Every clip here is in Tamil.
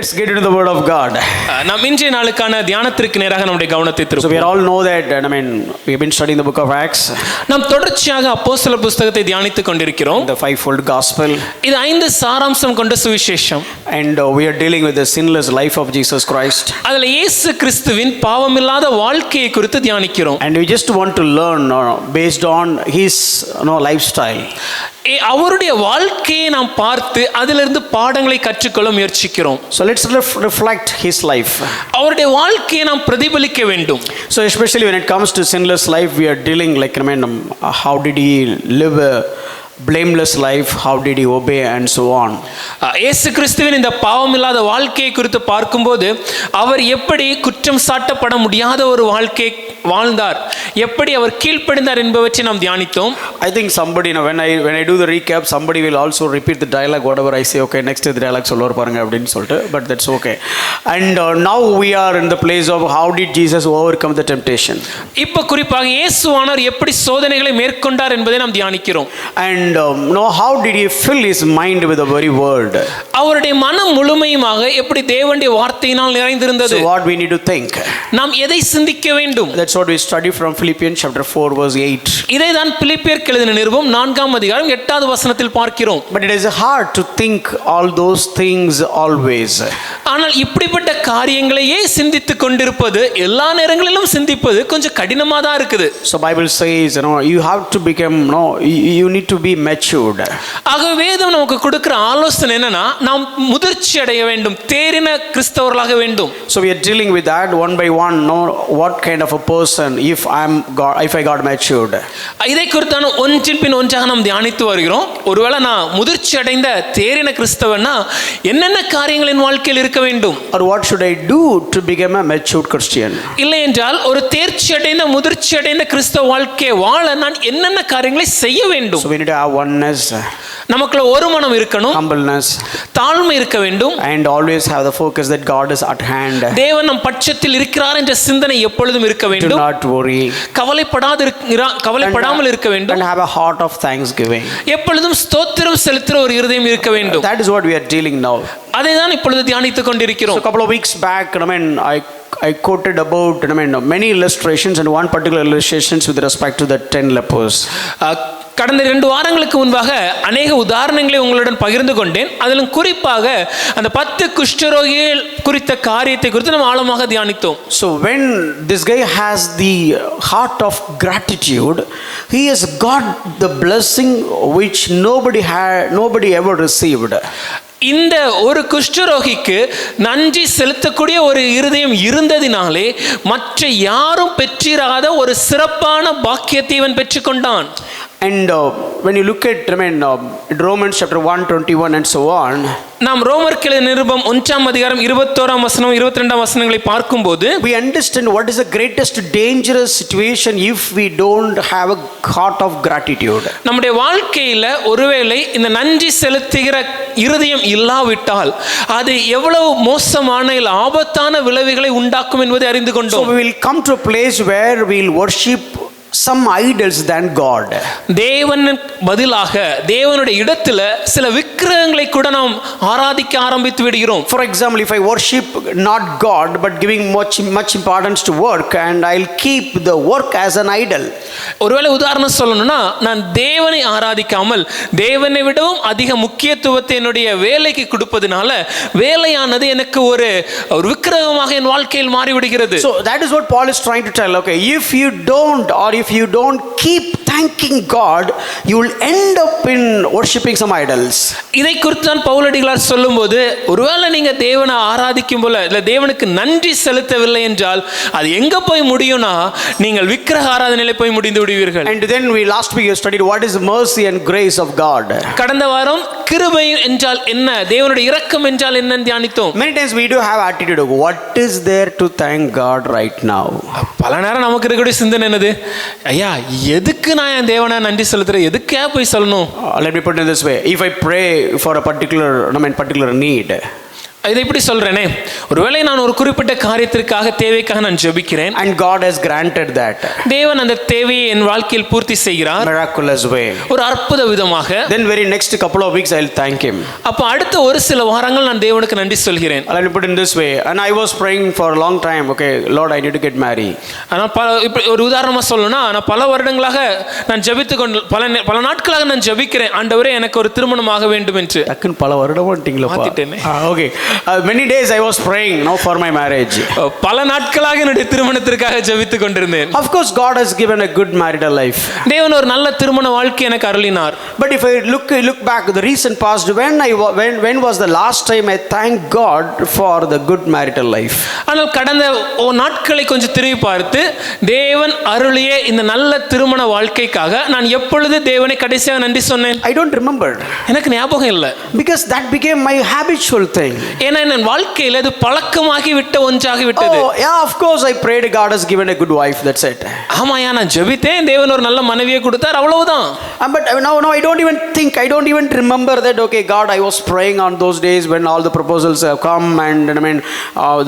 let's get into the word of God. நாம் இன்றைய நாளுக்கான தியானத்திற்கு நேராக நம்முடைய கவனத்தை So we திருப்புவோம். all know that, we have been studying the book of Acts, நாம் தொடர்ச்சியாக அப்போஸ்தலர் புத்தகத்தை தியானித்துக் கொண்டிருக்கிறோம். the fivefold gospel, இது 5 சாராம்சம் கொண்ட சுவிசேஷம். and we are dealing with the sinless life of Jesus Christ. அதுல இயேசு கிறிஸ்துவின் பாவமில்லாத வாழ்க்கையை குறித்து தியானிக்கிறோம். And we just want to learn based on his lifestyle. அவருடைய வாழ்க்கையை நாம் பார்த்து அதிலிருந்து பாடங்களை கற்றுக்கொள்ள முயற்சிக்கிறோம். So let's reflect his life. அவருடைய வாழ்க்கையை நாம் பிரதிபலிக்க வேண்டும். So especially when it comes to sinless life, we are dealing how did he live a blameless life, how did he obey, and so on. இயேசு கிறிஸ்துவின் இந்த பாவமில்லாத வாழ்க்கையை குறித்து பார்க்கும்போது அவர் எப்படி குற்றம் சாட்டப்பட முடியாத ஒரு வாழ்க்கை வாழ்ந்தார், எப்படி அவர் கீழ்ப்படிந்தார் என்பவற்றை நாம் தியானித்தோம். I think somebody, when I do the recap, somebody will also repeat the dialogue whatever I say. Okay, next the dialogue சொல்லுவார் பாருங்க அப்படினு சொல்லிட்டு, but that's okay. And now we are in the place of how did Jesus overcome the temptation. இப்போ குறிப்பாக இயேசுவானவர் எப்படி சோதனைகளை மேற்கொண்டார் என்பதை நாம் தியானிக்கிறோம். And how did he fill his mind with the very word. அவருடைய மனம் முழுமையுமாக எப்படி தேவனுடைய வார்த்தையினால் நிறைந்திருந்தது. So what we need to think. நாம் எதை சிந்திக்க வேண்டும். That's what we study from Philippians chapter 4 verse 8. இதை தான் பிலிப்பியருக்கு எழுதின நிருபம் 4ஆம் அதிகாரம் 8வது வசனத்தில் பார்க்கிறோம். But it is hard to think all those things always. ஆனால் இப்படிப்பட்ட காரியங்களையே சிந்தித்துக் கொண்டிருப்பது, எல்லா நேரங்களிலும் சிந்திப்பது கொஞ்சம் கடினமா தான் இருக்குது. So Bible says, you have to become, you need to be matured. ஆக வேதம் நமக்கு கொடுக்கிற ஆலோசனை என்னன்னா, நாம் முதிர்ச்சி அடைய வேண்டும், தேறின கிறிஸ்தவர்களாக வேண்டும். So we are dealing with that one by one. What kind of a person if I got matured. இதை குறித்தான ஒன்றின் பின் ஒன்றாக நாம் தியானித்து வருகிறோம். ஒருவேளை நான் முதிர்ச்சி அடைந்த தேறின கிறிஸ்தவனா என்னென்ன காரியங்களின் வாழ்க்கையில் இருக்க வேண்டும்? Or what should I do to become a matured Christian? இல்லை என்றால் ஒரு தேர்ச்சி அடைந்த முதிர்ச்சி அடைந்த கிறிஸ்தவ வாழ்க்கையை வாழ நான் என்னென்ன காரியங்களை செய்ய வேண்டும்? So we need to have oneness, நமக்குள்ள ஒரு மனம் இருக்கணும், humbleness, தாழ்மை இருக்க வேண்டும், and always have the focus that God is at hand. தேவன் நம் பட்சத்தில் இருக்கிறார் என்ற சிந்தனை எப்பொழுதும் இருக்க வேண்டும். Do not worry, கவலைப்படாமல் இருக்க வேண்டும், and have a heart of thanksgiving. எப்பொழுதும் ஸ்தோத்திரம் செலுத்துகிற ஒரு இருதயம் இருக்க வேண்டும். That is what we are dealing now. அதை தான் இப்பொழுது தியானித்துக் கொண்டிருக்கிறோம். So a couple of weeks back, I quoted about many illustrations, and one particular illustrations with respect to the 10 lepers. கடந்த 2 வாரங்களுக்கு முன்பாக அநேக உதாரணங்களை உங்களுடன் பகிர்ந்து கொண்டேன். அதிலும் குறிப்பாக அந்த 10 குஷ்டரோகிகள் குறித்த காரியத்தை குறித்து நாம் ஆழமாக தியானித்தோம். So when this guy has the heart of gratitude, he has got the blessing which nobody ever received. இந்த ஒரு குஷ்டரோகிக்கு நன்றி செலுத்தக்கூடிய ஒரு இருதயம் இருந்ததினாலே மற்ற யாரும் பெற்றிராத ஒரு சிறப்பான பாக்கியத்தை இவன் பெற்றுக்கொண்டான். And when you look at Romans chapter 1:21 and so on, நாம் ரோமருக்கு எழுதின நிருபம் 1ஆம் அதிகாரம் 21ஆம் வசனம் 22ஆம் வசனங்களை பார்க்கும்போது we understand what is the greatest dangerous situation if we don't have a heart of gratitude. நம்முடைய வாழ்க்கையில ஒருவேளை இந்த நன்றி செலுத்துகிற இருதயம் இல்லாவிட்டால் அது எவ்வளவு மோசமான ஆபத்தான விளைவுகளை உண்டாக்கும் என்பதை அறிந்து கொண்டோம். So we will come to a place where we will worship some idols than God. தேவனுக்கு பதிலாக தேவனுடைய இடத்துல சில விக்கிரகங்களை கூட நாம் ஆராதிக்க ஆரம்பித்து விடுகிறோம். For example, if I worship not God but giving much importance to work, and I'll keep the work as an idol. ஒருவேளை உதாரணம் சொல்லணும்னா, நான் தேவனை ஆராதிக்காமல் தேவனை விடவும் அதிக முக்கியத்துவத்தை என்னுடைய வேலைக்கு கொடுப்பதனால வேலையானது எனக்கு ஒரு விக்கிரகமாக என் வாழ்க்கையில் மாறிவிடுகிறது. So that is what Paul is trying to tell. Okay, if you don't keep thanking God, you will end up in worshiping some idols. இதை குறித்து தான் பவுலடிகளார் சொல்லும்போது, ஒருவேளை நீங்க தேவனை ஆராதிக்கும் போல இல்ல தேவனுக்கு நன்றி செலுத்தவில்லை என்றால் அது எங்க போய் முடியும்னா நீங்கள் விக்கிரக ஆராதனையில போய் முடிந்து விடுவீர்கள். And then last week we studied what is mercy and grace of God. கடந்த வாரம் கிருபை என்றால் என்ன, தேவனுடைய இரக்கம் என்றால் என்னன்னு தியானித்தோம். Many times we do have attitude of what is there to thank God right now. பல நேரம் நமக்கு இருக்கக்கூடிய சிந்தனை என்னது, ஐயா எதுக்கு நான் என் தேவனை நன்றி செலுத்துறேன், எதுக்கே போய் சொல்லணும். Let me put it this way, if I pray for a particular need, இதை இப்படி சொல்றேனே, ஒருவேளை நான் ஒரு குறிப்பிட்ட காரியத்திற்காக தேவைக்காக நான் ஜெபிக்கிறேன், and God has granted that தேவன் அந்த தேவையை என் வாழ்க்கையில் பூர்த்தி செய்கிறார் miraculous way. ஒரு அற்புத விதமாக. Then very next couple of weeks I'll thank him. அப்ப அடுத்த ஒரு சில வாரங்கள் நான் தேவனுக்கு நன்றி சொல்கிறேன். I'll put it in this way, and I was praying for a long time, okay Lord, I need to get married. ஆனா இப்படி ஒரு உதாரணமா சொல்லணும்னா, நான் பல வருடங்களாக நான் ஜெபித்து கொண்டு பல நாட்களாக நான் ஜெபிக்கிறேன், ஆண்டவரே எனக்கு ஒரு திருமணம் ஆக வேண்டும் என்று. டக்குன்னு பல வருடம் வந்துட்டீங்களப்பா. Okay, many days I was praying now for my marriage. பல நாட்களாக என்னுடைய திருமணத்திற்காக ஜெபித்து கொண்டிருந்தேன். Of course God has given a good marital life. தேவன் ஒரு நல்ல திருமண வாழ்க்கை எனக்கு அருளினார். But if I look back the recent past, when was the last time I thanked God for the good marital life? ஆனால் கடந்த நாட்களை கொஞ்சம் திரும்பி பார்த்து, தேவன் அருளிய இந்த நல்ல திருமண வாழ்க்கைக்காக நான் எப்பொழுது தேவனை கடைசியாக நன்றி சொன்னேன்? I don't remember. எனக்கு ஞாபகம் இல்லை. Because that became my habitual thing. ஏன்னா என் வாழ்க்கையில் அது பழக்கமாகி விட்ட ஒன்றாகி விட்டது. Oh yeah, of course I prayed, God has given a good wife, that's it. ஆமாயா, நான் ஜெபித்தேன், தேவன் ஒரு நல்ல மனைவியை கொடுத்தார், அவ்வளவுதான். But now I don't even remember that, okay God, I was praying on those days when all the proposals have come, and I mean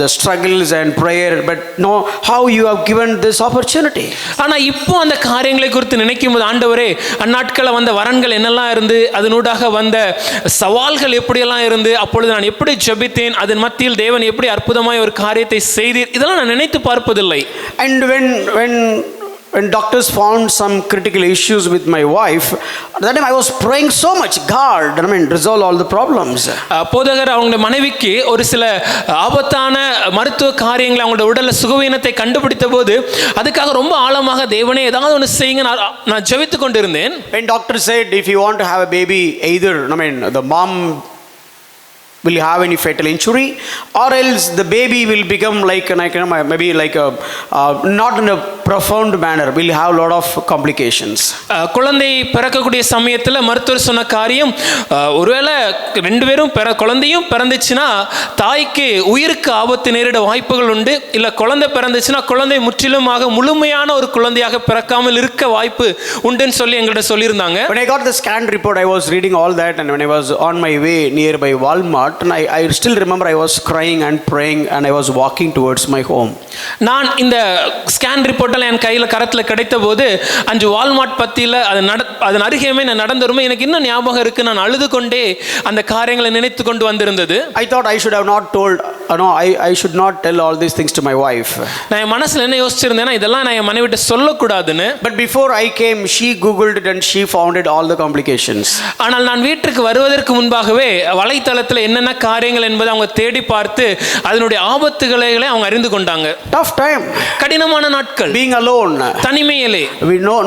the struggles and prayer, but no, how you have given this opportunity. ஆனா இப்போ அந்த காரியங்களை குறித்து நினைக்கும் போது, ஆண்டவரே அந்நாட்களில் வந்த வரன்கள் என்னெல்லாம் இருந்து, அதனூடாக வந்த சவால்கள் எப்படியெல்லாம் இருந்து, அப்பொழுது நான் எப்படி ஜெபித்தேன், அதன் மத்தியில் தேவன் எப்படி அற்புதமாய் ஒரு காரியத்தை செய்தீர், இதெல்லாம் நான் நினைத்து பார்ப்பதில்லை. And when doctors found some critical issues with my wife, that time I was praying so much, God, I mean resolve all the problems. போதகர் அவங்க மனைவிக்கு ஒரு சில ஆபத்தான மருத்துவ காரியங்களை, அவங்களோட உடல்ல சுகவீனத்தை கண்டுபிடித்த போது அதுக்காக ரொம்ப ஆழமாக தேவனே ஏதாவது ஒன்று செய்யுங்க நான் ஜெபித்து கொண்டிருந்தேன். When doctor said if you want to have a baby, either I mean the mom will have any fatal injury, or else the baby will become like maybe like a not in a profound manner, will have a lot of complications. குழந்தை பிறக்கக்கூடிய சமயத்தில் மருத்துவர் சொன்ன காரியம், ஒருவேளை ரெண்டு பேரும் குழந்தையும் பிறந்துச்சுன்னா தாய்க்கு உயிருக்கு ஆபத்து நேரிட வாய்ப்புகள் உண்டு, இல்லை குழந்தை பிறந்துச்சுன்னா குழந்தை முற்றிலுமாக முழுமையான ஒரு குழந்தையாக பிறக்காமல் இருக்க வாய்ப்பு உண்டுன்னு சொல்லி எங்கள்கிட்ட சொல்லியிருந்தாங்க. When I got the scan report, I was reading all that, and when I was on my way nearby Walmart, and I still remember I was crying and praying, and I was walking towards my home. நான் இந்த ஸ்கேன் ரிப்போர்ட்டெல்லாம் என் கையில் கரத்தில் கிடைத்த போது, அன்று வால்மார்ட் பத்தியில் அதன் அருகேமே நான் நடந்துருமே எனக்கு இன்னும் ஞாபகம் இருக்கு. நான் அழுது கொண்டே அந்த காரியங்களை நினைத்து கொண்டு வந்திருந்தது. I thought I should have not told, I should not tell all these things to my wife. நான் என் மனசில் என்ன யோசிச்சிருந்தேன்னா, இதெல்லாம் நான் என் மனைவிட்ட சொல்லக்கூடாதுன்னு. But before I came, she googled it and she found it all the complications. ஆனால் நான் வீட்டுக்கு வருவதற்கு முன்பாகவே வலைத்தளத்தில் என்னென்ன காரியங்கள் என்பதை அவங்க தேடி பார்த்து அதனுடைய ஆபத்துகளை அவங்க அறிந்து கொண்டாங்க. Tough time, கடினமான நாட்கள், being alone, தனிமையிலே,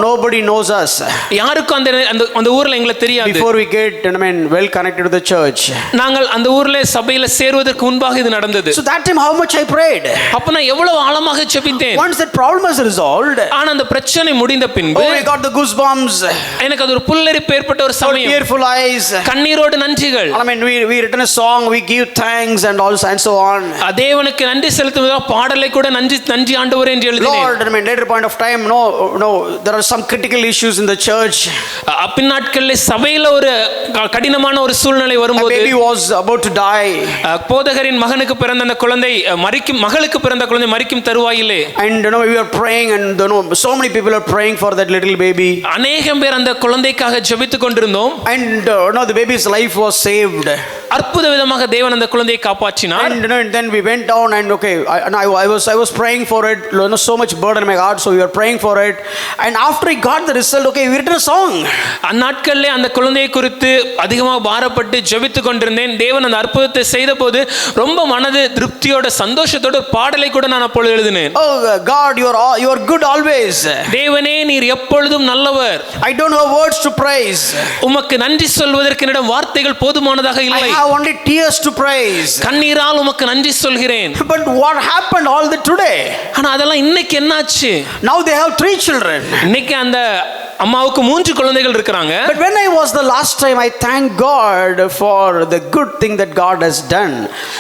nobody knows us, யாருக்கும் அந்த ஊர்ல எங்களை தெரியாது. Before we get well connected to the church, நாங்கள் அந்த ஊர்ல சபையில சேருவதற்கு முன்பாக இது நடந்தது. So that time how much I prayed, அப்ப நான் எவ்வளவு ஆழமாக ஜெபித்தேன். Once that problem was resolved, ஆனா அந்த பிரச்சனை முடிந்த பின்பு, I got the goosebumps, எனக்கு அது ஒரு புல்லரிப்பு ஏற்பட்ட ஒரு சமயம், tearful eyes, கண்ணீரோடு நன்றிகள். I mean we written a song, we give thanks and also and so on. தேவனுக்கு நன்றி செலுத்துவதாக பாடலை கூட நன்றி ஆண்டவரே என்று எழுதினேன். Lord, I mean later point of time, no there are some critical issues in the church. பின்னாட்களிலே சபையில ஒரு கடினமான ஒரு சூழ்நிலை வரும்போது, baby was about to die, போதகரின் மகனுக்கு பிறந்த அந்த குழந்தை மகளுக்கு பிறந்த குழந்தை மரிக்கும் தருவாயிலே, and we were praying, and so many people are praying for that little baby. அநேகம் பேர் அந்த குழந்தைக்காக ஜெபித்துக் கொண்டிருந்தோம். And the baby's life was saved. அற்புத விதமாக தேவன் அந்த குழந்தையை காப்பாற்றினார். And then we went down, and I was praying for it, so much burden in my heart, so we were praying for it, and after I got the result, we written a song. அந்நாட்களிலே அந்த குழந்தையை குறித்து அதிகமாக பாரப்பட்டு ஜெபித்துக் கொண்டிருந்தேன். தேவன் அந்த அற்புதத்தை செய்த போது ரொம்ப மனது திருப்தியோட சந்தோஷத்தோட ஒரு பாடலை கூட நான் அப்பொழுது எழுதினேன். Oh God, you are good always. தேவனே நீர் எப்பொழுதும் நல்லவர். I don't have words to praise. உமக்கு நன்றி சொல்வதற்கு என்னிடம் வார்த்தைகள் போதுமானதாக இல்லை. I have only tears to praise. கண்ணீரால் உமக்கு நன்றி சொல்கிறேன். But what happened all the today? ஆனா அதெல்லாம் இன்னைக்கு என்னாச்சு? Now they have 3 children. இன்னைக்கு அந்த அம்மாவுக்கு 3 குழந்தைகள் இருக்காங்க. But when I was the last time, I thank God for the good thing that God has done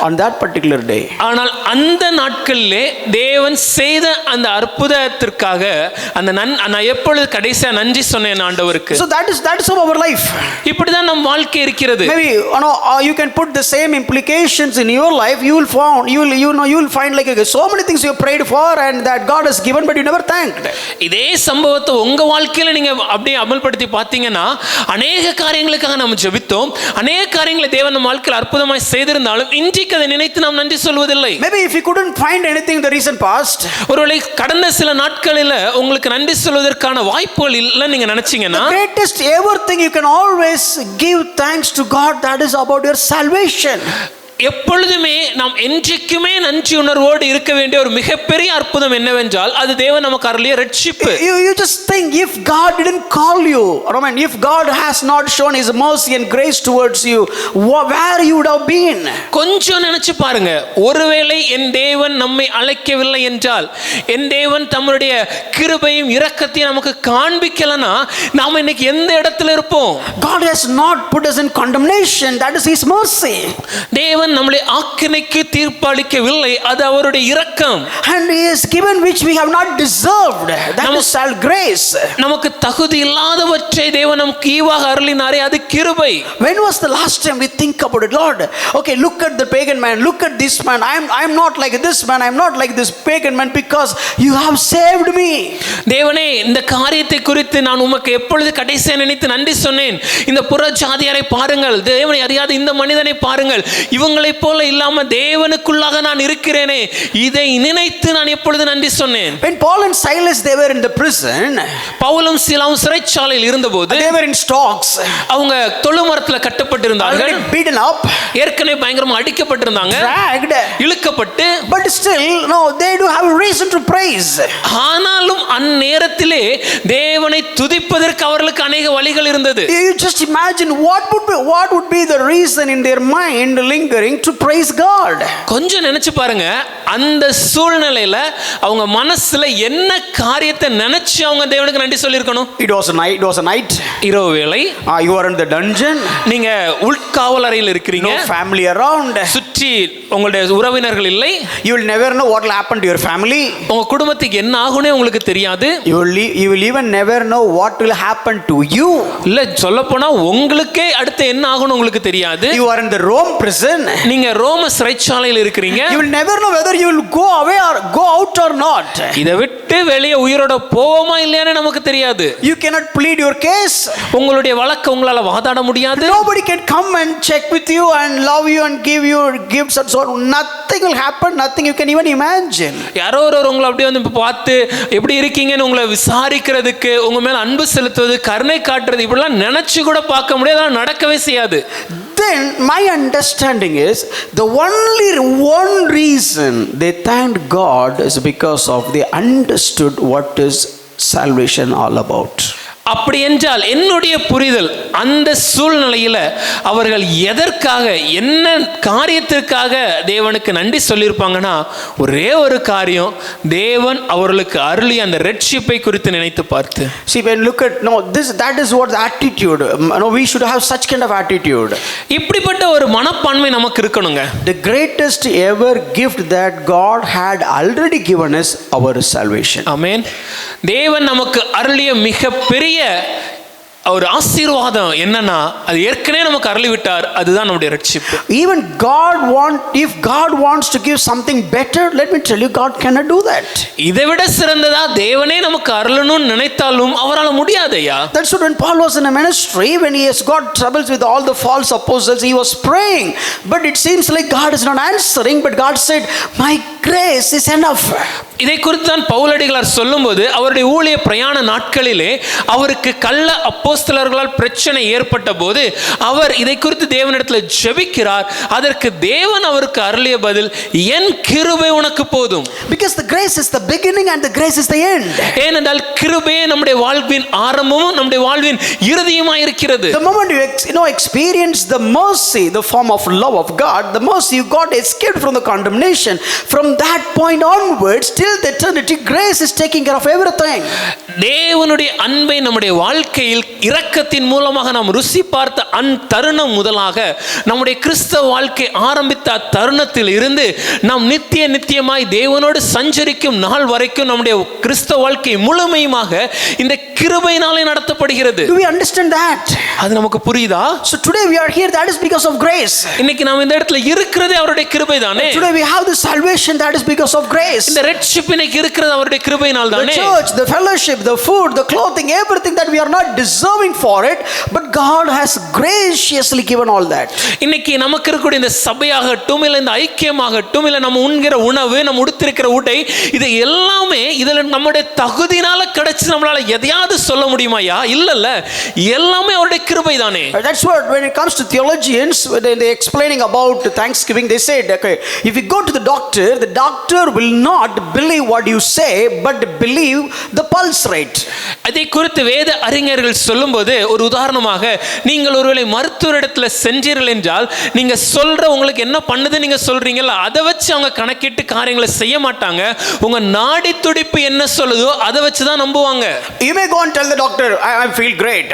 on that particular day. ஆனால் அந்த நாட்களிலே தேவன் செய்த அந்த அற்புதத்திற்காக அந்த நான் எப்பொழுது கடைசியா நன்றி சொன்னேன் ஆண்டவருக்கு. So that is our life. இப்படிதான் நம் வாழ்க்கை இருக்கிறது. Maybe you can put the same implications in your life. You will find like so many things you prayed for and that God has given but you never thanked. இதே சம்பவத்தை உங்க வாழ்க்கையில நீங்க அப்படியே அமல்படுத்தி பார்த்தீங்கன்னா அநேக காரியங்களுக்காக நாம் ஜெபித்தோம், அநேக காரியங்களை தேவன் நம் வாழ்க்கையில் அற்புதமாய் செய்திருந்தாலும் இன்றைக்கு அதை நினைத்து நாம் நன்றி சொல்வதில்லை. Maybe if you couldn't find anything in the recent past, ஒருவேளை கடந்த சில நாட்களில் உங்களுக்கு நன்றி சொல்வதற்கான வாய்ப்புகள் இல்லை நீங்க நினைச்சீங்கன்னா, the greatest ever thing you can always give thanks to God, that is about your salvation. எப்பொழுதுமே நாம் என்றைக்குமே நன்றி உணர்வோடு இருக்க வேண்டிய ஒரு மிகப்பெரிய அற்புதம் என்னவென்றால் அது தேவன் நமக்கு அருளிய ரட்சிப்பு. You just think, if God didn't call you, if God has not shown his mercy and grace towards you, where you would have been. கொஞ்சம் நினைச்சு பாருங்க, ஒருவேளை என் தேவன் நம்மை அழைக்கவில்லை என்றால், என் தேவன் தம்முடைய கிருபையும் இரக்கத்தையும் நமக்கு காண்பிக்கலனா நாம இன்னைக்கு எந்த இடத்துல இருப்போம்? God has not put us in condemnation, that is his mercy. தேவன் நம்மளை ஆக்கினைக்கு தீர்ப்பளிக்கவில்லை, அது அவருடைய இரக்கம். And he has given which we have not deserved, that is all grace. நமக்கு தகுதி இல்லாதவற்றை தேவன் நமக்கு ஈவாக அருளினாரே, அது கிருபை. When was the last time we think about it? Lord, okay, look at the pagan man, look at this man. I am not like this man, I am not like this pagan man because you have saved me. தேவனே, இந்த காரியத்தை குறித்து நான் உமக்கு எப்பொழுது கடைசியா நினைத்து நன்றி சொன்னேன். இந்த புற ஜாதியாரை பாருங்கள், தேவனை அறியாத இந்த மனிதனை பாருங்கள், இவங்களை போல இல்லாம தேவனுக்குள்ளாக நான் இருக்கிறேனே, இதை நினைத்து நான் எப்பொழுது நன்றி சொன்னேன். When Paul and Silas they were in the prison, பவுலும் சீலாவும் சிறைச்சாலையில் இருந்தபோது they were in stocks, அவங்க தொழுமரத்துல கட்டப்பட்டிருந்தார்கள், beaten up, ஏற்கனவே பயங்கரமா அடிக்கப்பட்டிருந்தாங்க, dragged, இழுக்கப்பட்டு, but still they do have a reason to praise. ஆனாலும் அந்நேரத்திலே தேவனை துதிப்பதற்கு அவர்களுக்கு அநேக வழிகள் இருந்தது. You just imagine what would be the reason in their mind lingering to praise God. கொஞ்சம் நினைச்சு பாருங்க, அந்த சூழ்நிலையில அவங்க மனசுல என்ன காரியத்தை நினைச்சு அவங்க தேவனுக்கு நன்றி சொல்லிருக்கணும்? It was a night. இரவு வேளை. You are in the dungeon. நீங்க உள்காவல் அறையில் இருக்கிறீங்க. No family around. சுற்றி உங்களுடைய உறவினர்கள் இல்லை. You will never know what will happen to your family. உங்க குடும்பத்துக்கு என்ன ஆகும்னே உங்களுக்கு தெரியாது. You will even never know what will happen to you. இல்ல சொல்லப்போனா உங்களுக்கே அடுத்து என்ன ஆகும்னு உங்களுக்கு தெரியாது. You are in the Rome prison. நீங்க ரோம சிறைச்சாலையில் இருக்கிறீங்க. You will never know whether you will go away or go out or not. இத விட்டு வெளியே உயிரோட போவோமா இல்லையானே நமக்கு தெரியாது. You cannot plead your case. உங்களுடைய வழக்கு உங்களால வாதாட முடியாது. Nobody can come and check with you and love you and give you gifts and so on. Nothing will happen, nothing you can even imagine. யாரோ ஒரு உங்களை அப்படியே வந்து பார்த்து எப்படி இருக்கீங்கன்னு உங்களை விசாரிக்கிறதுக்கு, உங்க மேல அன்பு செலுத்துவது, கருணை காட்டுறது, இப்படிலாம் நினைச்சு கூட பார்க்க முடியாது, நடக்கவே செய்யாது. Then my understanding is the only one reason they thanked God is because of they understood what is salvation all about. அப்படி என்றால் என்னுடைய புரிதல் அந்த சூழ்நிலையில அவர்கள் எதற்காக என்ன காரியத்திற்காக தேவனுக்கு நன்றி சொல்லியிருப்பாங்கன்னா ஒரே ஒரு காரியம், தேவன் அவர்களுக்கு அருளிய அந்த ரட்சிப்பை குறித்து நினைத்து பார்த்து. See, when look at that is what the attitude. We should have such kind of attitude. இப்படிப்பட்ட ஒரு மனப்பான்மை நமக்கு இருக்கணுங்க. The greatest ever gift that God had already given us our salvation. ஆமென். தேவன் நமக்கு அருளிய மிக பெரிய ஒரு ஆசீர்வாதம் என்னன்னா அது ஏற்கனவே நமக்கு அருளி விட்டார், அதுதான் நம்முடைய ரட்சிப்பு. Even if God wants to give something better, let me tell you, God cannot do that. இதை விட சிறந்ததா தேவனே நமக்கு அருளணும்னு நினைத்தாலும் அவரால் முடியாதையா. That's what when Paul was in a ministry, when he has got troubles with all the false apostles, he was praying, but it seems like God is not answering, but God said, my grace is enough. இதை குறித்து தான் பவுலடிகளார் சொல்லும்போது அவருடைய ஊழிய பிரயாண நாட்களிலே அவருக்கு கள்ள அப்போஸ்தலர்களால் பிரச்சனை ஏற்பட்ட போது அவர் இதை குறித்து தேவனிடத்தில் ஜெபிக்கிறார். அதற்கு தேவன் அவருக்கு அருளிய பதில், என் கிருபை உனக்கு போதும். Because the grace is the beginning and the grace is the end. ஏனென்றால் கிருபை நம்முடைய வாழ்வின் ஆரம்பமும் நம்முடைய வாழ்வின் இறுதியுமாய் இருக்கிறது. The moment you experience the mercy, the form of love of God, the mercy you got escaped from the condemnation, from that point onwards till the eternity, grace is taking care of everything. தேவனுடைய அன்பை நம்முடைய வாழ்க்கையில் இரக்கத்தின் மூலமாக நாம் ருசி பார்த்த தருணம் முதலாக நம்முடைய கிறிஸ்தவ வாழ்க்கை ஆரம்பித்த தருணத்தில் இருந்து நாம் நித்தியமாய் தேவனோடு சஞ்சரிக்கும் நாள் வரைக்கும் நம்முடைய கிறிஸ்தவ வாழ்க்கை முழுமையுமாக இந்த கிருபையினாலே நடத்தப்படுகிறது. Do we understand that? அது நமக்கு புரியுதா? So today we are here, that is because of grace. இன்னைக்கு நாம் இந்த இடத்துல இருக்கிறதே அவருடைய கிருபை தானே. Today we have the salvation, that is because of grace. இந்த ரட்சிப்பு இன்னைக்கு இருக்கிறது அவருடைய கிருபையினால் தானே. The church, the fellowship, the food, the clothing, everything that we are not deserving for it, but God has graciously given all that. இன்னைக்கு நமக்கு இருக்கக்கூடிய இந்த சபையாகட்டும் இல்ல இந்த ஐக்கியமாகட்டும் இல்ல நம்ம உண்கிற உணவு நம்ம உடுத்திருக்கிற உடை இது எல்லாமே இதுல நம்முடைய தகுதினால கிடைச்சு நம்மளால எதையாவது சொல்ல முடியுமாயா? இல்லல்ல, எல்லாமே அவருடைய கிருபை தானே. That's what when it comes to theologians, when they explaining about Thanksgiving, they said, okay, if you go to the doctor will not believe what you say but believe the pulse rate. அதை குறித்து வேத அறிஞர்கள் சொல்லும்போது ஒரு உதாரணமாக நீங்கள் ஒருவேளை மருத்துவரிடத்துல சென்றீர்கள் என்றால் நீங்க சொல்ற உங்களுக்கு என்ன பண்ணுது நீங்க சொல்றீங்கல்ல அதை வச்சு அவங்க கணக்கிட்டு காரியங்களை செய்ய மாட்டாங்க. உங்க நாடி துடிப்பு என்ன சொல்லுதோ அதை வச்சு தான் நம்புவாங்க. You may go and tell the doctor, I feel great.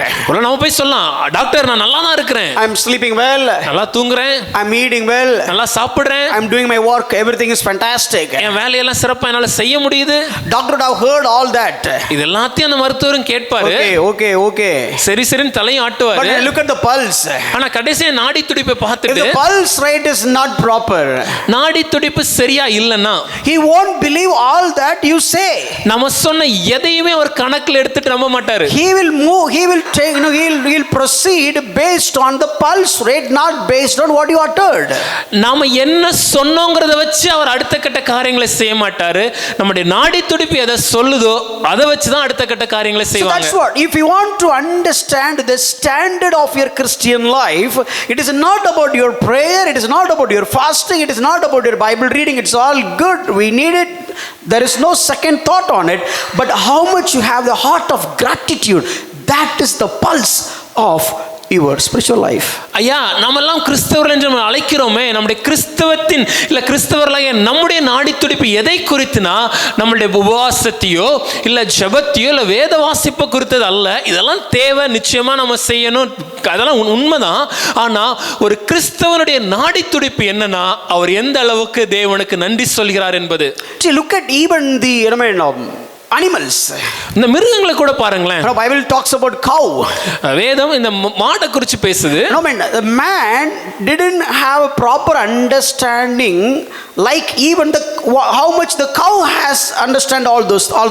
நம்ம போய் சொல்லலாம், டாக்டர் நான் நல்லா தான் இருக்கிறேன், I'm sleeping well, நல்லா தூங்குறேன், I'm eating well, நல்லா சாப்பிடுறேன், I'm doing my work, everything is fantastic. என் வேலையெல்லாம் சிறப்பா என்னால செய்ய முடியுது. Doctor would have heard all that. இது எல்லாத்தையும் அந்த மருத்துவரும் கேட்பாரு. Okay. சரின்னு தலையும் ஆட்டுவாரு. But look at the pulse. ஆனா கடைசியா நாடி துடிப்பை பார்த்துட்டு the pulse rate is not proper, நாடி துடிப்பு சரியா இல்லன்னா he won't believe all that you say. நம்ம சொன்ன எதையுமே அவர் கணக்குல எடுத்துட்டு நம்ப மாட்டாரு. He will move, he will take, he'll proceed based on the pulse rate, not based on what you uttered. நாம என்ன சொன்னோங்கிறத வச்சு அவர் அடுத்த கட்ட காரியங்களை செய்ய மாட்டாரு. நம்முடைய நாடி துடிப்பு எதை சொல்லுதோ அதை வச்சு தான் அடுத்த கட்ட காரியங்களை செய்வாங்க. So that's what, if you want to understand the standard of your Christian life, it is not about your prayer, it is not about your fasting, it is not about your Bible reading. It's all good, we need it, there is no second thought on it, but how much you have the heart of gratitude, that is the pulse of your spiritual life. ஐயா, நாமெல்லாம் கிறிஸ்தவர்கள் என்று நம்ம அழைக்கிறோமே, நம்முடைய கிறிஸ்தவத்தின் இல்ல கிறிஸ்தவர்களாகிய நம்முடைய நாடி துடிப்பு எதை குறித்துனா நம்முடைய உபவாசத்தையோ இல்ல ஜெபத்தையோ இல்ல வேத வாசிப்பு குறித்தது அல்ல. இதெல்லாம் தேவை, நிச்சயமா நம்ம செய்யணும், அதெல்லாம் உண்மைதான். ஆனா ஒரு கிறிஸ்தவனுடைய நாடி துடிப்பு என்னன்னா அவர் எந்த அளவுக்கு தேவனுக்கு நன்றி சொல்கிறார் என்பது. See, look at even the animals. இந்த மிருகங்களை கூட பாருங்களேன். Bible talks about cow. வேதம் இந்த மாட்டை குறித்து பேசுது. No man, the man didn't have a proper understanding, like even how much the cow has understand all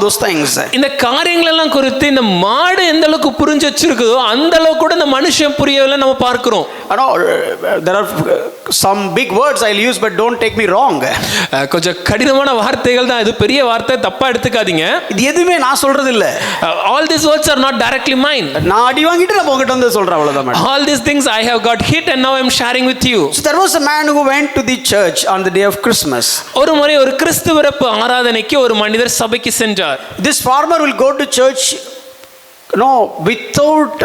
those things. இந்த காரியங்கள் எல்லாம் குறித்து இந்த மாடு எந்த அளவுக்கு புரிஞ்சு வச்சிருக்குதோ அந்த அளவுக்கு கூட இந்த மனுஷன் புரியவில்லை நம்ம பார்க்கிறோம். There are some big words I'll use, but don't take me wrong. கொஞ்சம் கடினமான வார்த்தைகள் தான், இது பெரிய வார்த்தை, தப்பா எடுத்துக்காதீங்க. இது எதுவுமே நான் சொல்றது இல்ல. All these words are not directly mine. நான் அடி வாங்கிட்டு நான் உங்ககிட்ட வந்து சொல்றேன், அவ்வளவுதான். All these things I have got hit and now I'm sharing with you. So there was a man who went to the church on the day of Christmas. ஒரு முறை ஒரு கிறிஸ்து பிறப்பு ஆராதனைக்கு ஒரு மனிதர் சபைக்கு சென்றார். This farmer will go to church without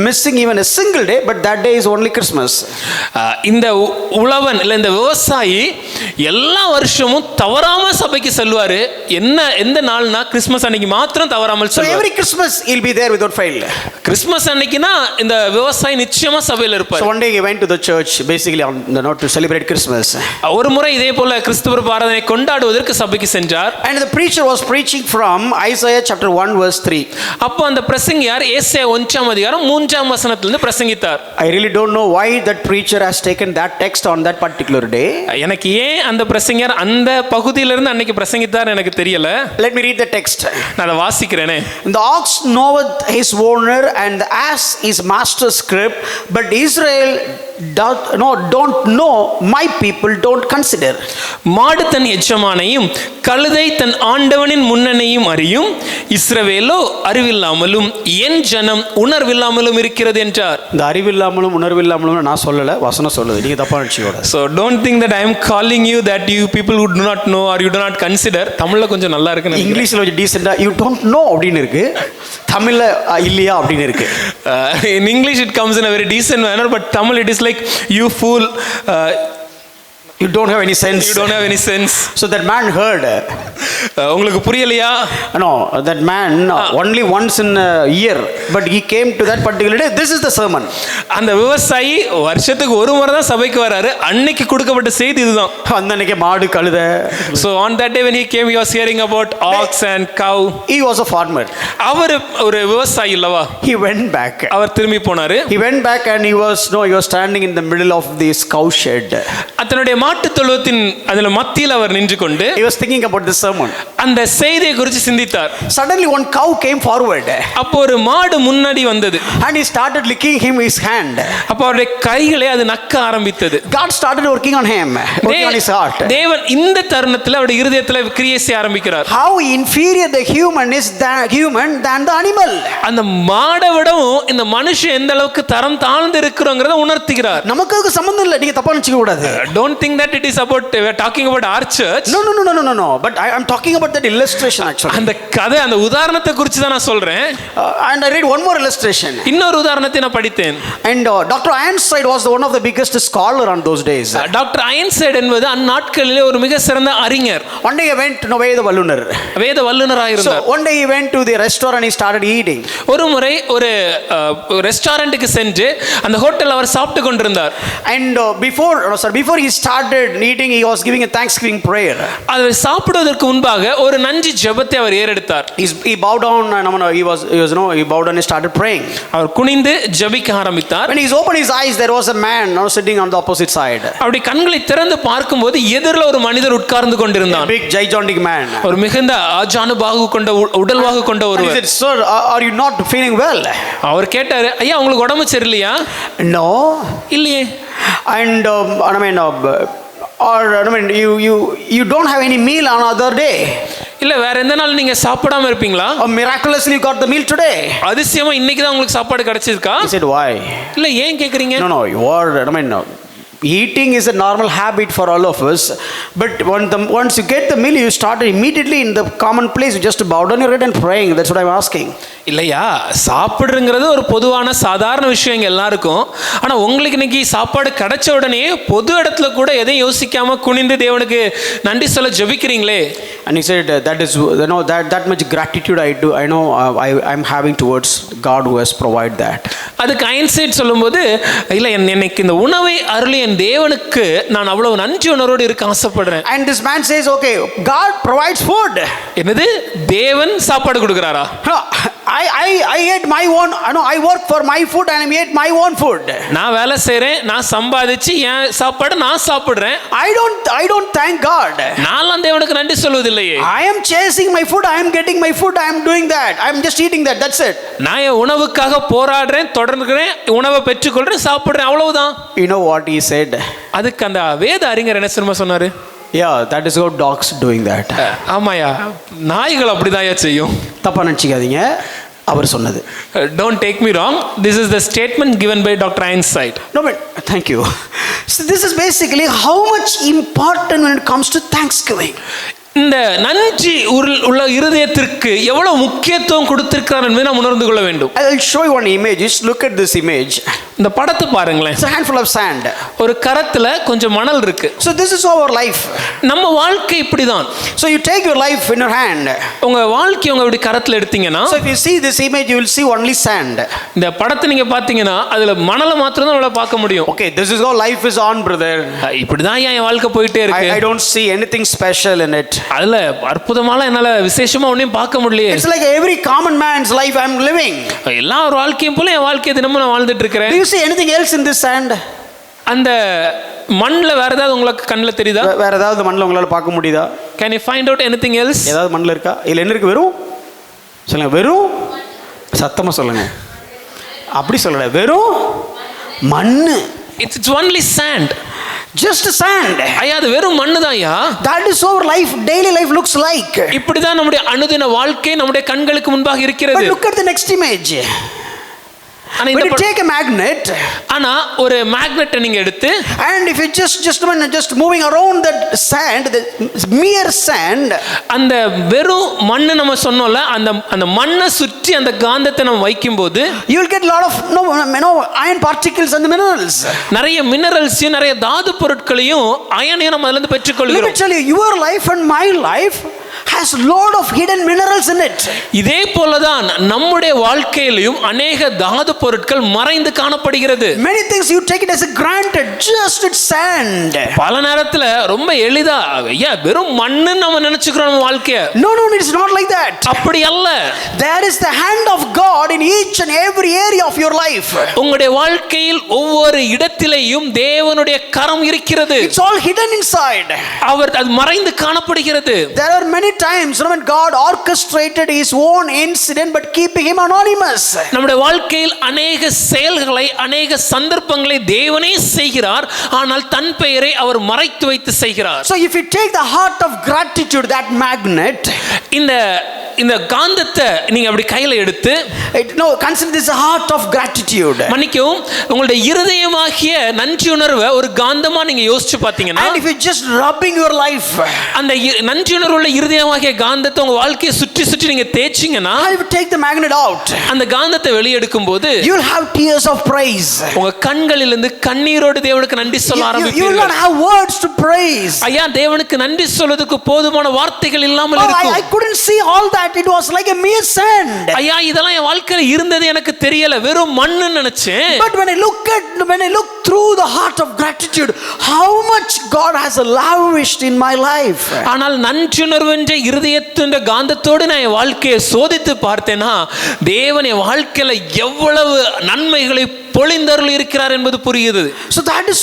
missing even a single day, but that day is only Christmas. இந்த உழவன் இல்ல இந்த விவசாயி எல்லா வருஷமும் தவறாம சபைக்கு செல்வாரு. எந்த நாள்னா கிறிஸ்மஸ் அன்னைக்கு மாத்திரம் தவறாமல் செல்வார். So every Christmas he'll be there without fail. Christmas அன்னைக்குனா இந்த விவசாயி நிச்சயமா சபையில இருப்பார். So one day he went to the church basically on to celebrate Christmas. ஒரு முறை இதே போல கிறிஸ்துவர் ஆராதனை கொண்டாடுவதற்கு சபைக்கு சென்றார். And the preacher was preaching from Isaiah chapter 1 verse 3. அப்போ அந்த பிரசங்கியார் ஏசாயா 1ஆம் அதிகாரம் 3ஆம் வசனத்திலிருந்து பிரசங்கித்தார். I really don't know why that preacher has taken that text on that particular day. எனக்கு ஏன் அந்த பிரசங்கியார் அந்த பகுதியிலிருந்து அன்னைக்கு பிரசங்கித்தார் எனக்கு தெரியல. Let me read the text. நான் அதை வாசிக்கிறேனே. The ox knoweth his owner and the ass his master's script, but Israel don't know, my people don't consider. மாடு தன் எஜமானையும் கழுதை தன் ஆண்டவனின் முன்னணையும் அறியும், இஸ்ரவேலோ அறிவில்லாமலும் என் ஜனம் உணர்வில்லாமலும் இருக்கிறது என்றார். இந்த அறிவில்லாமலும் உணர்வில்லாமலும் நான் சொல்லல, வசனம் சொல்லுது, நீங்க தப்பா நினைச்சுக்கோட. So don't think that I am calling you that you people who do not know or you do not consider. தமிழ்ல கொஞ்சம் நல்லா இருக்கு, இங்கிலீஷ்ல கொஞ்சம் டீசென்ட்டா you don't know அப்படினு இருக்கு, தமிழ்ல இல்லையா அப்படினு இருக்கு. In English it comes in a very decent manner, but Tamil it is like you fool. You don't have any sense. You don't have any sense. So that man heard. உங்களுக்கு புரியலையா? No, that man only once in a year, but he came to that particular day. This is the sermon. அந்த விவசாயி வருஷத்துக்கு ஒரு முறை தான் சபைக்கு வராரு. அன்னைக்கு கொடுக்கப்பட்ட செய்தி இதுதான். அன்னைக்கு மாடு கழுத. So on that day when he came, he was hearing about ox and cow. He was a farmer. அவர் ஒரு விவசாயி இல்லவா? He went back. அவர் திரும்பி போனாரு. He went back and he was standing in the middle of this cow shed. தன்னுடைய மாட்டு தொழுவத்தின் அதுல மத்தியில் அவர் நின்று கொண்டு he was thinking about the sermon. அந்த செய்தியை குறித்து சிந்தித்தார். Suddenly one cow came forward. அப்போ ஒரு மாடு முன்னாடி வந்தது. And he started licking him his hand. அப்போ அவருடைய கைகளை அது நக்க ஆரம்பித்தது. God started working on him, working on his heart. தேவன் இந்த தருணத்தில் அவருடைய இருதயத்தில் கிரியை செய்ய ஆரம்பிக்கிறார். How inferior the human is than the animal. அந்த மாடை விடவும் இந்த மனுஷன் எந்த அளவுக்கு தரம் தாழ்ந்து இருக்கிறோங்கிறத உணர்த்துகிறார். நமக்கு சம்பந்தம் இல்லை, நீங்க தப்பா நினைச்சுக்க கூடாது. Don't think that it is about we are talking about our church. No, but I am talking about that illustration actually. அந்த கதை அந்த உதாரணத்தை குறித்து தான் நான் சொல்றேன். And I read one more illustration. இன்னொரு உதாரணத்தை நான் படித்தேன். And Dr. Ironside was one of the biggest scholar on those days. Doctor Einstein என்பது அந்நாட்களிலே ஒரு மிக சிறந்த அறிஞர். One day he went to வேத வல்லுனராக இருந்தார். So one day he went to the restaurant and he started eating. ஒரு முறை ஒரு ரெஸ்டாரன்ட்டுக்கு சென்று அந்த ஹோட்டல்ல அவர் சாப்பிட்டு கொண்டிருந்தார். And before he started eating, he was giving a thanksgiving prayer. அவர் சாப்பிடுவதற்கு முன்பாக ஒரு நன்றி ஜெபத்தை அவர் ஏறெடுத்தார். He bowed down and he bowed down and started praying. அவர் குனிந்து ஜெபிக்க ஆரம்பித்தார். When he opened his eyes, there was a man sitting on the opposite side. அவருடைய கண்களை திறந்து பார்க்கும்போது எதிரில் ஒரு மனிதர் உட்கார்ந்து கொண்டிருந்தார். A big gigantic man. ஒரு மிகுந்த ஆஜானுபாகு கொண்ட உடல்வாகு கொண்ட ஒருவர். He said, "Sir, are you not feeling well?" அவர் கேட்டாரு, ஐயா உங்களுக்கு உடம்பு சரியில்லையா? No. இல்லையே. And you don't have any meal on other day. இல்ல வேற எந்த நாள் நீங்க சாப்பிடாம இருப்பீங்களா? Miraculously you got the meal today. அதிசயமா இன்னைக்கு தான் உங்களுக்கு சாப்பாடு கிடைச்சிருக்கா? He said, why? இல்ல ஏன் கேக்குறீங்க? No, you are eating is a normal habit for all of us, but once you get the meal, you start immediately in the common place, you just bow down your head and praying. That's what I'm asking. இல்லையா, சாப்பிடுங்கிறது ஒரு பொதுவான சாதாரண விஷயம் எங்க எல்லாருக்கும். ஆனா உங்களுக்கு இன்னைக்கு சாப்பாடு கிடைச்ச உடனே பொது இடத்துல கூட எதையும் யோசிக்காம குனிந்து தேவனுக்கு நன்றி சொல்ல ஜெபிக்கிறீங்களே. And he said, that is that much gratitude I'm having towards God who has provided that. அதுக்கு ஐன்ஸ்டைன் சொல்லும்போது, இல்ல எனக்கு இந்த உணவை அருளிய தேவனுக்கு நான் அவ்வளவு நன்றி உணர்வோடு இருக்க ஆசைப்படுறேன். And this man says, okay, God provides food. என்னது, தேவன் சாப்பாடு கொடுக்கறாரா? I ate my own, I work for my food and I ate my own food. நான் வேலை செய்றேன், நான் சம்பாதிச்சு என் சாப்பாடு நான் சாப்பிடுறேன். I don't thank God. நான் தேவனுக்கு நன்றி சொல்வதில்லையே. I am chasing my food, I am getting my food, I am doing that, I am just eating that, that's it. நான் என் உணவுக்காக போராடுறேன், தொடர்கிறேன், உணவை பெற்றுக்கொள்றேன், சாப்பிடுறேன், அவ்வளவுதான். You know what he said? அதுக்கு அந்த வேத அறிஞர் என்ன சொல்லுமா சொன்னாரு? Yeah, that is how dogs doing that. ஆமாயா, நாய்கள் அப்படிதான் செய்யும். தப்பா நினைச்சுக்காதீங்க, அவர் சொன்னது. Don't take me wrong, this is the statement given by Dr. Einstein. No, but thank you. So this is basically how much important when it comes to Thanksgiving. இந்த நன்றி உள்ள இருதயத்திற்கு எவ்வளவு முக்கியத்துவம் கொடுத்திருக்கிறார் என்பதை நாம் உணர்ந்து கொள்ள வேண்டும். I will show you one image. Just look at this image. இந்த படத்தை பாருங்களேன். It's a handful of sand. ஒரு கரத்துல கொஞ்சம் மணல் இருக்கு. So this is our life. நம்ம வாழ்க்கை இப்படிதான். So you take your life in your hand. உங்க வாழ்க்கை உங்க இப்படி கரத்துல எடுத்தீங்கன்னா, so if you see this image, you will see only sand. இந்த படத்தை நீங்க பாத்தீங்கன்னா அதுல மணலை மாத்திரம் தான் உங்களால பார்க்க முடியும். Okay, this is how life is on, brother. இப்படிதான் என் வாழ்க்கை போயிட்டே இருக்கு. I don't see anything special in it. அதுல அற்புதமான என்னால விசேஷமா ஒண்ணும் பார்க்க முடியல. It's like every common man's life I'm living. எல்லா ஒரு வாழ்க்கையும் போல என் வாழ்க்கையை தினமும் நான் வாழ்ந்துட்டு இருக்கிறேன். Do you see anything else in this sand? அந்த மண்ணுல வேற ஏதாவது உங்களுக்கு கண்ணுல தெரியுதா? வேற ஏதாவது மண்ணுல உங்களால பார்க்க முடியுதா? Can you find out anything else? ஏதாவது மண்ணுல இருக்கா? இல்ல என்ன இருக்கு? வெறும் சொல்லுங்க, வெறும் சத்தமா சொல்லுங்க. அப்படி சொல்லல, வெறும் மண்ணு. It's only sand. Just sand. ஐயா, அது வெறும் மண்ணு தான்யா. That is our life, daily life looks like. இப்படி தான் நம்முடைய அனுதின வாழ்க்கை நம்முடைய கண்களுக்கு முன்பாக இருக்கிறது. But look at the next image. ஆனா When இந்த you take a magnet, ஆனா ஒரு மேக்னெட்டை நீங்க எடுத்து and if you just moving around that sand, the mere sand, அந்த வெறும் மண்ணு நம்ம சொன்னோம்ல, அந்த அந்த மண்ணை சுற்றி அந்த காந்தத்தை நம்ம வைக்கும்போது you will get a lot of iron particles and the minerals. நிறைய மினரல்ஸையும் நிறைய தாது பொருட்களையும் அயனையும் நம்ம அதுல இருந்து Let me பெற்றுக்கொள்கிறோம். tell you, your life and my life has lot of hidden minerals in it. இதே போலதான் நம்முடைய வாழ்க்கையிலும் அநேக தாது பொருட்கள் மறைந்து காணப்படுகிறது. Many things you take it as a granted, just it's sand. பல நேரத்துல ரொம்ப எளிதா ஐயா வெறும் மண்ணு நம்ம நினைச்சுக்கிறோம் நம்ம வாழ்க்கைய. No, it's not like that. அப்படி அல்ல. There is the hand of God in each and every area of your life. உங்களுடைய வாழ்க்கையில் ஒவ்வொரு இடத்திலேயும் தேவனுடைய கரம் இருக்கிறது. It's all hidden inside. அவர் அது மறைந்து காணப்படுகிறது. There are many times when God orchestrated his own incident but keeping him anonymous. நம்முடைய வாழ்க்கையில் அநேக செயல்களை அநேக சந்தர்ப்பங்களை தேவனே செய்கிறார், ஆனால் தன் பெயரை அவர் மறைத்து வைத்து செய்கிறார். So if you take the heart of gratitude, that magnet, இந்த காந்தத்தை நீங்க அப்படி கையில எடுத்து consider this a heart of gratitude. மன்னிக்கவும், உங்களுடைய இருதயமாகிய நன்றி உணர்வை ஒரு காந்தமா நீங்க யோசிச்சு பாத்தீங்கன்னா, And if you just rubbing your life, அந்த நன்றி உணர்வுள்ள இருதயமாகிய காந்தத்தை உங்க வாழ்க்கையை சுற்றி சுற்றி நீங்க தேய்ச்சீங்கன்னா, if you take the magnet out, அந்த காந்தத்தை வெளியெடுக்கும் போது you will have tears of praise. உங்க கண்களிலிருந்து கண்ணீரோடு தேவனுக்கு நன்றி சொல்ல You will ஆரம்பிப்பீர்கள். not have words to praise. ஐயா தேவனுக்கு நன்றி சொல்றதுக்கு போதுமான வார்த்தைகள் இல்லாமல் I இருக்கும். couldn't see all that. It was like a mere sand. ஐயா இதெல்லாம் என் வாழ்க்கையில இருந்தது எனக்கு தெரியல, வெறும் மண்ணு நினைச்சேன். But when I look through the heart of gratitude, how much God has lavished in my life. ஆனால் நன்றியுணர்வென்ற இருதயத்தின் காந்தத்தோடு நான் என் வாழ்க்கையை சோதித்து பார்த்தேன்னா, தேவன் என் வாழ்க்கையில எவ்வளவு நன்மைகளை பொழிந்தருள் இருக்கிறார் என்பது புரியுது. So that is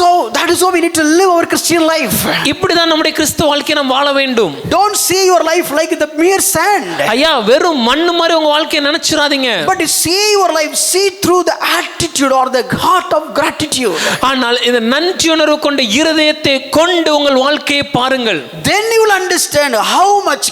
how we need to live our Christian life. இப்படிதான் நம்முடைய கிறிஸ்தவ வாழ்க்கையை நாம் வாழ வேண்டும். Don't see your life like the mere sand. ஐயா வெறும் மண்ணு மாதிரி உங்க வாழ்க்கையை நினைச்சிராதீங்க. But see your life, see through the attitude or the heart of gratitude. ஆனால் இந்த நன்றியுணர்வு கொண்ட இருதயத்தை கொண்டு உங்கள் வாழ்க்கையை பாருங்கள். Then you will understand how much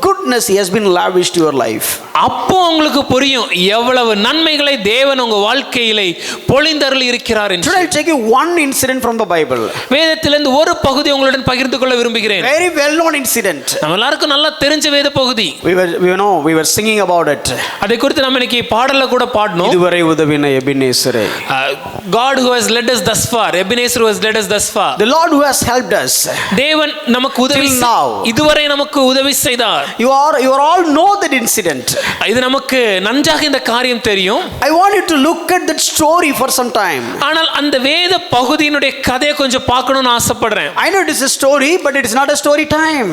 goodness he has been lavished to your life. அப்போ உங்களுக்கு புரியும் எவ்வளவு நன்மைகளை தேவன் உங்க வாழ்க்கையிலே பொழிந்தருளி இருக்கிறார் என்று. Today I'll take you one incident from the Bible. வேதத்திலிருந்து ஒரு பகுதி உங்களுடன் பகிர்ந்து கொள்ள விரும்புகிறேன். Very well known incident. நம்ம எல்லாருக்கும் நல்லா தெரிஞ்ச வேத பகுதி. We were singing about it. அதை குறித்து நம்ம இன்னைக்கு பாடல்ல கூட பாடணும். இதுவரை உதவின எபினேசரே. God who has led us thus far. Ebenezer who has led us thus far. The Lord who has helped us. தேவன் நமக்கு உதவி இதுவரை நமக்கு உதவி செய்தார். You all know that incident. இது நமக்கு நன்றாக இந்த காரியம் தெரியும். I want you to look at that story for some time. ஆனால் அந்த வேத பகுதியினுடைய கதையை கொஞ்சம் பார்க்கணும்னு ஆசைப்படுறேன். I know it is a story, but it is not a story time.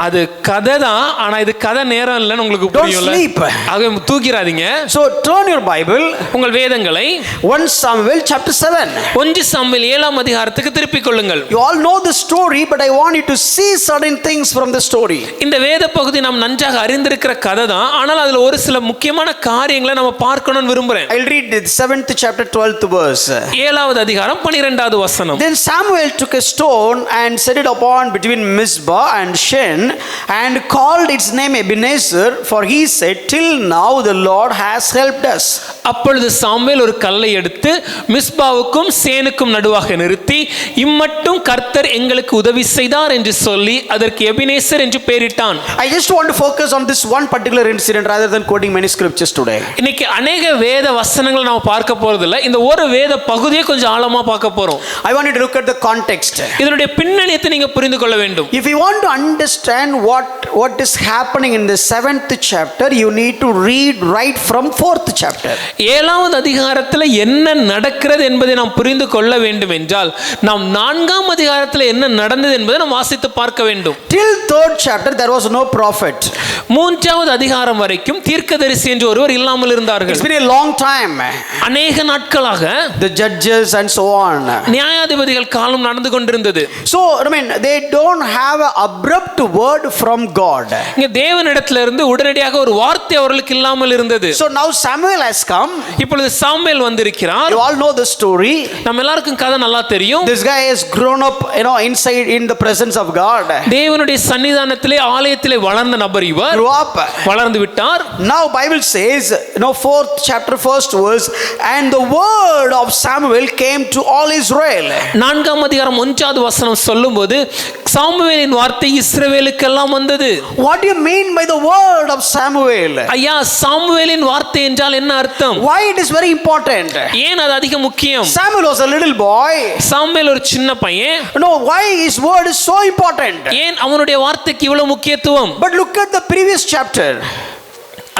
அது கதை தான், ஆனா இது கதை நேரம் இல்லைன்னு உங்களுக்கு புரியும்ல. Don't sleep. ஆக தூக்கிராதீங்க. So turn your Bible. உங்கள் வேதங்களை 1 Samuel chapter 7. 1 சாமுவேல் 7ஆம் அதிகாரத்துக்கு திருப்பிக் கொள்ளுங்கள். You all know the story, but I want you to see certain things from the story. இந்த வேத பகுதி நாம் நன்றாக அறிந்திருக்கிற கதை தான், ஆனால் அதுல ஒரு சில முக்கியமான காரியங்களை நம்ம பார்க்கணும்னு விரும்புறேன். I'll read the 7th chapter 12th verse. 7வது அதிகாரம் 12வது வசனம். Then Samuel took a stone and set it upon between Mizpah and Shen and called its name Ebenezer, for he said, till now the Lord has helped us. அப்பொழுது சாமுவேல் ஒரு கல்லை எடுத்து மிஸ்பாவுக்கும் சேனுக்கும் நடுவாக நிறுத்தி, இம்மட்டும் கர்த்தர் எங்களுக்கு உதவி செய்தார் என்று சொல்லி அதற்கு எபினேசர் என்று பெயரிட்டான். I just want to focus on this one particular incident rather than quoting many scriptures today. இன்னைக்கு अनेक வேத வசனங்களை நாம பார்க்க போறது இல்ல, இந்த ஒரு வேத பகுதியை கொஞ்சம் ஆழமா பார்க்க போறோம். I want you to look at the context. இதனுடைய பின்னணியை நீங்க புரிந்து கொள்ள வேண்டும். If you want to understand what is happening in the 7th chapter, you need to read right from 4th chapter. 7வது அதிகாரத்துல என்ன நடக்கிறது என்பதை நாம் புரிந்து கொள்ள வேண்டும் என்றால் நாம் 4ஆம் அதிகாரத்துல என்ன நடந்தது என்பதை நாம் வாசித்து பார்க்க வேண்டும். Till 3rd chapter there was no prophet. 3வது அதிகாரம் வரைக்கும் தீர்க்கதரிசி என்று ஒருவர் இல்லாமல் இருந்தார்கள். It's been a long time. அநேக நாட்களாக The judges and so on. நியாயாதிபதிகள் காலம் நடந்து கொண்டிருந்தது. So they don't have an abrupt word from God. இங்க தேவனிடத்திலிருந்து உடனடியாக ஒரு வார்த்தை அவர்களுக்கு இல்லாமல் இருந்தது. So now Samuel has come. இப்பொழுது சாமுவேல் வந்திருக்கிறார். You all know the story. நம்ம எல்லாருக்கும் கதை நல்லா தெரியும். This guy has grown up, inside in the presence of God. தேவனுடைய சன்னிதானத்திலே ஆலயத்திலே வளர்ந்த நபர் இவர். Grew up. வளர்ந்து விட்டார். Now Bible says, 4th chapter 1st verse, and the word of Samuel came to all Israel. 4ஆம் அதிகாரம் 1வது வசனம் சொல்லும்போது சாமுவேலின் வார்த்தை இஸ்ரவேலுக்கெல்லாம் வந்தது. What do you mean by the word of Samuel? ஐயா, சாமுவேலின் வார்த்தை என்றால் என்ன அர்த்தம்? Why it is very important? ஏன் அது அதிக முக்கியம்? Samuel was a little boy. Samuel ஒரு சின்ன பையன். Why his word is so important? ஏன் அவனுடைய வார்த்தைக்கு இவ்வளவு முக்கியத்துவம்? But look at the previous chapter.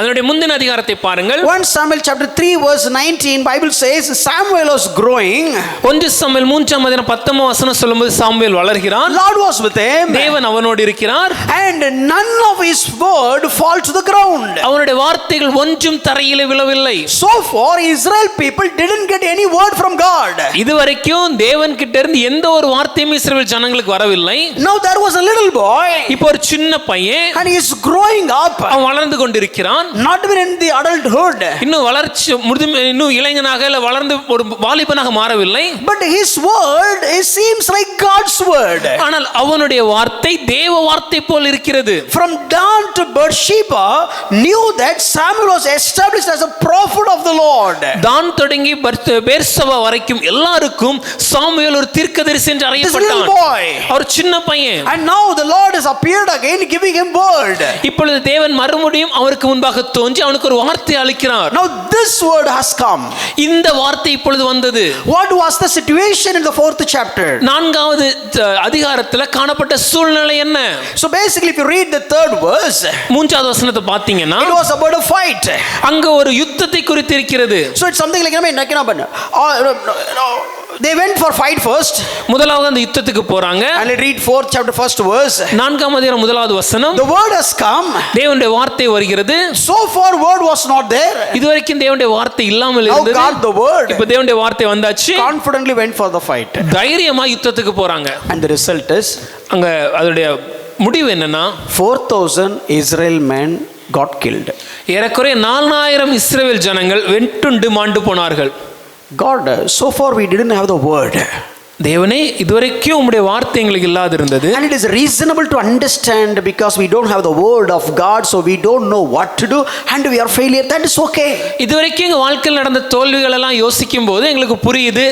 அதனுடைய முந்தின அதிகாரத்தை பாருங்கள். 1 Samuel chapter 3 verse 19, Bible says Samuel was growing. 1 Samuel 3ஆம் அதிகாரம் 10ஆம் வசனம் சொல்லும்போது Samuel வளர்கிறான். Lord was with him. தேவன் அவனோடு இருக்கிறார். And none of his word fall to the ground. அவனுடைய வார்த்தைகள் ஒன்றும் தரையிலே விழவில்லை. So far Israel people didn't get any word from God. இதுவரைக்கும் தேவன் கிட்ட இருந்து எந்த ஒரு வார்த்தையும் இஸ்ரவேல் ஜனங்களுக்கு வரவில்லை. Now there was a little boy. இப்போ ஒரு சின்ன பையன். And he is growing up. அவன் வளர்ந்து கொண்டிருக்கிறான். Not even in the adulthood. இன்னும் வளர்ச்சி இன்னும் இளைஞனாக இல்ல வளர்ந்து ஒரு வாலிபனாக மாறவில்லை. But his word, it seems like God's word. ஆனால் அவனுடைய வார்த்தை தேவ வார்த்தை போல் இருக்கிறது. From Dan to Beersheba knew that Samuel was established as a prophet of the Lord. தான் தொடங்கி பெர்சபா வரைக்கும் எல்லாருக்கும் சாமுவேல் ஒரு தீர்க்கதரிசி என்று அறியப்பட்டான். அவர் சின்ன பையன். And now the Lord has appeared again giving him word. இப்பொழுது தேவன் மறுபடியும் அவருக்கு முன்பாக தோன்றி அவனுக்கு ஒரு வார்த்தை அளிக்கிறார். Now this word has come. இந்த வார்த்தை இப்பொழுது வந்தது. What was the situation in the 4th chapter? 4வது அதிகாரத்தில் காணப்பட்ட சூழ்நிலை என்ன? So basically if you read the 3rd verse, 3வது வசனத்தை பார்த்தீங்கன்னா it was about a fight. அங்க ஒரு யுத்தத்தை குறித்து இருக்கிறது. So it's something like they went for fight first. முதலாவது அந்த யுத்தத்துக்கு போறாங்க. And read 4th chapter 1st verse. 4ஆம் அதிகாரம் 1வது வசனம். The word has come. தேவனுடைய வார்த்தை வருகிறது. So far word was not there. இதுவரைக்கும் தேவனுடைய வார்த்தை இல்லாமல் இருந்தது. Now God the word. இப்போ தேவனுடைய வார்த்தை வந்தாச்சு. Confidently went for the fight. தைரியமா யுத்தத்துக்கு போறாங்க. And the result is அங்க அதோட முடிவு என்னன்னா 4,000 Israel men got killed. ஏறக்குறைய 4000 இஸ்ரவேல் ஜனங்கள் வெட்டுண்டு மாண்டு போனார்கள். God, so far we didn't have the word. தேவனே, இதுவரைக்கும் உம்முடைய வார்த்தை எங்களுக்கு இல்லாது இருந்தது. And it is reasonable to understand because we don't have the word of God, so we don't know what to do and we are failure. That is okay. இதுவரைக்கும் எங்க வாழ்க்கையில் நடந்த தோல்விகள் எல்லாம் யோசிக்கும் போது எங்களுக்கு புரியுது.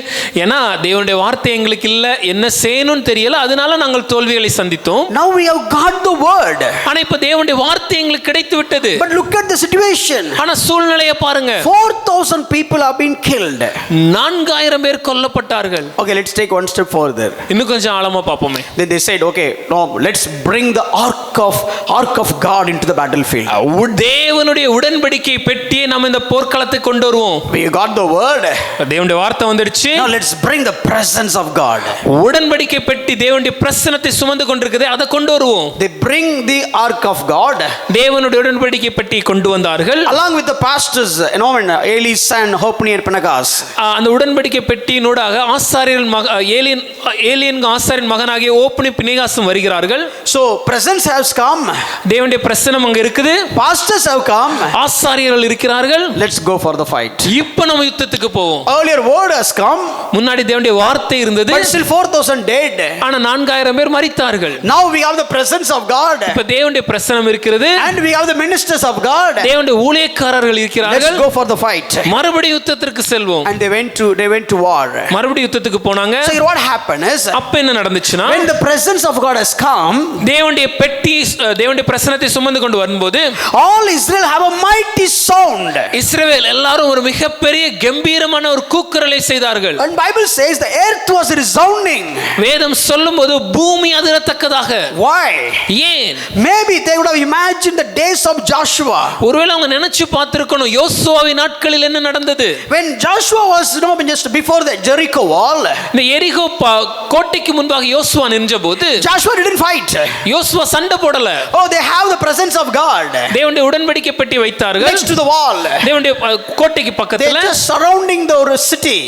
ஏன்னா தேவனுடைய வார்த்தை எங்களுக்கு இல்ல, என்ன செய்யணும்னு தெரியல, அதனால நாங்கள் தோல்விகளை சந்தித்தோம். Now we have got the word. ஆனா இப்ப தேவனுடைய வார்த்தை எங்களுக்கு கிடைத்து விட்டது. But look at the situation. ஆனா சூழ்நிலையை பாருங்க. 4,000 people have been killed. 4000 பேர் கொல்லப்பட்டார்கள். Okay, let's take one step further. இன்னும் கொஞ்சம் ஆழமா பாப்போமே. Then they said, okay, no, let's bring the ark of God into the battlefield. தேவனுடைய உடன்படிக்கை பெட்டியை நாம இந்த போர்க்களத்துக்கு கொண்டு வருவோம். We got the word. தேவனுடைய வார்த்தை வந்துருச்சு. Now let's bring the presence of God. உடன்படிக்கை பெட்டி தேவனுடைய பிரசன்னத்தை சுமந்து கொண்டிருக்குது, அதை கொண்டு வருவோம். They bring the ark of God. தேவனுடைய உடன்படிக்கை பெட்டியை கொண்டு வந்தார்கள். Along with the pastors, Eli's son, Hophni and Phinehas. அந்த உடன்படிக்கை பெட்டியினூடாக ஆசாரியர்கள் ஏலியன் ஆசாரின் மகனாகிய ஓப்னி பினேகாசும் வருகிறார்கள். So presence has come. தேவனுடைய பிரசன்னம் அங்க இருக்குது. Pastors have come. ஆசாரியர்கள் இருக்கிறார்கள். Let's go for the fight. இப்போ நம்ம யுத்தத்துக்கு போவோம். Earlier word has come. முன்னாடி தேவனுடைய வார்த்தை இருந்தது. But still 4,000 dead. ஆனா 4000 பேர் மரித்தார்கள். Now we have the presence of God. இப்ப தேவனுடைய பிரசன்னம் இருக்கிறது. And we have the ministers of God. தேவனுடைய ஊழியக்காரர்கள் இருக்கிறார்கள். Let's go for the fight. மறுபடியும் யுத்தத்திற்கு செல்வோம். And they went to war. மறுபடியும் யுத்தத்துக்கு போனாங்க. So here what happened is, அப்ப என்ன நடந்துச்சுன்னா, when the presence of God has come, தேவனுடைய பெட்டி தேவனுடைய பிரசன்னத்தை சுமந்து கொண்டு வரும்போது all Israel have a mighty sound. இஸ்ரவேல் எல்லாரும் ஒரு மிகப்பெரிய கம்பீரமான ஒரு கூக்குரலை செய்தார்கள். And Bible says the earth was resounding. வேதம் சொல்லும்போது பூமி அதிரத்தக்கதாக. Why? ஏன்? Maybe they would have imagined the days of Joshua. ஒருவேளை அவங்க நினைச்சு பார்த்திருக்கணும் யோசுவாவின் நாட்களில் என்ன நடந்தது. When Joshua was just before the Jericho wall, இந்த எரிகோ கோட்டைக்கு முன்பாக யோசுவா நின்றபோது Joshua didn't fight. யோசுவா சண்டை போடல. Oh, they have the presence of God தேவனுடைய உடன்படிக்கை பெட்டி வைத்தார்கள். next to the wall. தேவனுடைய கோட்டைக்கு They பக்கத்துல just surrounding the city.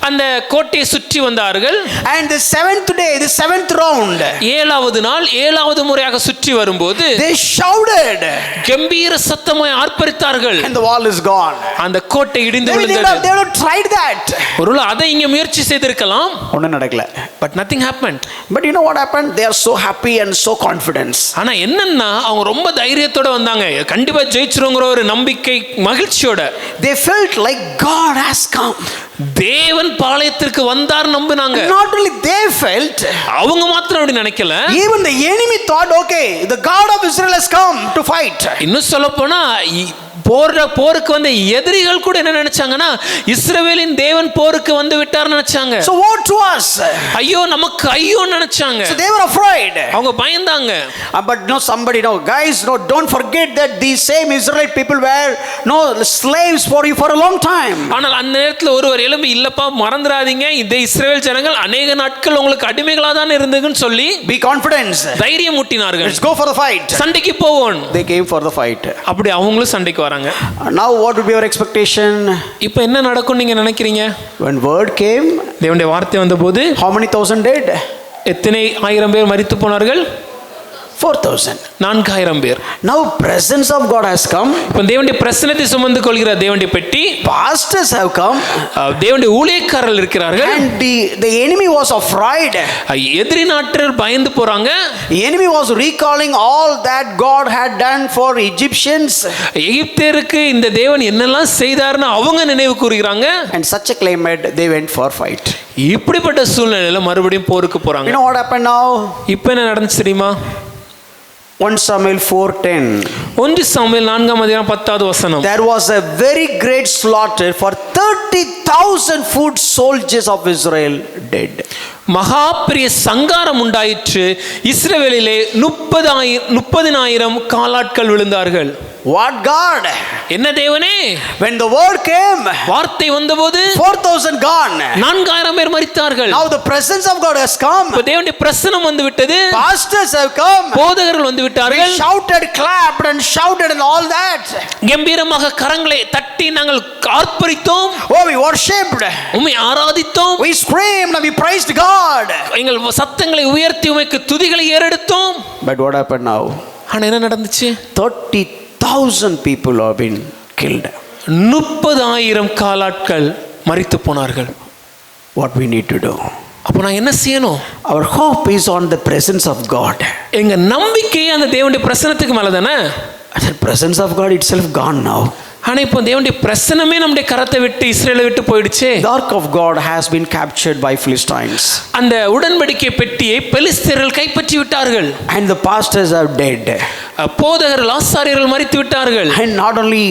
அந்த கோட்டையை சுற்றி வந்தார்கள். And the seventh day, the seventh round, ஏழாவது நாள் ஏழாவது முறையாக சுற்றி வரும்போது they shouted, கம்பீர சத்தமாய் ஆர்ப்பரித்தார்கள். and the wall is gone. அந்த கோட்டை இடிந்து Maybe they விழுந்தது. would have tried that. ஒருவேளை அதை இங்க முயற்சி செய்திருக்கலாம். ஒண்ணும் நடக்கல. But nothing happened. But you know what happened? They are so happy and so confident. ஆனா என்னன்னா அவங்க ரொம்ப தைரியத்தோட வந்தாங்க. கண்டிப்பா ஜெயிச்சிருங்கிற ஒரு நம்பிக்கை மகிழ்ச்சியோட. They felt like God has come. தேவன் பாளையத்திற்கு வந்தார் நம்பினாங்க. Not only they felt, அவங்க மாத்திரம் அப்படி நினைக்கல. even the enemy thought, okay, the God of Israel has come to fight. இன்னும் சொல்ல போனா போருக்கு வந்த எதிரிகள் கூட என்ன நினைச்சாங்கன்னா இஸ்ரவேலின் தேவன் போருக்கு வந்து விட்டார் நினைச்சாங்க. So what to us? ஐயோ நமக்கு ஐயோ நினைச்சாங்க. So they were afraid. அவங்க பயந்தாங்க. But no, somebody, no, guys, no, don't forget that these same Israelite people were no slaves for you for a long time. ஆனால் அந்த நேரத்துல ஒருவர் எழும்பி இல்லப்பா மறந்துடாதீங்க இந்த இஸ்ரவேல் ஜனங்கள் அநேக நாட்கள் உங்களுக்கு அடிமைகளா தான் இருந்ததுன்னு சொல்லி Be confident. தைரியம் ஊட்டினார்கள். Let's go for the fight. சண்டைக்கு போவோம். They came for the fight. அப்படி அவங்களும் சண்டைக்கு வராங்க. Now what would be your expectation? இப்போ என்ன நடக்கும் நீங்க நினைக்கிறீங்க? When word came, தேவனுடைய வார்த்தை வந்தபோது how many thousand dead? எத்தனை ஆயிரம் பேர் மரித்து போனார்கள்? 4,000. 4000 பேர். Now presence of God has come. இப்போ தேவனுடைய பிரசன்னத்தை சுமந்து கொள்கிற தேவனுடைய பெட்டி, Pastors have come. தேவனுடைய ஊழியக்காரர்கள் இருக்கிறார்கள். And the enemy was afraid. எதிரி நாட்டர் பயந்து போறாங்க. The enemy was recalling all that God had done for Egyptians. எகிப்தியருக்கு இந்த தேவன் என்னெல்லாம் செய்தார்னு அவங்க நினைவு கூறுகிறாங்க. And such a climate, they went for fight. இப்படிப்பட்ட சூழ்நிலையில மறுபடியும் போருக்கு போறாங்க. You know what happened now? இப்போ என்ன நடந்துச்சு தெரியுமா? 1 Samuel 4:10. 1 சாமுவேல் 4:10 வசனம். There was a very great slaughter for 30,000 foot soldiers of Israel dead. மகா பெரிய சங்காரம் உண்டாயிற்று. இஸ்ரவேலிலே 30,000 காலாட்கள் விழுந்தார்கள். What God? என்ன தேவனே? When the word came, வார்த்தை வந்தபோது 4,000 gone. 4000 பேர் மரித்தார்கள். Now the presence of God has come. இப்போ தேவனுடைய பிரசன்னம் வந்து விட்டது. Pastors have come. போதகர்கள் வந்து We விட்டார்கள். shouted, clapped and shouted and all that. கம்பீரமாக கரங்களை தட்டி நாங்கள் ஆர்ப்பரித்தோம். Oh, we worshipped. உம்மை ஆராதித்தோம். We screamed and we praised God. எங்கள் சத்தங்களை உயர்த்தி உம்மைக்கு துதிகளை ஏறெடுத்தோம். But what happened now? ஆனா என்ன நடந்துச்சு? 30,000 people have been killed. 30,000 காலாட்கள் மரித்து போனார்கள். What we need to do? அப்போ நான் என்ன செய்யணும்? Our hope is on the presence of God. எங்க நம்பிக்கை அந்த தேவனுடைய பிரசன்னத்துக்கு மேல தானே. The presence of God itself gone now. ஆனா இப்போ தேவனுடைய பிரசன்னமே நம்முடைய கரத்தை விட்டு இஸ்ரேலை விட்டு போயிடுச்சே. The ark of God has been captured by Philistines. அந்த உடன்படிக்கை பெட்டியை பெலிஸ்தர்கள் கைப்பற்றி விட்டார்கள். And the pastors are dead. போதகர்கள் ஆசாரியர்கள் மரித்து விட்டார்கள். And not only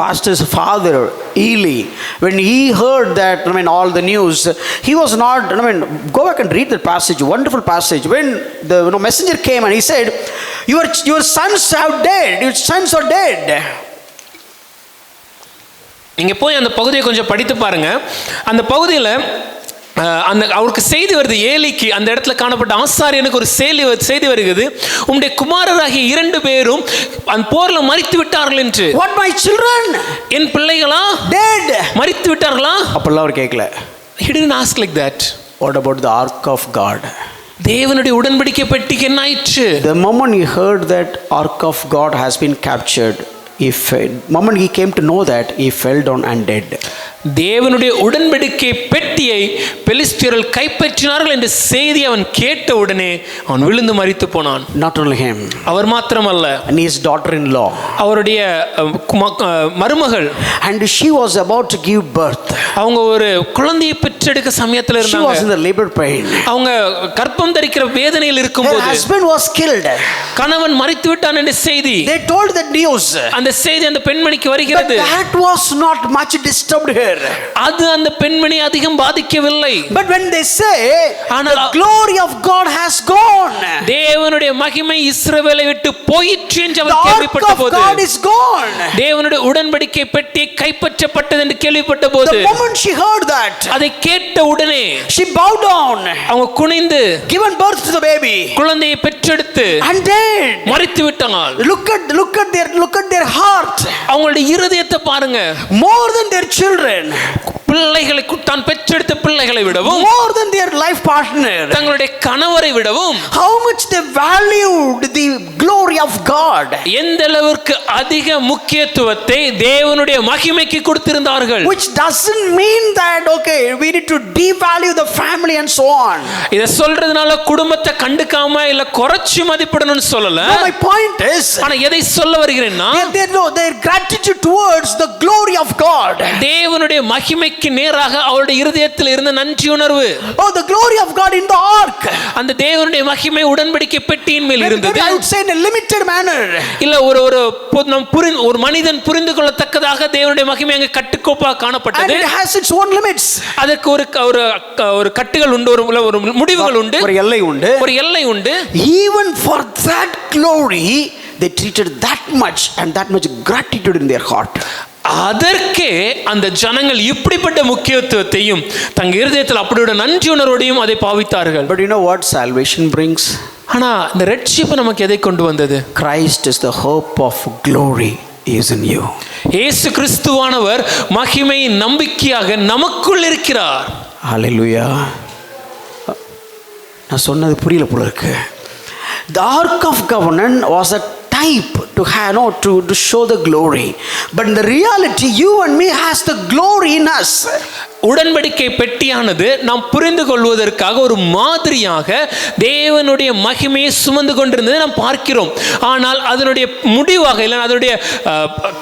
pastor's father Eli, when he heard that, all the news, he was not, go back and read that passage, wonderful passage. When the messenger came and he said, your sons have dead, your sons are dead. நீங்க போய் அந்த பகுதியை கொஞ்சம் படித்து பாருங்க. அந்த பகுதியில் அந்த அவருக்கு செய்தி வருது. ஏலிக்கு அந்த இடத்துல காணப்பட்ட ஆசாரியனுக்கு ஒரு செய்தி வருகிறது. உம்முடைய குமாரராகிய 2 பேரும் அந்த போர்ல மரித்து விட்டார்கள் என்று. What, my children? என் பிள்ளைகளா dead? மரித்து விட்டார்களா? அப்பெல்லாம் அவர் கேட்கல. He didn't ask like that. What about the ark of God? தேவனுடைய உடன்படிக்கை பெட்டிக்கு என்ன ஆயிற்று? The moment he heard that ark of God has been captured, moment he came to know that, he fell down and dead. தேவனுடைய உடன்படிக்கை பெட்டியை பெலிஸ்தியர்கள் கைப்பற்றினார்கள் என்ற செய்தி அவன் கேட்ட உடனே அவன் விழுந்து மரித்து போனான். Not only him, அவர் மாத்திரமல்ல, and his daughter-in-law, அவருடைய மருமகள், and she was about to give birth. அவங்க ஒரு குழந்தையை பெற்றெடுக்க சமயத்துல She இருந்தாங்க. was in the labor pain. அவங்க கர்ப்பம் தரிக்கிற வேதனையில் Her இருக்கும்போது husband was killed. கணவன் மரித்து விட்டான் என்ற செய்தி, They told the news. அந்த செய்தி அந்த பெண்மணிக்கு But வருகிறது. that was not much disturbed her. அது அந்த பெண்மணி அதிகம் பாதிக்கவில்லை. But when they say ஆனால் the glory of God has gone, தேவனுடைய மகிமை இஸ்ரவேலை விட்டு போயிற்று என்று the அவர் ark கேள்விப்பட்ட of போது, God is gone. தேவனுடைய உடன்படிக்கை பெட்டி கைப்பற்றப்பட்டது என்று கேள்விப்பட்ட போது, The moment she heard that, அதை கேட்ட உடனே she bowed down, அவங்க குனிந்து given birth to the baby, குழந்தையை பெற்றெடுத்து and dead. மரித்து விட்டாள். Look at their heart. அவங்களுடைய இருதயத்தை பாருங்க. More than their children, பிள்ளைகளை தான் பெற்றெடுத்த பிள்ளைகளை விடவும், more than their life partner, தங்களுடைய கணவரை விடவும் how much they valued the glory of God, எந்த அளவிற்கு அதிக முக்கியத்துவத்தை தேவனுடைய மகிமைக்கு கொடுத்திருந்தார்கள். which doesn't mean that okay we need to devalue the family and so on. இத சொல்றதுனால குடும்பத்தை கண்டுக்காம இல்ல குறைச்சு மதிப்பிடணும்னு சொல்லல. No, my point is, ஆனா எதை சொல்ல வருகிறேன்னா, their gratitude towards the glory of God. தேவனுடைய மகிமைக்கு நேராக அவருடைய இருதயத்தில் இருந்த நன்றி உணர்வு. Oh, the glory of God in the ark. அந்த தேவனுடைய மகிமை உடன்படிக்கை பெட்டியின் மேல் இருந்தது. I would say in a limited manner. இல்ல ஒரு மனிதன் புரிந்து கொள்ளத்தக்கதாக தேவனுடைய மகிமை அங்க கட்டுக்கோப்பாக And காணப்பட்டது. it has its own limits. அதற்கு ஒரு கட்டுகள் உண்டு, ஒரு முடிவுகள் உண்டு, ஒரு எல்லை உண்டு. ஒரு எல்லை உண்டு. Even for that glory they treated that much and that much gratitude in their heart. அதற்கே அந்த ஜனங்கள் இப்படிப்பட்ட முக்கியத்துவத்தையும் தங்க இருதயத்தில் அப்படியோட நன்றி உணர்வோடையும் அதை பாவித்தார்கள். But you know what salvation brings? ஆனா இந்த ரட்சிப்பு நமக்கு எதை கொண்டு வந்தது? Christ is the hope of glory is in you. இயேசு கிறிஸ்துவானவர் மகிமையின் நம்பிக்கையாக நமக்குள் இருக்கிறார். Hallelujah. நான் சொன்னது புரியல போல இருக்கு. The ark of covenant was a type to have to show the glory, but in the reality you and me has the glory in us. உடன்படிக்கை பெட்டியானது நாம் புரிந்து கொள்வதற்காக ஒரு மாதிரியாக தேவனுடைய மகிமையை சுமந்து கொண்டிருந்ததை நாம் பார்க்கிறோம். ஆனால் அதனுடைய முடிவாக இல்லை, அதனுடைய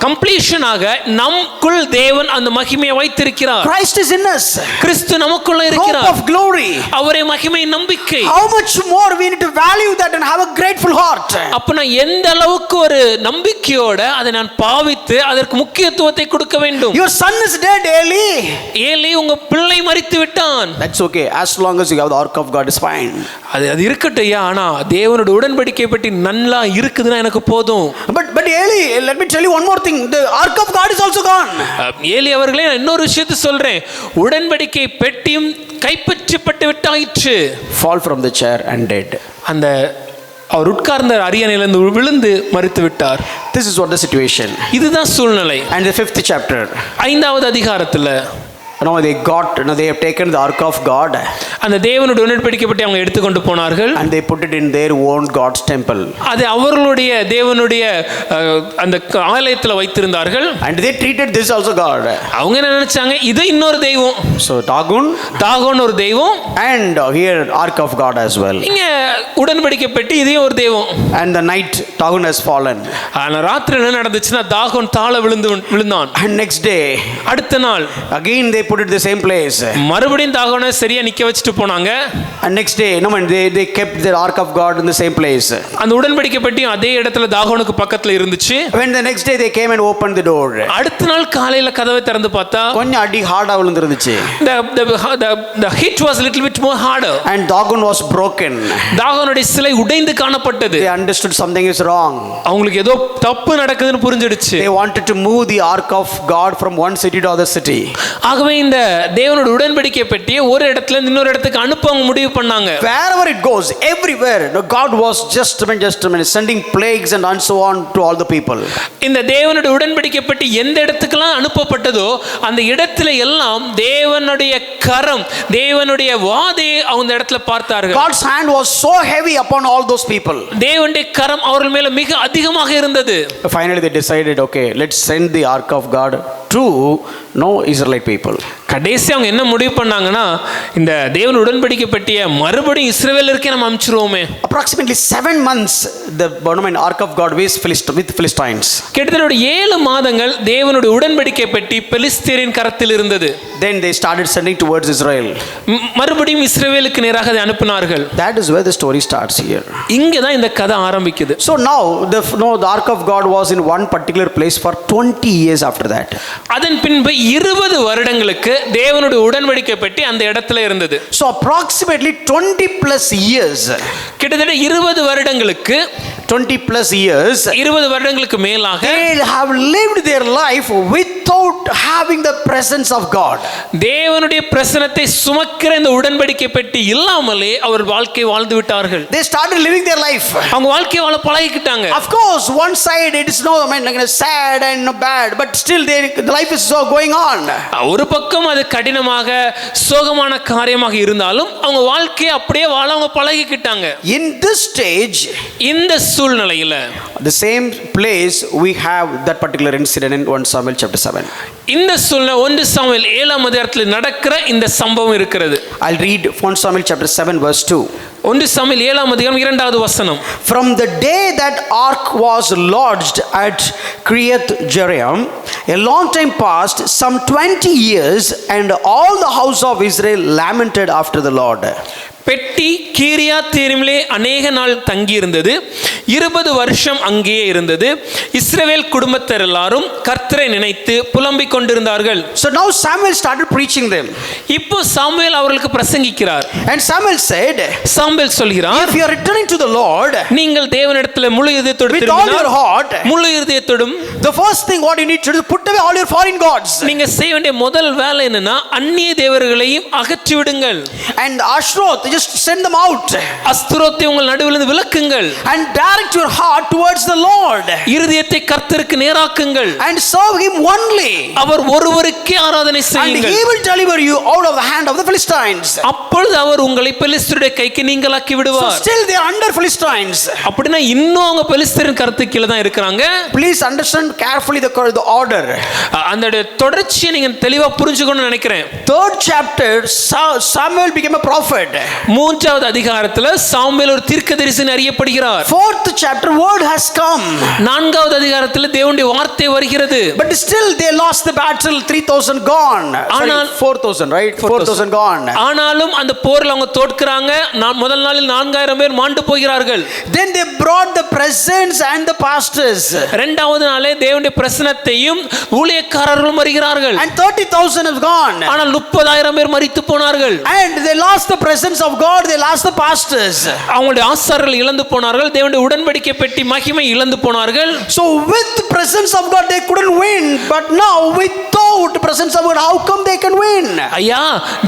கம்ப்ளீஷனாக நமக்குள் தேவன் அந்த மகிமையை வைத்திருக்கிறார். Christ is in us. கிறிஸ்து நமக்குள்ள இருக்கிறார். Hope of glory. அவரே மகிமை நம்பிக்கை. How much more we need to value that and have a grateful heart. அப்ப நான் எந்த அளவுக்கு ஒரு நம்பிக்கையோட அதை நான் பாவித்து அதற்கு முக்கியத்துவத்தை கொடுக்க வேண்டும். Your son is dead, Eli. Eli உங்க பிள்ளை மரித்து விட்டான். That's okay, as long as you have the ark of God is fine. அது இருக்கட்டையா, ஆனா தேவனுடைய உடன்படிக்கை பற்றி நல்லா இருக்குதுன்னா எனக்கு போதும். But Eli, let me tell you one more thing, the ark of God is also gone. Eli அவர்களே, இன்னொரு விஷயத்தை சொல்றேன். உடன்படிக்கை பெட்டியும் கைப்பற்றப்பட்டு விட்டாயிற்று. Fall from the chair and dead. அந்த அவர் உட்கார்ந்த அரியணையிலிருந்து விழுந்து மரித்து விட்டார். This is what the situation. இதுதான் சூழ்நிலை. And the 5th chapter, 5வது அதிகாரத்துல they have taken the ark of God அந்த தேவனுடைய உடன்படிக்கை பற்றி அவங்க எடுத்துக்கொண்டு போனார்கள். and they put it in their own God's temple. அது அவர்களுடைய தேவனுடைய அந்த ஆலயத்தில் வைத்திருந்தார்கள். And they treated this also God. அவங்க என்ன நினைச்சாங்க, இது இன்னொரு தெய்வம். So Dagon ஒரு தெய்வம், and here ark of God as well. இங்க உடன்படிக்கை பெட்டி, இதையும் ஒரு தெய்வம். And the night Dagon has fallen. ஆனா ராத்திரி என்ன நடந்துச்சுன்னா, தாகோன் தாழ விழுந்தான். And next day, அடுத்த நாள் again they put it the same place. மறுபடியும் தாகோனை சரியா நிக்க வச்சுட்டு போனாங்க. And next day they kept the ark of God in the same place. அந்த உடன்படிக்கை பெட்டியும் அதே இடத்துல தாகோனுக்கு பக்கத்துல இருந்துச்சு. When the next day they came and opened the door, அடுத்த நாள் காலையில கதவை திறந்து பார்த்தா கொஞ்சம் அடி ஹார்டா விழுந்திருந்துச்சு. the hit was a little bit more harder. And Dagon was broken. தாகோனுடைய சிலை உடைந்து காணப்பட்டது. They understood something is wrong. அவங்களுக்கு ஏதோ தப்பு நடக்குதுன்னு புரிஞ்சிடுச்சு. They wanted to move the ark of God from one city to other city. ஆகவே இந்த தேவனுடைய உடன்படிக்கை பெட்டியை ஒரு இடத்துல இருந்து இன்னொரு இடத்துக்கு அனுப்ப அவங்க முடிவு பண்ணாங்க. Wherever it goes, everywhere, God was just sending plagues and so on to all the people. இந்த தேவனுடைய உடன்படிக்கை பெட்டி எந்த இடத்துக்கெல்லாம் அனுப்பப்பட்டதோ அந்த இடத்துல எல்லாம் தேவனுடைய கரம், தேவனுடைய வாதையை அந்த இடத்துல பார்த்தார்கள். God's hand was so heavy upon all those people. தேவனுடைய கரம் அவர்கள் மேல மிக அதிகமாக இருந்தது. Finally they decided, okay, let's send the ark of God to no Israelite people. கடைசி அவங்க என்ன முடிவு பண்ணாங்கன்னா, இந்த தேவன் உடன்படிக்கை பெட்டிய மறுபடியும் இஸ்ரவேலருக்கே நம்ம அனுப்பிச்சிருவோமே. Approximately 7 months the ark of God with Philistines. கிட்டத்தட்ட 7 மாதங்கள் தேவனுடைய உடன்படிக்கை பெட்டி பெலிஸ்தீரின் கரத்தில் இருந்தது. Then they started sending towards Israel. மறுபடியும் இஸ்ரவேலுக்கு நேராக அதை அனுப்பினார்கள். That is where the story starts here. இங்க தான் இந்த கதை ஆரம்பிக்குது. So now the ark of God was in one particular place for 20 years after that. அதன் பின்பு 20 வருடங்களுக்கு தேவனுடைய உடன்படிக்கை பெட்டி அந்த இடத்துல இருந்தது. So approximately 20 plus years. கிட்டத்தட்ட 20 வருடங்களுக்கு 20 plus years. 20 வருடங்களுக்கு மேலாக They have lived their life without having the presence of God. தேவனுடைய பிரசன்னத்தை சுமக்கிற இந்த உடன்படிக்கை பெட்டி இல்லாமலே அவர் வாழ்க்கை வாழ்ந்து விட்டார்கள். They started living their life. அவங்க வாழ்க்கை வாழ பழகிக்கிட்டாங்க. Of course, one side it is sad and bad, but still the life is so going on. ஒரு பக்கம் அது கடினமாக சோகமான காரியமாக இருந்தாலும் அவங்க வாழ்க்கையை அப்படியே வாழ அவங்க பழகிக்கிட்டாங்க. In this stage, இந்த சூழ்நிலையில the same place we have that particular incident in 1 Samuel chapter 7. இந்த சூழ்நிலை 1 சாமுவேல் 7ஆம் அதிகாரத்தில் நடக்கிற இந்த சம்பவம் இருக்கிறது. I'll read 1 Samuel chapter 7 verse 2. 1 Samuel 7ஆம் அதிகாரம் 2வது வசனம். From the day that ark was lodged at Kiriath Jearim, a long time passed, some 20 years, and all the house of Israel lamented after the Lord. பெட்டி கீரியாத்தீரிலே அநேக நாள் தங்கி இருந்தது. 20 வருஷம் அங்கேயே இருந்தது. இஸ்ரவேல் குடும்பத்தார் எல்லாரும் கர்த்தரை நினைத்து புலம்பிக் கொண்டிருந்தார்கள். So now Samuel started preaching them. இப்போ சாமுவேல் அவர்களுக்கு பிரசங்கிக்கிறார். And Samuel said, சாமுவேல் சொல்கிறார், if you are returning to the Lord, நீங்கள் தேவனிடத்தில் முழு இதயத்தோடு with all your heart, முழு இதயத்தோடும், the first thing what you need to do is put away all your foreign gods. நீங்க செய்ய வேண்டிய முதல் வேலை என்னன்னா அந்நிய தேவர்களையும் அகற்றி விடுங்கள். And Ashtaroth, just send them out. அஸ்தரோத்தை உங்கள் நடுவிலிருந்து விலக்குங்கள். And direct your heart towards the Lord. இருதயத்தை கர்த்தருக்கு நேராக்குங்கள். And serve him only. அவர் ஒருவருக்கே ஆராதனை செய்யுங்கள். And he will deliver you out of the hand of the Philistines. அப்பொழுது அவர் உங்களை பெலிஸ்தருடைய கைக்கு நீங்களாக்கி விடுவார். So still they are under Philistines. அப்படினா இன்னும் அவங்க பெலிஸ்தரின் கருத்துக்கு கீழ தான் இருக்காங்க. Please understand carefully the order. அந்த தொடர்ச்சியை நீங்க தெளிவா புரிஞ்சுக்கணும்னு நினைக்கிறேன். 3rd chapter Samuel became a prophet. 3வது அதிகாரத்துல சாமுவேல் ஒரு தீர்க்கதரிசின்னு அறியப்படுகிறார். 4th chapter word has come. 4வது அதிகாரத்துல தேவனுடைய வார்த்தை வருகிறது. But still they lost the battle, 3000 gone. ஆனால் 4000, right? 4000 gone. ஆனாலும் அந்த போர்ல அவங்க தோற்கறாங்க. முதல் நாளில் 4000 பேர் மாண்டு போகிறார்கள். Then they brought the presents and the pastors. இரண்டாவது நாளே தேவனுடைய பிரசன்னத்தையும் ஊழியக்காரர்களும் வருகிறார்கள். And 30,000 have gone. ஆனால் 30000 பேர் மரித்து போனார்கள். And they lost the presence of God, they lost the pastors. அவங்களுடைய ஆசாரியர்கள் இழந்து போனார்கள். தேவனுடைய உடன்படிக்கை பெட்டி மகிமை இழந்து போனார்கள். So with the presence of God they couldn't win, but now without the presence of God how come they can win? ஐயா,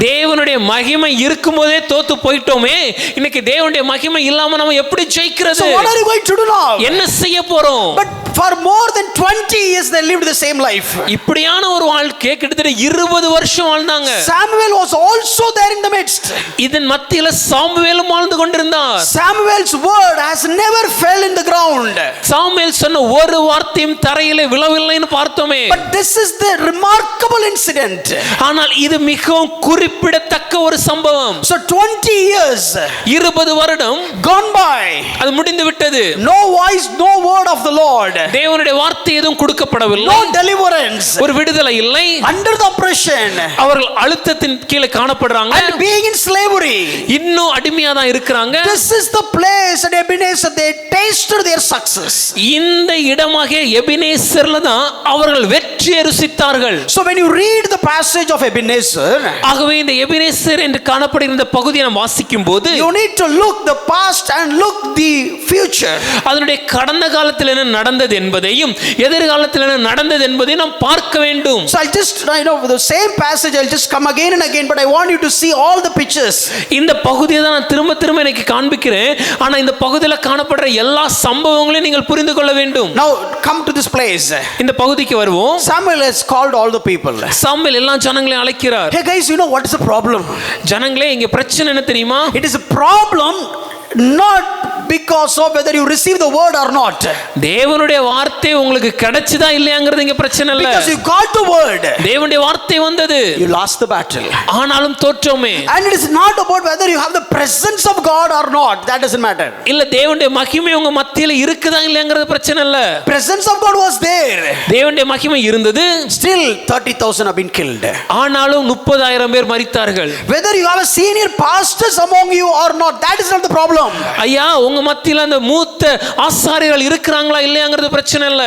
தேவனுடைய மகிமை இருக்கும்போதே தோத்து போயிட்டோமே, இன்னைக்கு தேவனுடைய மகிமை இல்லாம நாம எப்படி ஜெயிக்கிறது? So what are you going to do now? என்ன செய்ய போறோம்? But for more than 20 years they lived the same life. இப்படியான ஒரு வாழ்க்கை கிட்டத்தட்ட 20 வருஷம் வாழ்ந்தாங்க. Samuel was also there in the midst. இதன் மத்தியில சாமுவேலும் வாழ்ந்து கொண்டிருந்தார். Samuel's word has never fell in the ground. Samuel சொன்ன ஒரு வார்த்தையும் தரையிலே விழவில்லைன்னு பார்த்தோமே. But this is the remarkable incident. ஆனால் இது மிகவும் குறிப்பிடத்தக்க ஒரு சம்பவம். So 20 years 20 வருடம் gone by. அது முடிந்து விட்டது. No voice, no word of the Lord. தேவனுடைய வார்த்தை எதுவும் கொடுக்கப்படவில்லை. No deliverance. ஒரு விடுதலை இல்லை. Under the oppression. அவர்கள் அழுத்தத்தின் கீழே காணப்படுறாங்க. And being in slavery. இன்னும் அடிமையா தான் இருக்கிறாங்க. This is the place at Ebenezer they tasted their success. இந்த இடமாக எபினேசர்ல தான் அவர்கள் வெற்றியை ருசித்தார்கள். So when you read the passage of Ebenezer, ஆகவே இந்த எபினேசர் என்று காணப்படுகிற இந்த பகுதியை நாம் வாசிக்கும் போது you need to look the past and look the future. அதனுடைய கடந்த காலத்தில் என்ன நடந்தது என்பதையும் எதிர்காலத்தில் என்ன நடந்தது என்பதையும் நாம் பார்க்க வேண்டும். So I'll just the same passage I'll just come again and again, but I want you to see all the pictures. இந்த பகுதியை தான் நான் திரும்ப திரும்ப எனக்கு காண்பிக்கிறேன். ஆனா இந்த பகுதியில் காணப்படுற எல்லா சம்பவங்களையும் நீங்கள் புரிந்து கொள்ள வேண்டும். Now come to this place. இந்த பகுதிக்கு வருவோம். Samuel has called all the people. Samuel எல்லா ஜனங்களையும் அழைக்கிறார். Hey guys, you know what is the problem? ஜனங்களே, இங்க பிரச்சனை என்ன தெரியுமா? It is a problem not because of whether you receive the word or not. தேவனுடைய வார்த்தை உங்களுக்கு கிடைச்சதா இல்லையாங்கிறது இங்க பிரச்சனை இல்ல. Because you got the word. தேவனுடைய வார்த்தை வந்தது. You lost the battle. ஆனாலும் தோற்றோமே. And it is not about whether you have the presence of God or not. That doesn't matter. இல்ல தேவனுடைய மகிமை உங்க மத்தியில இருக்குதா இல்லையாங்கிறது பிரச்சனை இல்ல. Presence of God was there. தேவனுடைய மகிமை இருந்தது. Still 30,000 have been killed. ஆனாலும் 30,000 பேர் மரித்தார்கள். Whether you have a senior pastors among you or not, that is not the problem. ஐயா உங்க மத்தியில அந்த மூத்த ஆசாரியர்கள் இருக்கறாங்களா இல்லையாங்கிறது பிரச்சனை இல்ல.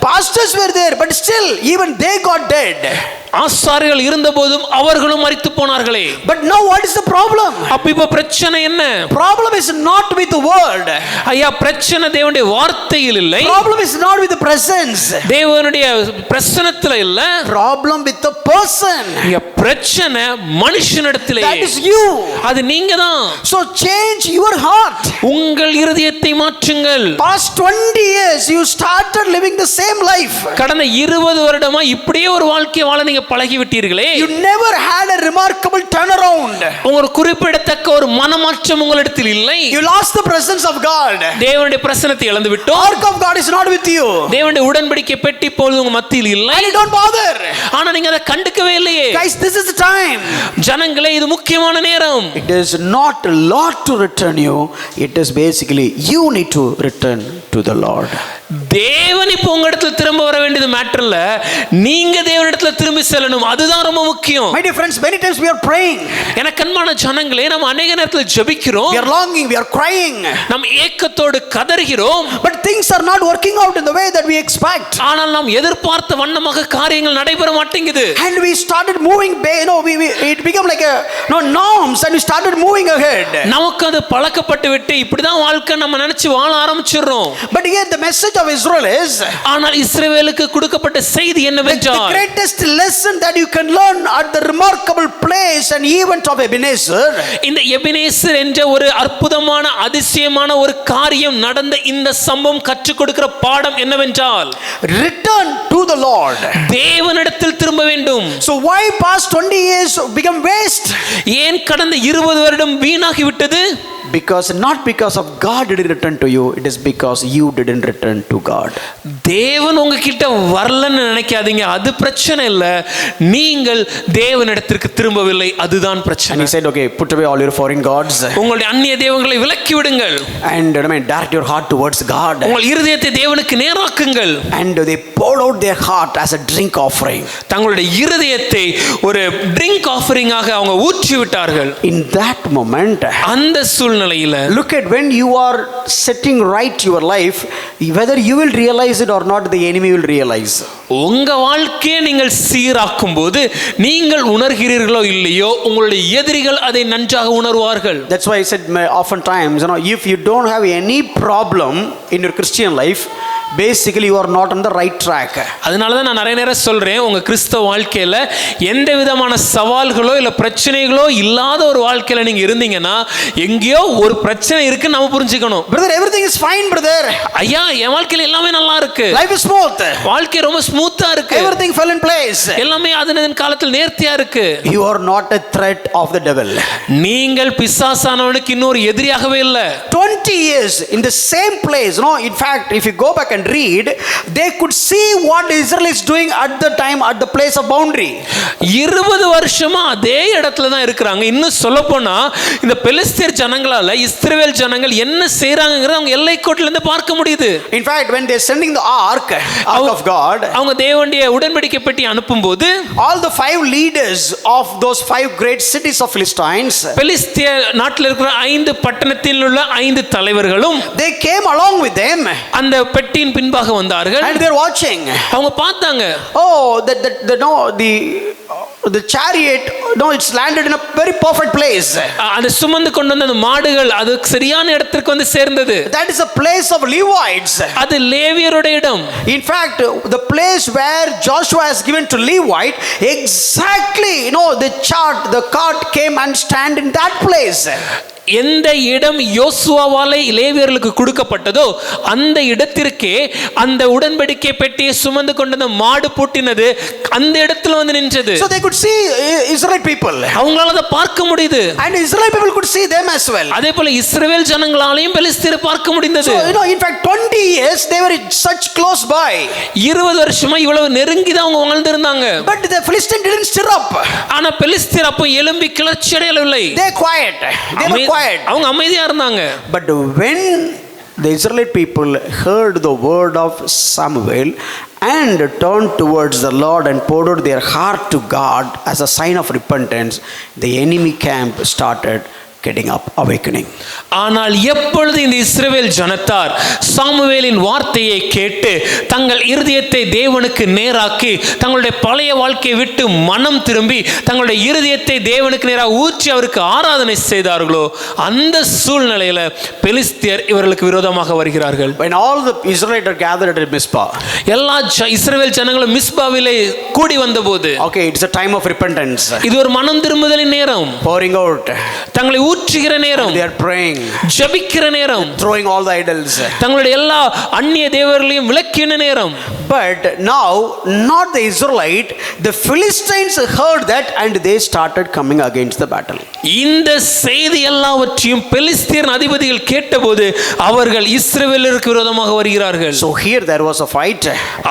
Pastors were there, but still even they got dead. ஆசாரியர்கள் இருந்தபோதும் அவர்களும் மரித்து போனார்களே. But now what is the problem? அப்ப இப்ப பிரச்சனை என்ன? Problem is not with the word. ஐயா பிரச்சனை தேவனுடைய வார்த்தையில் இல்லை. Problem is not with the presence. தேவனுடைய பிரசன்னத்துல இல்ல. Problem with the person. இங்க பிரச்சனை மனுஷனிடத்திலே. That is you. அது நீங்க தான். So change your heart. உங்கள் இருதயத்தை மாற்றுங்கள். Past 20 years you started living the same life. கடந்த 20 வருடமா இப்படியே ஒரு வாழ்க்கை வாழ நீங்க பழகி விட்டீர்களே. You never had a remarkable turnaround. உங்களுக்கு குறிப்பிடத்தக்க ஒரு மனமாற்றம் உங்களிடத்தில் இல்லை. You lost the presence of God. தேவனுடைய பிரசன்னத்தை இழந்து விட்டோம். Ark of God is not with you. தேவனுடைய உடன்படிக்கை பெட்டி இப்பொழுது உங்க மத்தியில் இல்லை. And you don't bother. ஆனா நீங்க அதை கண்டுக்கவே இல்லையே. Guys, this is the time. ஜனங்களே இது முக்கியமான நேரம். It is not a Lord to return you. It is basically you need to return to the Lord. தேவன் இப்போ உங்க இடத்துல திரும்ப வர வேண்டியது மேட்டர் இல்ல, நீங்க தேவனிடத்துல திரும்பி செல்லணும். அதுதான் ரொம்ப முக்கியம். My dear friends, many times we are praying. எனக்கு அன்பான ஜனங்களே, நம்ம அநேக நேரத்துல ஜெபிக்கிறோம். We are longing, we are crying. நாம் ஏக்கத்தோடு கதறுகிறோம். But things are not working out in the way that we expect. ஆனால் நாம் எதிர்பார்த்த வண்ணமாக காரியங்கள் நடைபெற மாட்டேங்குது. And we started moving, it became like norms, and we started moving ahead. நமக்கு அது பழக்கப்பட்டு விட்டு இப்படிதான் வாழ்க்கை நம்ம நினைச்சு வாழ ஆரம்பிச்சிரோம். But here the message of Israel is, ஆனால் இஸ்ரவேலுக்கு கொடுக்கப்பட்ட செய்தி என்னவென்றால், the greatest lesson that you can learn at the remarkable place and event of Ebenezer, இந்த எபினேசர் என்ற ஒரு அற்புதமான அதிசயமான ஒரு காரியம் நடந்த இந்த சம்பவம் கற்றுக் கொடுக்கிற பாடம் என்னவென்றால், return to the Lord. தேவனிடத்தில் திரும்ப வேண்டும். So why past 20 years become waste? ஏன் கடந்த 20 வருடம் வீணாகி விட்டது? Not because of God didn't return to you, it is because you didn't return to God. தேவன் உங்ககிட்ட வரலன்னு நினைக்காதீங்க, அது பிரச்சனை இல்ல. நீங்கள் தேவனிடத்திற்கு திரும்பவில்லை, அதுதான் பிரச்சனை. And he said, okay, put away all your foreign gods. உங்களுடைய அந்நிய தெய்வங்களை விலக்கி விடுங்கள். And direct your heart towards God. உங்கள் இருதயத்தை தேவனுக்கு நேராக்குங்கள். And they poured out their heart as a drink offering. தங்களுடைய இருதயத்தை ஒரு ட்ரிங்க் ஆஃபரிங்காக அவங்க ஊற்றி விட்டார்கள். In that moment, அந்த சூழ்நிலையில look at when you are setting right your life, whether you will realize it or not, the enemy will realize. உங்க வாழ்க்கையை நீங்கள் சீராக்கும் போது நீங்கள் உணர்கிறீர்களோ இல்லையோ, உங்களுடைய எதிரிகள் அதை நன்றாக உணர்வார்கள். That's why I said oftentimes, if you don't have any problem in your Christian life, basically you are not on the right track. அதனால தான் நான் நிறைய நேரம் சொல்றேன், உங்க கிறிஸ்தவ வாழ்க்கையில எந்த விதமான சவால்களோ இல்ல பிரச்சனைகளோ இல்லாத ஒரு வாழ்க்கையில நீங்க இருந்தீங்கன்னா எங்கேயோ ஒரு பிரச்சனை இருக்குன்னு நாம புரிஞ்சுக்கணும். Brother, everything is fine, brother. ஐயா என் வாழ்க்கையில எல்லாமே நல்லா இருக்கு. Life is smooth. வாழ்க்கை ரொம்ப ஸ்மூத்தா இருக்கு. Everything fell in place. எல்லாமே அதன் காலத்தில் நேர்த்தியா இருக்கு. You are not a threat of the devil. நீங்கள் பிசாசானவனுக்கு இன்னொரு எதிரியாகவே இல்ல. 20 years in the same place. In fact, if you go back and read, they could see what Israel is doing at the time at the place of boundary. 20 வருஷமா அதே இடத்துல தான் இருக்கிறாங்க. இன்னும் சொல்ல போனா இந்த பெலிஸ்தியர் ஜனங்களால இஸ்ரவேல் ஜனங்கள் என்ன செய்றாங்கங்கறத அவங்க எல்லைக்கோட்டில இருந்து பார்க்க முடியுது. In fact, when they are sending the ark of God, அவங்க தேவனுடைய உடன்படிக்கை பெட்டி அனுப்பும்போது all the 5 leaders of those 5 great cities of Philistines, பெலிஸ்திய நாட்டில் இருக்கிற 5 பட்டணத்தில் உள்ள 5 தலைவர்களும் they came along with them. அந்த பெட்டியின் பின்பாக வந்தார்கள். And they are watching. அவங்க பார்த்தாங்க. The chariot, it's landed in a very perfect place. அது சுமந்து கொண்டு வந்த மாடுகள் அது சரியான இடத்துக்கு வந்து சேர்ந்தது. That is a place of Levites. அது லேவியருடைய இடம். In fact, the place where Joshua has given to Levite, exactly, the cart came and stand in that place. எந்த இடம் யோசுவாவாலே லேவியர்களுக்கு கொடுக்கப்பட்டதோ அந்த இடத்திற்கே அந்த உடன்படிக்கை பெட்டியை சுமந்து கொண்ட மாடு பூட்டினது அந்த இடத்துல வந்து நின்றது. So they could see Israelite people. அவங்களால அதை பார்க்க முடியுது. And Israelite people could see them as well. அதே போல இஸ்ரவேல் ஜனங்களாலையும் பெலிஸ்தரை பார்க்க முடிந்தது. So in fact 20 years they were such close by. 20 வருஷமா இவ்வளவு நெருங்கி தான் அவங்க வாழ்ந்திருந்தாங்க. But the Philistines didn't stir up. ஆனா பெலிஸ்தர் அப்போ எழும்பி கிளர்ச்சி அடையவில்லை. They quiet. They were quiet. அவங்க அமைதியா இருந்தாங்க. But when the Israelite people heard the word of Samuel and turned towards the Lord and poured out their heart to God as a sign of repentance, the enemy camp started getting up, awakening. ஆனால் எப்பொழுது இந்த இஸ்ரவேல் ஜனத்தார் சாமுவேலின் வார்த்தையை கேட்டு தங்கள் இருதயத்தை தேவனுக்கு நேராக்கி தங்களுடைய பழைய வாழ்க்கையை விட்டு மனம் திரும்பி தங்களுடைய இருதயத்தை தேவனுக்கு நேராக ஊற்றி அவருக்கு ஆராதனை செய்தார்களோ அந்த சூழ்நிலையில பெலிஸ்தியர் இவர்களுக்கு விரோதமாக வருகிறார்கள். When all the Israelites are gathered at Mizpah, எல்லா இஸ்ரவேல் ஜனங்களும் மிஸ்பாவிலே கூடி வந்தபோது, okay, it's a time of repentance. இது ஒரு மனம் திரும்புதலின் நேரம். Pouring out. தங்களை ஊற்றுகிற நேரம். They are praying. ஜெபிக்கிற நேரம். Throwing all the idols. தங்களுடைய எல்லா அந்நிய தேவர்களையும் விலக்கின நேரம். But now not the Israelite, the Philistines heard that and they started coming against the battle. இந்த செய்தி எல்லாவற்றையும் பெலிஸ்தியர் அதிபதிகள் கேட்டபோது அவர்கள் இஸ்ரவேலருக்கு விரோதமாக வருகிறார்கள். So here there was a fight.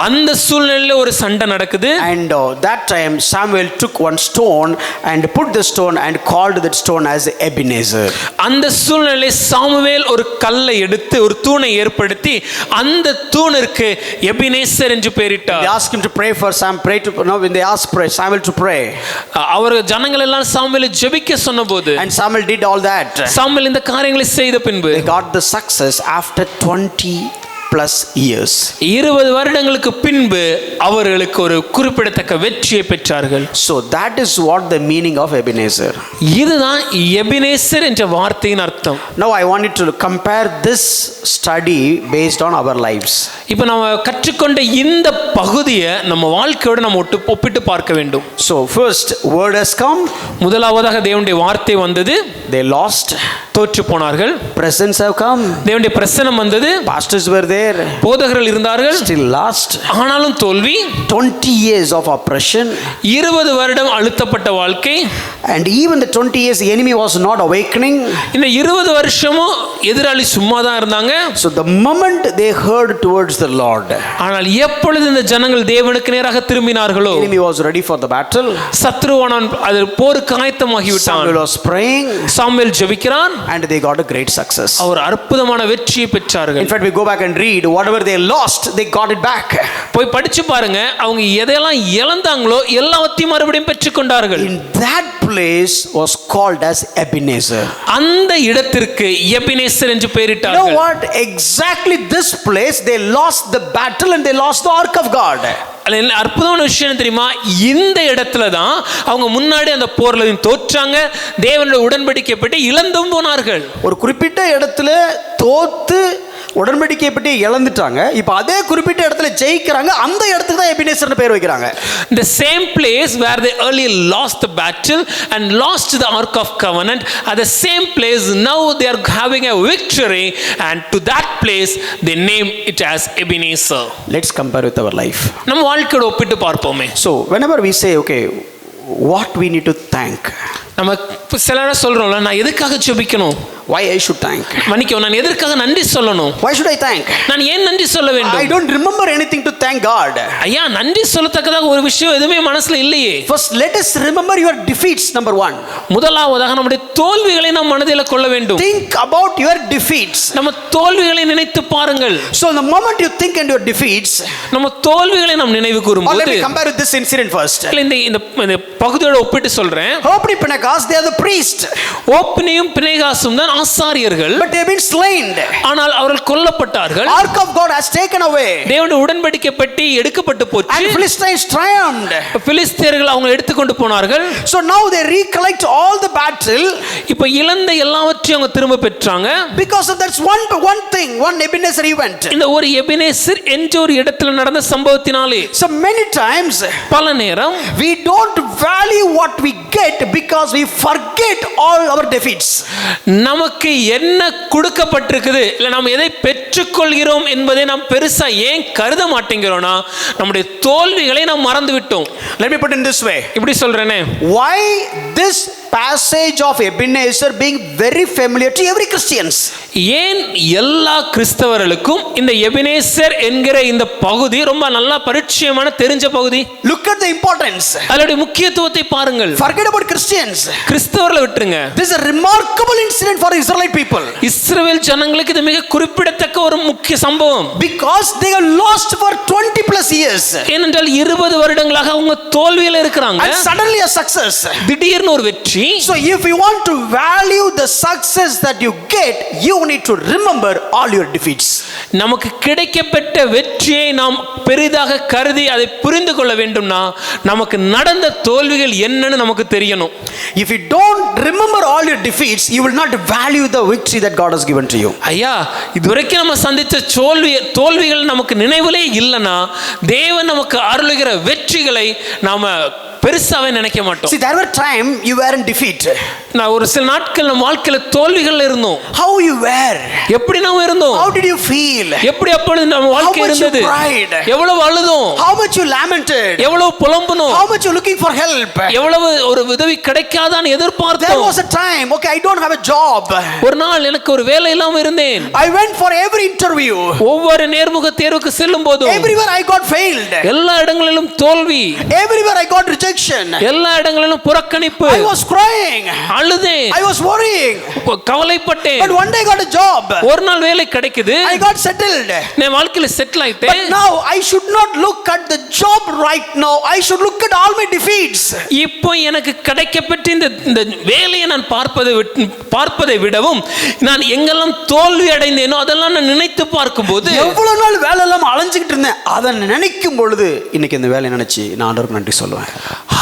அந்த சூழ்நிலையில ஒரு சண்டை நடக்குது. And that time Samuel took one stone and put the stone and called that stone as Ebenezer. அந்த சூழ்நிலையில் சாமுவேல் ஒரு கல்லை எடுத்து ஒரு தூணை ஏற்படுத்தி அந்த தூணிற்கு எபினேசர் என்று பெயரிட்டார். They asked him to pray for Sam. When they asked Samuel to pray, அவர் ஜனங்கள் எல்லாம் சாமுவேலை ஜெபிக்க சொன்னபோது, and Samuel did all that. Samuel இந்த காரியங்களை செய்த பின்பு they got the success after 20 plus years. 20 வருடங்களுக்கு பின்பு அவர்களுக்கு ஒரு குறிப்பிடத்தக்க வெற்றியை பெற்றார்கள். So that is what the meaning of Ebenezer. இதுதான் எபினேசர் என்ற வார்த்தையின் அர்த்தம். Now I want you to compare this study based on our lives. இப்போ நம்ம கற்றுக்கொண்ட இந்த பகுதியை நம்ம வாழ்க்கையோடு நம்ம ஒப்பிட்டு பார்க்க வேண்டும். So first word has come. முதலாவதாக தேவனுடைய வார்த்தை வந்தது. They lost. தோற்று போனார்கள். Presence have come. தேவனுடைய பிரசன்னம் வந்தது. Pastors were there. போதகர்கள் இருந்தார்கள். Still lost. ஆனாலும் தோல்வி. 20 years of oppression. 20 வருடம் அழுத்தப்பட்ட வாழ்க்கை. And even the 20 years the enemy was not awakening. இந்த 20 வருஷமும் எதிராளி சும்மா தான் இருந்தாங்க. So the moment they heard towards the Lord, ஆனால் எப்பொழுது இந்த ஜனங்கள் தேவனுக்கு நேராக திரும்பினார்களோ, enemy was ready for the battle. சத்ருவானவன் அது போருக்கு ஆயத்தமாகி விட்டான். Samuel was praying. சாமுவேல் ஜெபிக்கிறான். And they got a great success. அவர் அற்புதமான வெற்றியை பெற்றார்கள். In fact, we go back and read whatever they lost, they got it back. போய் படிச்சு பாருங்க, அவங்க எதையெல்லாம் இழந்தாங்களோ எல்லாத்தையும் மறுபடியும் பெற்றுக்கொண்டார்கள். In that place was called as Ebenezer. அந்த இடத்திற்கு எபினேசர் என்று You know பெயரிட்டார்கள். what? Exactly this place they lost the battle and they lost the ark of God. அற்புதமான விஷயம் தெரியுமா? இந்த இடத்துல தான் அவங்க முன்னாடி அந்த போர்ல தோற்றாங்க, தேவனுடைய உடன்படிக்கை பற்றி இழந்தும் போனார்கள். ஒரு குறிப்பிட்ட இடத்துல தோத்து உடன்படிக்கை பற்றி இழந்துட்டாங்க. இப்போ அதே குறிப்பிட்ட இடத்துல ஜெயிக்கிறாங்க. அந்த இடத்துக்கு தான் எபினேசர்னு பேர் வைக்கிறாங்க. The same place where they earlier lost the battle and lost the ark of covenant, at the same place now they are having a victory, and to that place they name it as Ebenezer. Let's compare with our life. நம்ம வாழ்க்கையோட ஒப்பிட்டு பார்ப்போமே. So whenever we say okay, what we need to thank, நம்ம சில நேரம் சொல்றோம்ல, நான் எதுக்காக ஜெபிக்கணும்? why I should thank? மன்னிக்கவும், நான் எதற்காக நன்றி சொல்லணும்? Why should I thank? நான் ஏன் நன்றி சொல்ல வேண்டும்? I don't remember anything to thank God. ஐயா, நன்றி சொல்லத்தக்கதாக ஒரு விஷயம் எதுவுமே மனசுல இல்லையே. First let us remember your defeats, number 1. முதலாவதாக நம்முடைய தோல்விகளை நாம் மனதில் கொள்ள வேண்டும். Think about your defeats. நம்ம தோல்விகளை நினைத்து பாருங்கள். So the moment you think and your defeats, நம்ம தோல்விகளை நாம் நினைவு கூறும்போது, let me compare with this incident first. இந்த பகுதியோட ஒப்பிட்டு சொல்றேன். Hopni Pinchas, they are the priest. ஓப்னியும் பினேகாசும் தான் ஆசாரியர்கள். But they have been slain. ஆனால் அவர்கள் கொல்லப்பட்டார்கள். Ark of God has taken away. தேவனுடைய உடன்படிக்கை பெட்டி எடுக்கப்பட்டு போச்சு. And Philistines triumphed. பிலிஸ்தியர்கள் அவங்க எடுத்துக்கொண்டு போனார்கள். So now they recollect all the battle. இப்போ இழந்த எல்லாவற்றையும் அவங்க திரும்ப பெற்றாங்க. Because of that's one thing, one Ebenezer event. இந்த ஒரு எபினேசர் என்ற ஒரு இடத்துல நடந்த சம்பவத்தினாலே. So many times பல நேரம் we don't value what we get because we forget all our defeats. நமக்கு நமக்கு என்ன கொடுக்கப்பட்டிருக்குது, இல்லை நாம் எதை பெற்றுக்கொள்கிறோம் என்பதை நாம் பெருசா ஏன் கருத மாட்டேங்கிறோம்னா நம்முடைய தோல்விகளை நாம் மறந்து விட்டோம். Let me put it in this way. இப்படி சொல்றேனே, Why this passage of Ebenezer being very familiar to every Christians? ஏன் எல்லா கிறிஸ்தவர்களுக்கும் இந்த எபினேசர் என்கிற இந்த பகுதி ரொம்ப நல்லா பரிச்சயமான தெரிஞ்ச பகுதி? Look at the importance. அதோட முக்கியத்துவத்தை பாருங்கள். Forget about Christians. கிறிஸ்தவர்களை விட்டுருங்க. This is a remarkable incident for Israelite people. இஸ்ரவேல் ஜனங்களுக்கு இது மிக குறிப்பிடத்தக்க ஒரு முக்கிய சம்பவம். Because they have lost for 20 plus years. ஏனென்றால் 20 வருடங்களாக அவங்க தோல்வியில இருக்கிறாங்க. And suddenly a success. திடீர்னு ஒரு வெற்றி. So if you want to value the success that you get, you need to remember all your defeats. நமக்கு கிடைக்கப்பட்ட வெற்றியை நாம் பெரிதாக கருதி அதை புரிந்து கொள்ள வேண்டும்னா நமக்கு நடந்த தோல்விகள் என்னன்னு நமக்கு தெரியணும். If you don't remember all your defeats, you will not value the victory that God has given to you. ஐயா, இதுவரைக்கும் நம்ம சந்தித்த தோல்விகள் நமக்கு நினைவிலே இல்லைன்னா தேவன் நமக்கு அருளுகிற வெற்றிகளை நாம பெருசாவே நினைக்க மாட்டோம். See, there were time you were in defeat. நான் ஒரு சில நாட்கள் நம்ம வாழ்க்கையில தோல்விகள் இருந்தோம். How you were? எப்படி நாம இருந்தோம்? How did you feel? எப்படி அப்பொழுது நம்ம வாழ்க்கை இருந்தது? எவ்வளவு அழுதோம்? How much you lamented? எவ்வளவு புலம்பினோம்? How much you looking for help? எவ்வளவு ஒரு உதவி கிடைக்காதான்னு எதிர்பார்த்தோம். There was a time, okay, I don't have a job. ஒரு நாள் எனக்கு ஒரு வேலை இல்லாம இருந்தேன். I went for every interview. ஒவ்வொரு நேர்முக தேர்வுக்கு செல்லும் போதும் Everywhere I got failed. எல்லா இடங்களிலும் தோல்வி. Everywhere I got rejection. எல்லா இடங்களிலும் புறக்கணிப்பு. I was crying. அழுதேன். I was worrying. கவலைப்பட்டேன். But one day I got a job. ஒரு நாள் வேலை கிடைக்குது. I got settled. நான் வாழ்க்கையில செட்டில் ஆயிட்டேன். But now I should not look at the job right now. I should look at all my defeats. இப்போ எனக்கு கிடைக்கப்பட்ட இந்த வேலையை நான் பார்ப்பதை விடவும் நான் எங்கெல்லாம் தோல்வி அடைந்தேனோ அதெல்லாம் நான் நினைத்து பார்க்கும்போது எவ்வளவு நாள் வேலை எல்லாம் அலைஞ்சிக்கிட்டு இருந்தேன் அதை நினைக்கும் பொழுது இன்னைக்கு இந்த வேலையை நினைச்சு நான் ஆண்டவருக்கு நன்றி சொல்லுவேன்.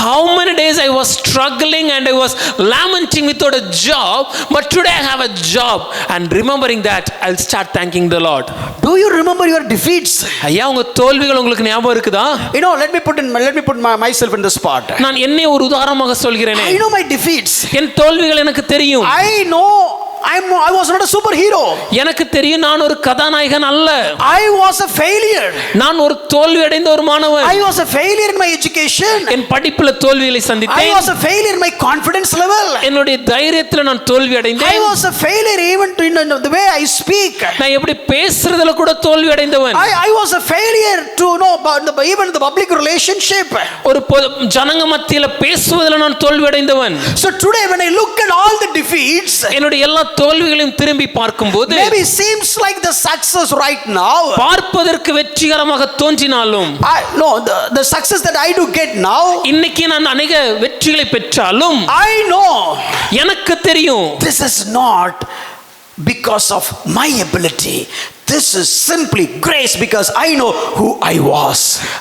How many days I was struggling and I was lamenting without a job, but today I have a job, and remembering that I'll start thanking the Lord. Do you remember your defeats? ஐயா, உங்க தோல்விகள் உங்களுக்கு ஞாபகம் இருக்குதா? You know, let me put myself in this spot. நான் என்னை ஒரு உதாரணமாக சொல்கிறேனே. I know my defeats. என் தோல்விகள் எனக்கு தெரியும். I know I was not a superhero. எனக்கு தெரியும் நான் ஒரு கதாநாயகன் அல்ல. I was a failure. நான் ஒரு தோல்வி அடைந்த ஒரு மாணவன். I was a failure in my education. என் படிப்புல தோல்விகளை சந்தித்தேன். I was a failure in my confidence level. என்னுடைய தைரியத்துல நான் தோல்வி அடைந்தேன். I was a failure even in the way I speak. நான் எப்படி பேசுறதுல கூட தோல்வி அடைந்தவன். I was a failure to know even the public relationship. ஒரு ஜனங்க மத்தியில பேசுவதில் நான் தோல்வி அடைந்தவன். So today when I look at all the defeats, என்னுடைய எல்லா தோல்விகளையும் திரும்பி பார்க்கும்போது maybe seems like the success right now, பார்ப்பதற்கு வெற்றிகரமாக தோன்றினாலும் the success that I do get now, இன்னைக்கு நான் अनेक வெற்றிகளை பெற்றாலும் I know எனக்கு தெரியும் this is not because of my ability. This is simply grace because I know who I was.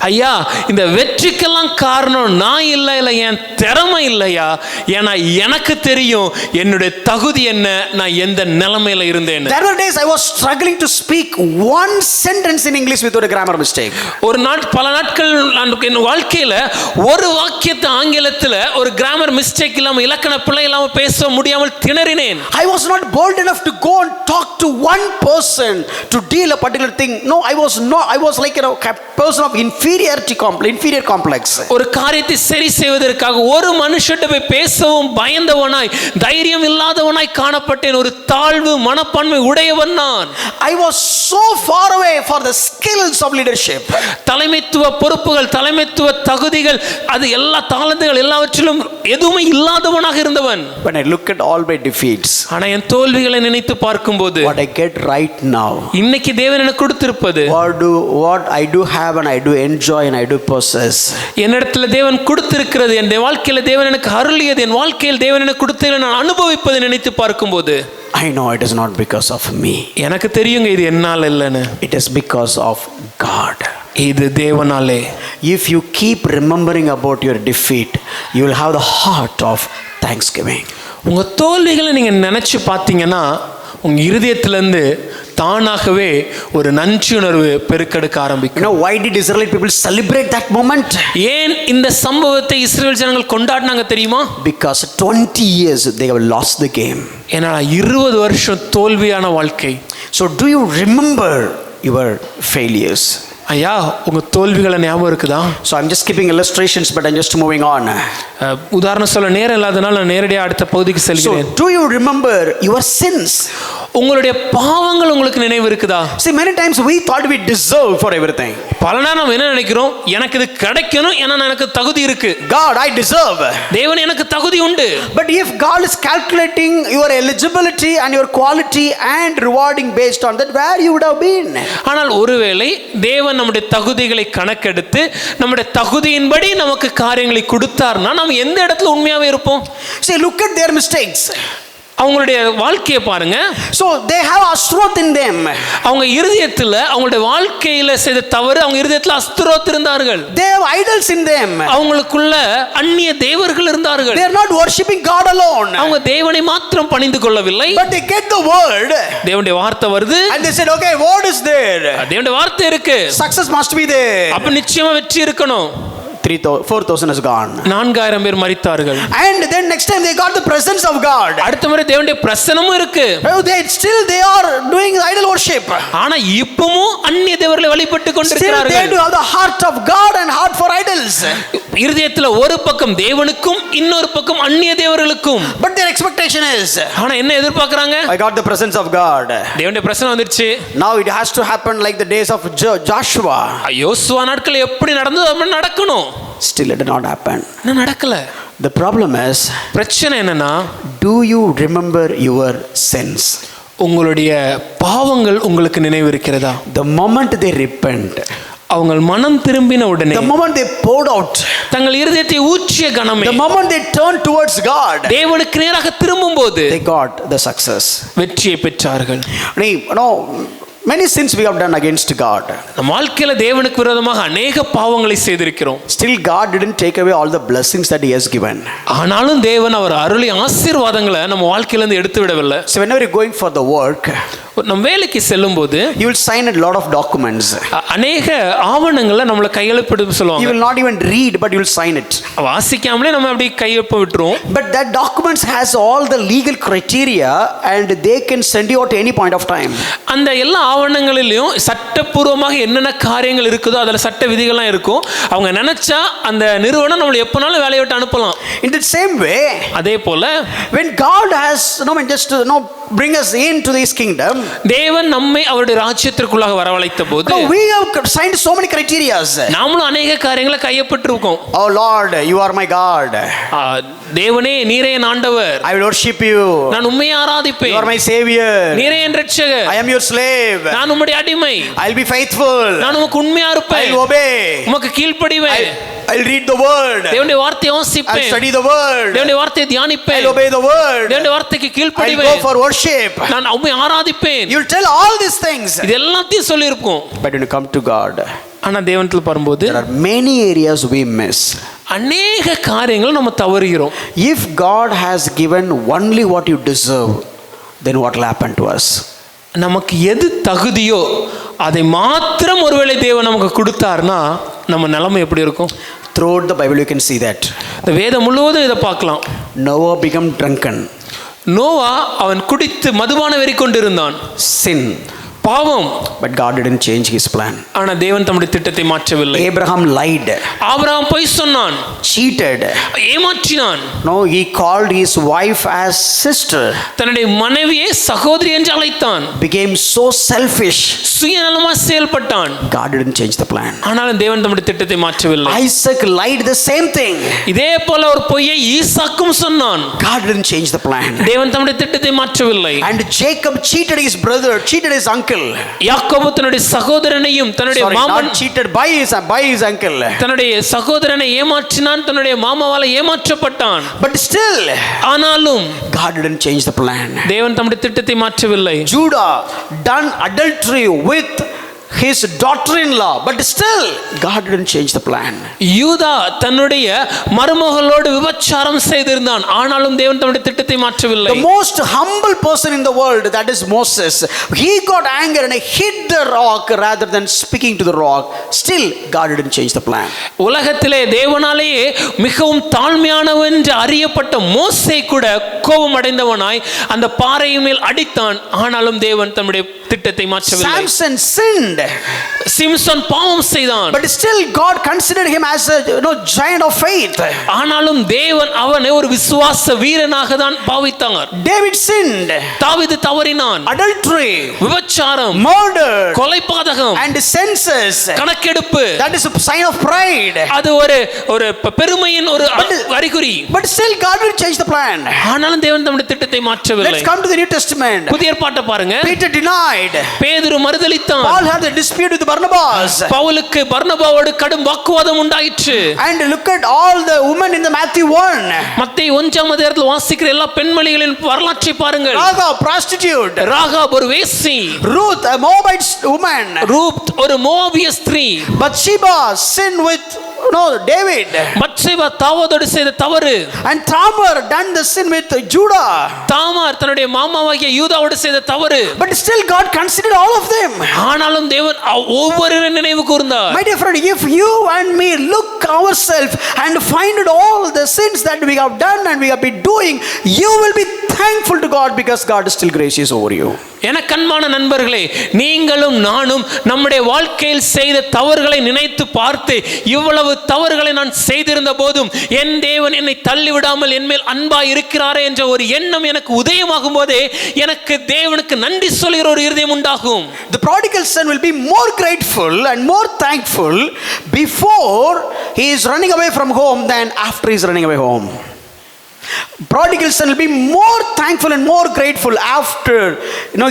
ஐயா, இந்த வெற்றிக்கெல்லாம் காரணம் நான் இல்ல என் திறமை இல்லையா, ஏன்னா எனக்கு தெரியும் என்னுடைய தகுதி என்ன, நான் எந்த நிலைமையில இருந்தேன். There were days I was struggling to speak one sentence in English without a grammar mistake. பல நாட்கள் என் வாழ்க்கையில ஒரு வாக்கியத்தை ஆங்கிலத்துல ஒரு கிராமர் மிஸ்டேக் இல்லாம இலக்கண பிழை இல்லாம பேச முடியாமல் திணறினேன். I was not bold enough to go and talk to one person to deal a particular thing. No, I was like a person of inferior complex. ஒரு காரியத்தை சரி செய்வதற்காக ஒரு மனுஷட்ட போய் பேசவும் பயந்தவனாய் தைரியம் இல்லாதவனாய் காணப்பட்டேன். ஒரு தாழ்வு மனப்பான்மை உடையவன் நான். I was so far away for the skills of leadership. தலைமைத்துவ பொறுப்புகள், தலைமைத்துவ தகுதிகள், அது எல்லா தாளந்துகள் எல்லாவற்றிலும் எதுவுமே இல்லாதவனாக இருந்தவன். When I look at all my defeats, ஆனா என் தோல்விகளை நினைத்து பார்க்கும்போது what I get right now, இன்னைக்கு தேவன் எனக்கு கொடுத்திருப்பது, what I do have and I do enjoy and I do possess, என்னிடத்துல தேவன் கொடுத்திருக்கிறது, என் வாழ்க்கையில தேவன் எனக்கு அருளியது, என் வாழ்க்கையில் தேவன் எனக்கு கொடுத்ததை நான் அனுபவிப்பதை நினைத்து பார்க்கும்போது I know it is not because of me. எனக்கு தெரியுங்க இது என்னால இல்லைன்னு. It is because of God. இது தேவனாலே. If you keep remembering about your defeat, you will have the heart of thanksgiving. உங்க தோல்விகளை நீங்க நினைச்சு பார்த்தீங்கன்னா உங்க இருதயத்திலிருந்து தானாகவே ஒரு நன்றியுணர்வு பெருக்கெடுக்க ஆரம்பிக்கும். You know why did Israelite people celebrate that moment? ஏன் இந்த சம்பவத்தை இஸ்ரவேல் ஜனங்கள் கொண்டாடினாங்க தெரியுமா? Because 20 years they have lost the game. ஏன்னா 20 வருஷம் தோல்வியான வாழ்க்கை. So do you remember your failures? ஐயா, உங்க தோல்விகளை ஞாபகம் இருக்குதா? So I'm just skipping illustrations, but I'm just moving on. உதாரணம் சொல்ல நேரம் இல்லாதனால நான் நேரடியாக அடுத்த பகுதிக்கு செல்கிறேன். So do you remember your sins? உங்களுடைய பாவங்கள் உங்களுக்கு நினைவு இருக்குதா? See, many times we thought we deserve for everything. பல நேரம் நம்ம என்ன நினைக்கிறோம், எனக்கு இது கிடைக்கணும், ஏன்னா எனக்கு தகுதி இருக்கு. God, I deserve. தேவன் எனக்கு தகுதி உண்டு. But if God is calculating your eligibility and your quality and rewarding based on that, where you would have been? ஆனால் ஒருவேளை தேவன் நம்முடைய தகுதிகளை கணக்கெடுத்து நம்முடைய தகுதியின்படி நமக்கு காரியங்களை கொடுத்தார்னா நம்ம எந்த இடத்துல உண்மையாவே இருப்போம்? See, look at their mistakes. அவங்களுடைய வாழ்க்கையை பாருங்க. So they have அஸ்ரோத் in them. அவங்க இருதயத்துல அவங்களுடைய வாழ்க்கையில செய்த தவறு, அவங்க இருதயத்துல அஸ்ரோத் இருந்தார்கள். They have idols in them. அவங்களுக்குள்ள அந்நிய தேவர்கள் இருந்தார்கள். They are not worshiping God alone. அவங்க தேவனை மாத்திரம் பணிந்து கொள்ளவில்லை. But they get the word. தேவனுடைய வார்த்தை வருது. And they said, okay, word is there. தேவனுடைய வார்த்தை இருக்கு. Success must be there. அப்ப நிச்சயமா வெற்றி இருக்கணும். 4,000 is gone. 4000 பேர் மரித்தார்கள். And then next time they got the presence of God. அடுத்த முறை தேவனுடைய பிரசன்னமும் இருக்கு. They are doing idol worship. ஆனா இப்பவும் அந்நிய தேவர்களை வழிபட்டு கொண்டிருக்கிறார்கள். Still they do have the heart of God and heart for idols. இருதயத்துல ஒரு பக்கம் தேவனுக்கும் இன்னொரு பக்கம் அந்நிய தேவர்களுக்கும். But their expectation is, ஆனா என்ன எதிர்பார்க்கறாங்க? I got the presence of God. தேவனுடைய பிரசன்னம் வந்துருச்சு. Now it has to happen like the days of Joshua. யோசுவா நாட்கள் எப்படி நடந்ததோ அப்படி நடக்கணும். Still it did not happen. என்ன நடக்கல? The problem is, பிரச்சனை என்னன்னா, do you remember your sins? உங்களுடைய பாவங்கள் உங்களுக்கு நினைவு இருக்கிறதா? The moment they repent, அவங்க மனம் திரும்பின உடனே, the moment they poured out, தங்கள் இருதயத்தை ஊற்றிய கணமே, the moment they turned towards God, தேவனுக்கு நேராக திரும்பும்போது they got the success. வெற்றியை பெற்றார்கள். No, many sins we have done against God. நம் வாழ்க்கையில தேவனுக்கு விரோதமாக அநேக பாவங்களை செய்திருக்கிறோம். Still God didn't take away all the blessings that he has given. ஆனாலும் தேவன் அவர் அருளி ஆசீர்வாதங்களை நம்ம வாழ்க்கையில இருந்து எடுத்து விடவில்லை. So whenever you're going for the work, நம்ம வேலைக்கு செல்லும்போது you will sign a lot of documents. அநேக ஆவணங்களை நம்மள கையெழுத்து சொல்லுவாங்க. You will not even read, but you will sign it. வாசிக்காமலே நம்ம அப்படி கையெழுத்து விட்டுருவோம். But that documents has all the legal criteria and they can send you at any point of time. அந்த எல்லா ஆவணங்களிலும் சட்டப்பூர்வமாக என்னென்ன காரியங்கள் இருக்குதோ அதில் சட்ட விதிகள்லாம் இருக்கும். அவங்க நினைச்சா அந்த நிறுவனம் நம்மளை எப்போனாலும் வேலையை விட்டு அனுப்பலாம். In the same way, அதே போல when God has just bring us into this kingdom, தேவன் நம்மை அவருடைய ராஜ்யத்திற்குள்ளாக வரவழைத்த போது, we have signed so many criteria. நாமளும் அநேக காரியங்களை கையப்பட்டிருக்கோம். Oh Lord, you are my God. தேவனே நீரே என் ஆண்டவர், I will worship you. நான் உம்மை ஆராதிப்பேன். You are my savior. நீரே என் இரட்சகர். I am your slave. நான் உம்முடைய அடிமை. I'll be faithful. நான் உமக்கு உண்மையா இருப்பேன். I'll obey. உமக்கு கீழ்ப்படிவேன். I'll read the word. தேவனுடைய வார்த்தையை வாசிப்பேன். I'll study the word. தேவனுடைய வார்த்தையை தியானிப்பேன். I'll obey the word. தேவனுடைய வார்த்தைக்கு கீழ்ப்படிவேன். I'll go for worship. நான் உம்மை ஆராதிப்பேன். You'll tell all these things. இது எல்லாத்தையும் சொல்லி இருப்போம். But when you come to God, ஆனா தேவனிடத்துல வரும்போது there are many areas we miss. அநேக காரியங்கள் நம்ம தவறுகிறோம். If God has given only what you deserve, then what will happen to us? நமக்கு எது தகுதியோ அதை மாத்திரம் ஒருவேளை தேவன் நமக்கு கொடுத்தார்னா நம்ம நிலைமை எப்படி இருக்கும்? Throughout the Bible you can see that. இந்த வேதம் முழுவதும் இதை பார்க்கலாம். Noah became drunken. நோவா அவன் குடித்து மதுபான வெறி கொண்டிருந்தான். Sin. பாவம். But God didn't change his plan. ஆனா தேவன் தம்முடைய திட்டத்தை மாற்றவில்லை. Abraham lied. ஆபிரகாம் பொய் சொன்னான். Cheated. ஏமாற்றினான். No, he called his wife as sister. தன்னுடைய மனைவியை சகோதரி என்று அழைத்தான். Became so selfish. சுயநலமாக செயல்பட்டான். God didn't change the plan. ஆனாலும் தேவன் தம்முடைய திட்டத்தை மாற்றவில்லை. Isaac lied the same thing. இதே போல ஒரு பொய்யை ஈசாக்கும் சொன்னான். God didn't change the plan. தேவன் தம்முடைய திட்டத்தை மாற்றவில்லை. And Jacob cheated his brother, cheated his uncle. யாக்கோபு தன்னுடைய சகோதரனையும் தன்னுடைய மாமன் cheated by his uncle. தன்னுடைய சகோதரனை ஏமாற்றினான். தன்னுடைய மாமாவால் ஏமாற்றப்பட்டான். But still, ஆனாலும் God didn't change the plan. தேவன் தம்முடைய திட்டத்தை மாற்றவில்லை. Judah done adultery with his daughter-in-law, but still God didn't change the plan. யூதா தன்னுடைய மருமகளோடு விபச்சாரம் செய்திருந்தான், ஆனாலும் தேவன் தன்னுடைய திட்டத்தை மாற்றவில்லை. The most humble person in the world, that is Moses, he got anger and hit the rock rather than speaking to the rock. Still God didn't change the plan. உலகத்திலே தேவனாலேயே மிகவும் தாழ்மையானவன் என்று அறியப்பட்ட மோசே கூட கோபம் அடைந்தவனாய் அந்த பாறையின் மேல் அடித்தான், ஆனாலும் தேவன் தம்முடைய திட்டத்தை மாற்றவில்லை. Samson sinned, சிம்சன் பாவம் செய்தான், but still God considered him as a giant of faith. ஆனாலும் தேவன் அவனை ஒரு விசுவாச வீரனாக தான் பாவித்தார். David sinned, தாவீது தவறினான், adultery, விபச்சாரம், murder, கொலைபாதகம், and census, கணக்கெடுப்பு, that is a sign of pride. அது ஒரு பெருமையின் ஒரு அறிகுறி. But still God will change the plan. ஆனாலும் தேவன் தம்முடைய திட்டத்தை மாற்றவில்லை. Let's come to the New Testament. புதிய ஏற்பாட்டை பாருங்க. Peter denied, பேதுரு மறுதலித்தான். Paul had a dispute with Barnabas, பவுலுக்கு பர்னபாவோடு கடும் வாக்குவாதம் உண்டாயிற்று. and look at all the women in the Matthew 1. மத்தேயு 1ஆம் அதிகாரத்தில் வாசிக்கிற எல்லா பெண்மணிகளின் வரலாற்றை பாருங்கள். Rahab, prostitute, ராகாப் ஒரு வேசி, Ruth, a Moabite woman, Ruth ஒரு மோவாபிய ஸ்திரீ, Bathsheba sinned with David, Bathsheba தாவீதோடு செய்த தவறு, and Tamar done the sin with Judah. Tamar தன்னுடைய மாமாவாகிய யூதாவோடு செய்த தவறு. But still God considered all of them. ஆனாலும் தேவன் ஒவ்வொருவரையும் நினைவு கூர்ந்தார். My dear friend, if you and me look ourselves and find out all the sins that we have done and we have been doing, you will be thankful to God because God is still gracious over you. என கண்மான நண்பர்களே, நீங்களும் நானும் நம்முடைய வாழ்க்கையில் செய்த தவறுகளை நினைத்து பார்த்து, இவ்வளவு தவறுகளை நான் செய்திருந்த போதும் என் தேவன் என்னை தள்ளிவிடாமல் என் மேல் அன்பாய் இருக்கிறாரே என்ற ஒரு எண்ணம் எனக்கு உதயமாகும் போதே எனக்கு தேவனுக்கு நன்றி சொல்கிற ஒரு இருதயம் உண்டாகும். The prodigal son will be more grateful and more thankful before he is running away from home than after he is running away home. Prodigal son will be more thankful and more grateful after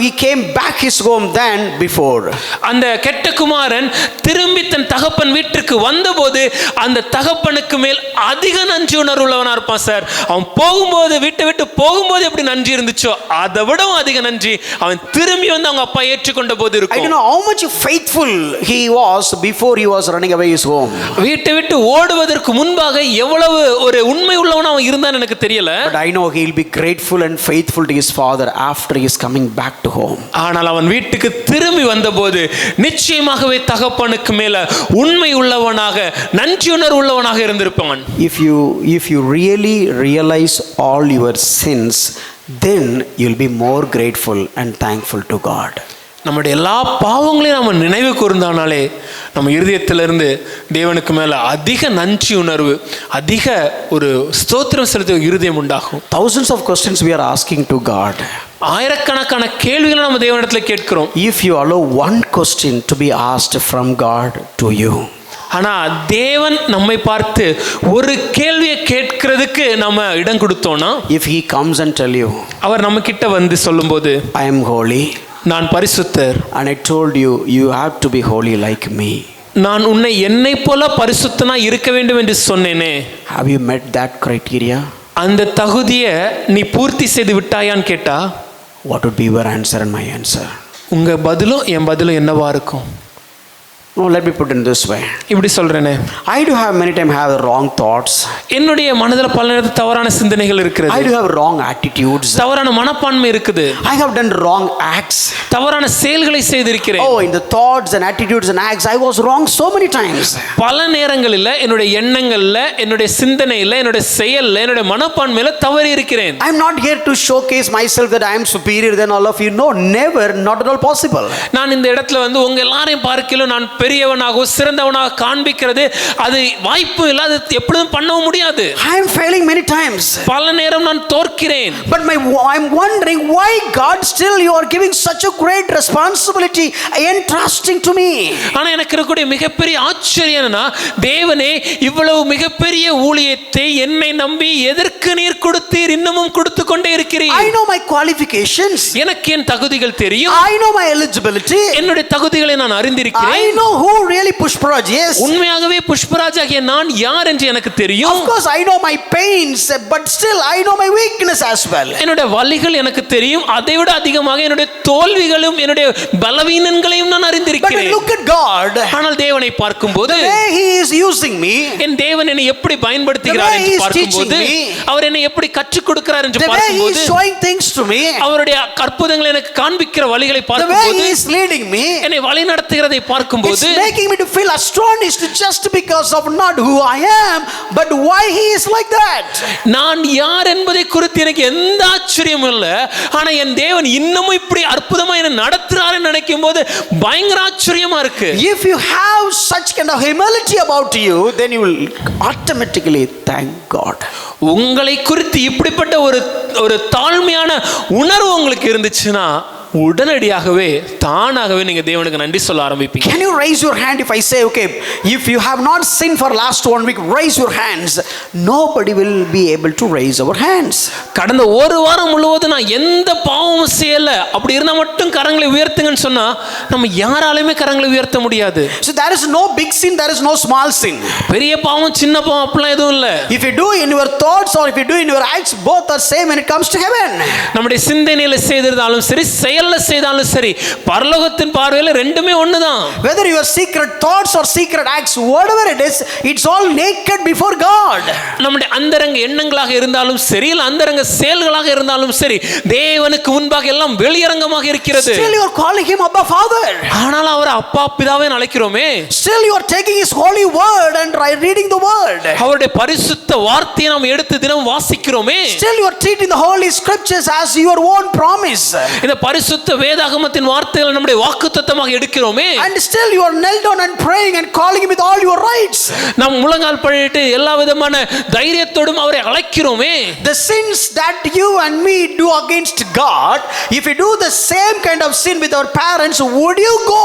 he came back his home than before. அந்த கெட்ட குமாரன் திரும்பி தன் தகப்பன் வீட்டுக்கு வந்தபோது அந்த தகப்பனுக்கு மேல் அதிக நன்றி உணர்வுள்ளவனா இருப்பான் சார். அவன் போகும்போது வீட்டை விட்டு போகும்போது எப்படி நன்றி இருந்துச்சோ அதை விடவும் அதிக நன்றி அவன் திரும்பி வந்து அவங்க அப்பா ஏற்றுக்கொண்ட போது இருக்கும். I don't know how much faithful he was before he was running away his home. வீட்டை விட்டு ஓடுவதற்கு முன்பாக எவ்வளவு ஒரு உண்மை உள்ளவனா அவன் இருந்தான்னு எனக்கு தெரியல. But I know he'll be grateful and faithful to his father after he is coming back to home. ஆனால் அவன் வீட்டுக்கு திரும்பி வந்தபோது நிச்சயமாகவே தகப்பனுக்கு மேல உண்மை உள்ளவனாக நன்றியுணர்வு உள்ளவனாக இருந்திருப்பான். If you really realize all your sins, then you'll be more grateful and thankful to God. நம்முடைய எல்லா பாவங்களையும் நம்ம நினைவு கூர்ந்தானாலே நம்ம இருதயத்திலிருந்து தேவனுக்கு மேல அதிக நன்றி உணர்வு, அதிக ஒரு ஸ்தோத்திரம் செலுத்த இருதயம் உண்டாகும். Thousands of questions we are asking to God. ஆயிரக்கணக்கான கேள்விகளை நம்ம தேவனிடத்தில் கேட்கிறோம். If you allow one question to be asked from God to you, ஆனா தேவன் நம்மை பார்த்து ஒரு கேள்வியை கேட்கிறதுக்கு நம்ம இடம் கொடுத்தோம்னா, if he comes and tell you, அவர் நம்ம கிட்ட வந்து சொல்லும்போது, I am holy, நான் பரிசுத்தர், and I told you you have to be holy like me, நான் உன்னை என்னை போல பரிசுத்தனா இருக்க வேண்டும் என்று சொன்னேனே, have you met that criteria? அந்த தகுதியை நீ பூர்த்தி செய்து விட்டாயான்னு கேட்டா, what would be your answer and my answer? உங்க பதிலும் என் பதிலும் என்னவா இருக்கும்? No, let me put it in this way. இப்படி சொல்றேனே, I do have many times have the wrong thoughts. என்னுடைய மனதில் பல நேரத்தில் தவறான சிந்தனைகள் இருக்கிறது. I do have wrong attitudes. தவறான மனப்பான்மை இருக்குது. I have done wrong acts. தவறான செயல்களை செய்திருக்கிறேன். Oh, in the thoughts and attitudes and acts, I was wrong so many times. பல நேரங்களில் என்னுடைய எண்ணங்கள்ல, என்னுடைய சிந்தனையில, என்னுடைய செயல்ல, என்னுடைய மனப்பான்மையில தவறி இருக்கிறேன். I am not here to showcase myself that I am superior than all of you. No, never, not at all possible. நான் இந்த இடத்துல வந்து உங்க எல்லாரையும் பார்க்கல நான் பெரியவனாக சிறந்தவனாக காண்பிக்கிறது அது வாய்ப்பு இல்ல, அது எப்பொழுதும் பண்ணவும் முடியாது. I am failing many times. பல நேரம் நான் தோற்கிறேன். But I am wondering why God still you are giving such a great responsibility entrusting to me. ஆனா எனக்கு இருக்கக்கூடிய மிகப்பெரிய ஆச்சரியம் என்னன்னா, தேவனே இவ்வளவு மிகப்பெரிய ஊழியத்தை என்னை நம்பி எதற்கு நீர் கொடுத்தீர், இன்னமும் கொடுத்து கொண்டே இருக்கிறீர். I know my qualifications. எனக்கு என் தகுதிகள் தெரியும். I know my eligibility. என்னுடைய தகுதிகளை நான் அறிந்திருக்கிறேன். I know who really Pushparaj is. உண்மையாகவே புஷ்பராஜ் ஆகிய நான் யார் என்று எனக்கு தெரியும். Of course I know my pains, but still I know my weakness as well. என்னுடைய வலிகள் எனக்கு தெரியும், அதை விட அதிகமாக என்னுடைய தோல்விகளும் என்னுடைய பலவீனங்களையும் நான் But அறிந்திருக்கிறேன். look at God, ஆனால் தேவனை பார்க்கும்போது the way he is using me, என் தேவன் என்னை எப்படி பயன்படுத்துகிறார் என்று பார்க்கும்போது, அவர் என்னை எப்படி கற்றுக் கொடுக்கிறார் என்று the way he பார்க்கும்போது, is showing things to me, அவருடைய அற்புதங்களை எனக்கு காண்பிக்கிற வழிகளை the way பார்க்கும்போது, he is leading me, என்னை வழி நடத்துகிறதை it's பார்க்கும்போது making me to feel astonished just because of not who I am, but why he is like that. நான் யார் என்பதை குறித்து எனக்கு எந்த ஆச்சரியமும் இல்லை, ஆனா என் தேவன் இன்னமும் இப்படி அற்புதமா என்ன நடத்துறாரு நினைக்கும் போது பயங்கர ஆச்சரியமா இருக்கு. If you have such kind of humility about you, then you will automatically thank God. உங்களை குறித்து இப்படிப்பட்ட ஒரு தாழ்மையான உணர்வு உங்களுக்கு இருந்துச்சுன்னா உடனடியாகவே தானாகவே நீங்க தேவனுக்கு நன்றி சொல்ல ஆரம்பிப்பீங்க. Can you raise your hand if I say, okay, if you have not sinned for last 1 week, raise your hands. Nobody will be able to raise our hands. கடந்த ஒரு வாரம் முழுவதும் நான் எந்த பாவமும் செய்யல, அப்படி இருந்தா மட்டும் கரங்களை உயர்த்துங்கன்னு சொன்னா நம்ம யாராலுமே கரங்களை உயர்த்த முடியாது. So there is no big sin, there is no small sin. பெரிய பாவம் சின்ன பாவம் அப்படிலாம் எதுவும் இல்ல. If you do in your thoughts or if you do in your acts, both are same when it comes to heaven. நம்முடைய சிந்தனையில செய்திருந்தாலும் சரி, செயல்ல செய்தாலும் சரி, பரலோகத்தின் பார்வையில ரெண்டுமே ஒண்ணுதான். Whether your secret thoughts or secret acts, whatever it is, it's all naked before God. நம்முடைய அந்தரங்க எண்ணங்களாக இருந்தாலும் சரி, இல்ல அந்தரங்க செயல்களாக இருந்தாலும் சரி, தேவனுக்கு முன்பாக எல்லாம் வெளியரங்கமாக இருக்கிறது. Still you are calling him Abba Father. ஆனால் அவர் அப்பா பிதாவே அழைக்கிறோமே. Still you are taking his holy word and reading the word. அவருடைய பரிசுத்த வார்த்தையை நாம் எடுத்து தினம் வாசிக்கிறோமே. Still you are treating the holy scriptures as your own promise. இந்த பரிசுத்த வேதாகமத்தின் வார்த்தைகளை நம்முடைய வாக்குத்தத்தமாக எடுக்கிறோமே. And still you are knelt down and praying and calling him with all your rights. நாம் முழங்கால் படிட்டு எல்லா விதமான தைரியத்தோடும் அவரை அழைக்கிறோமே. The sins that you and me do against God, if we do the same kind of sin with our parents, would you go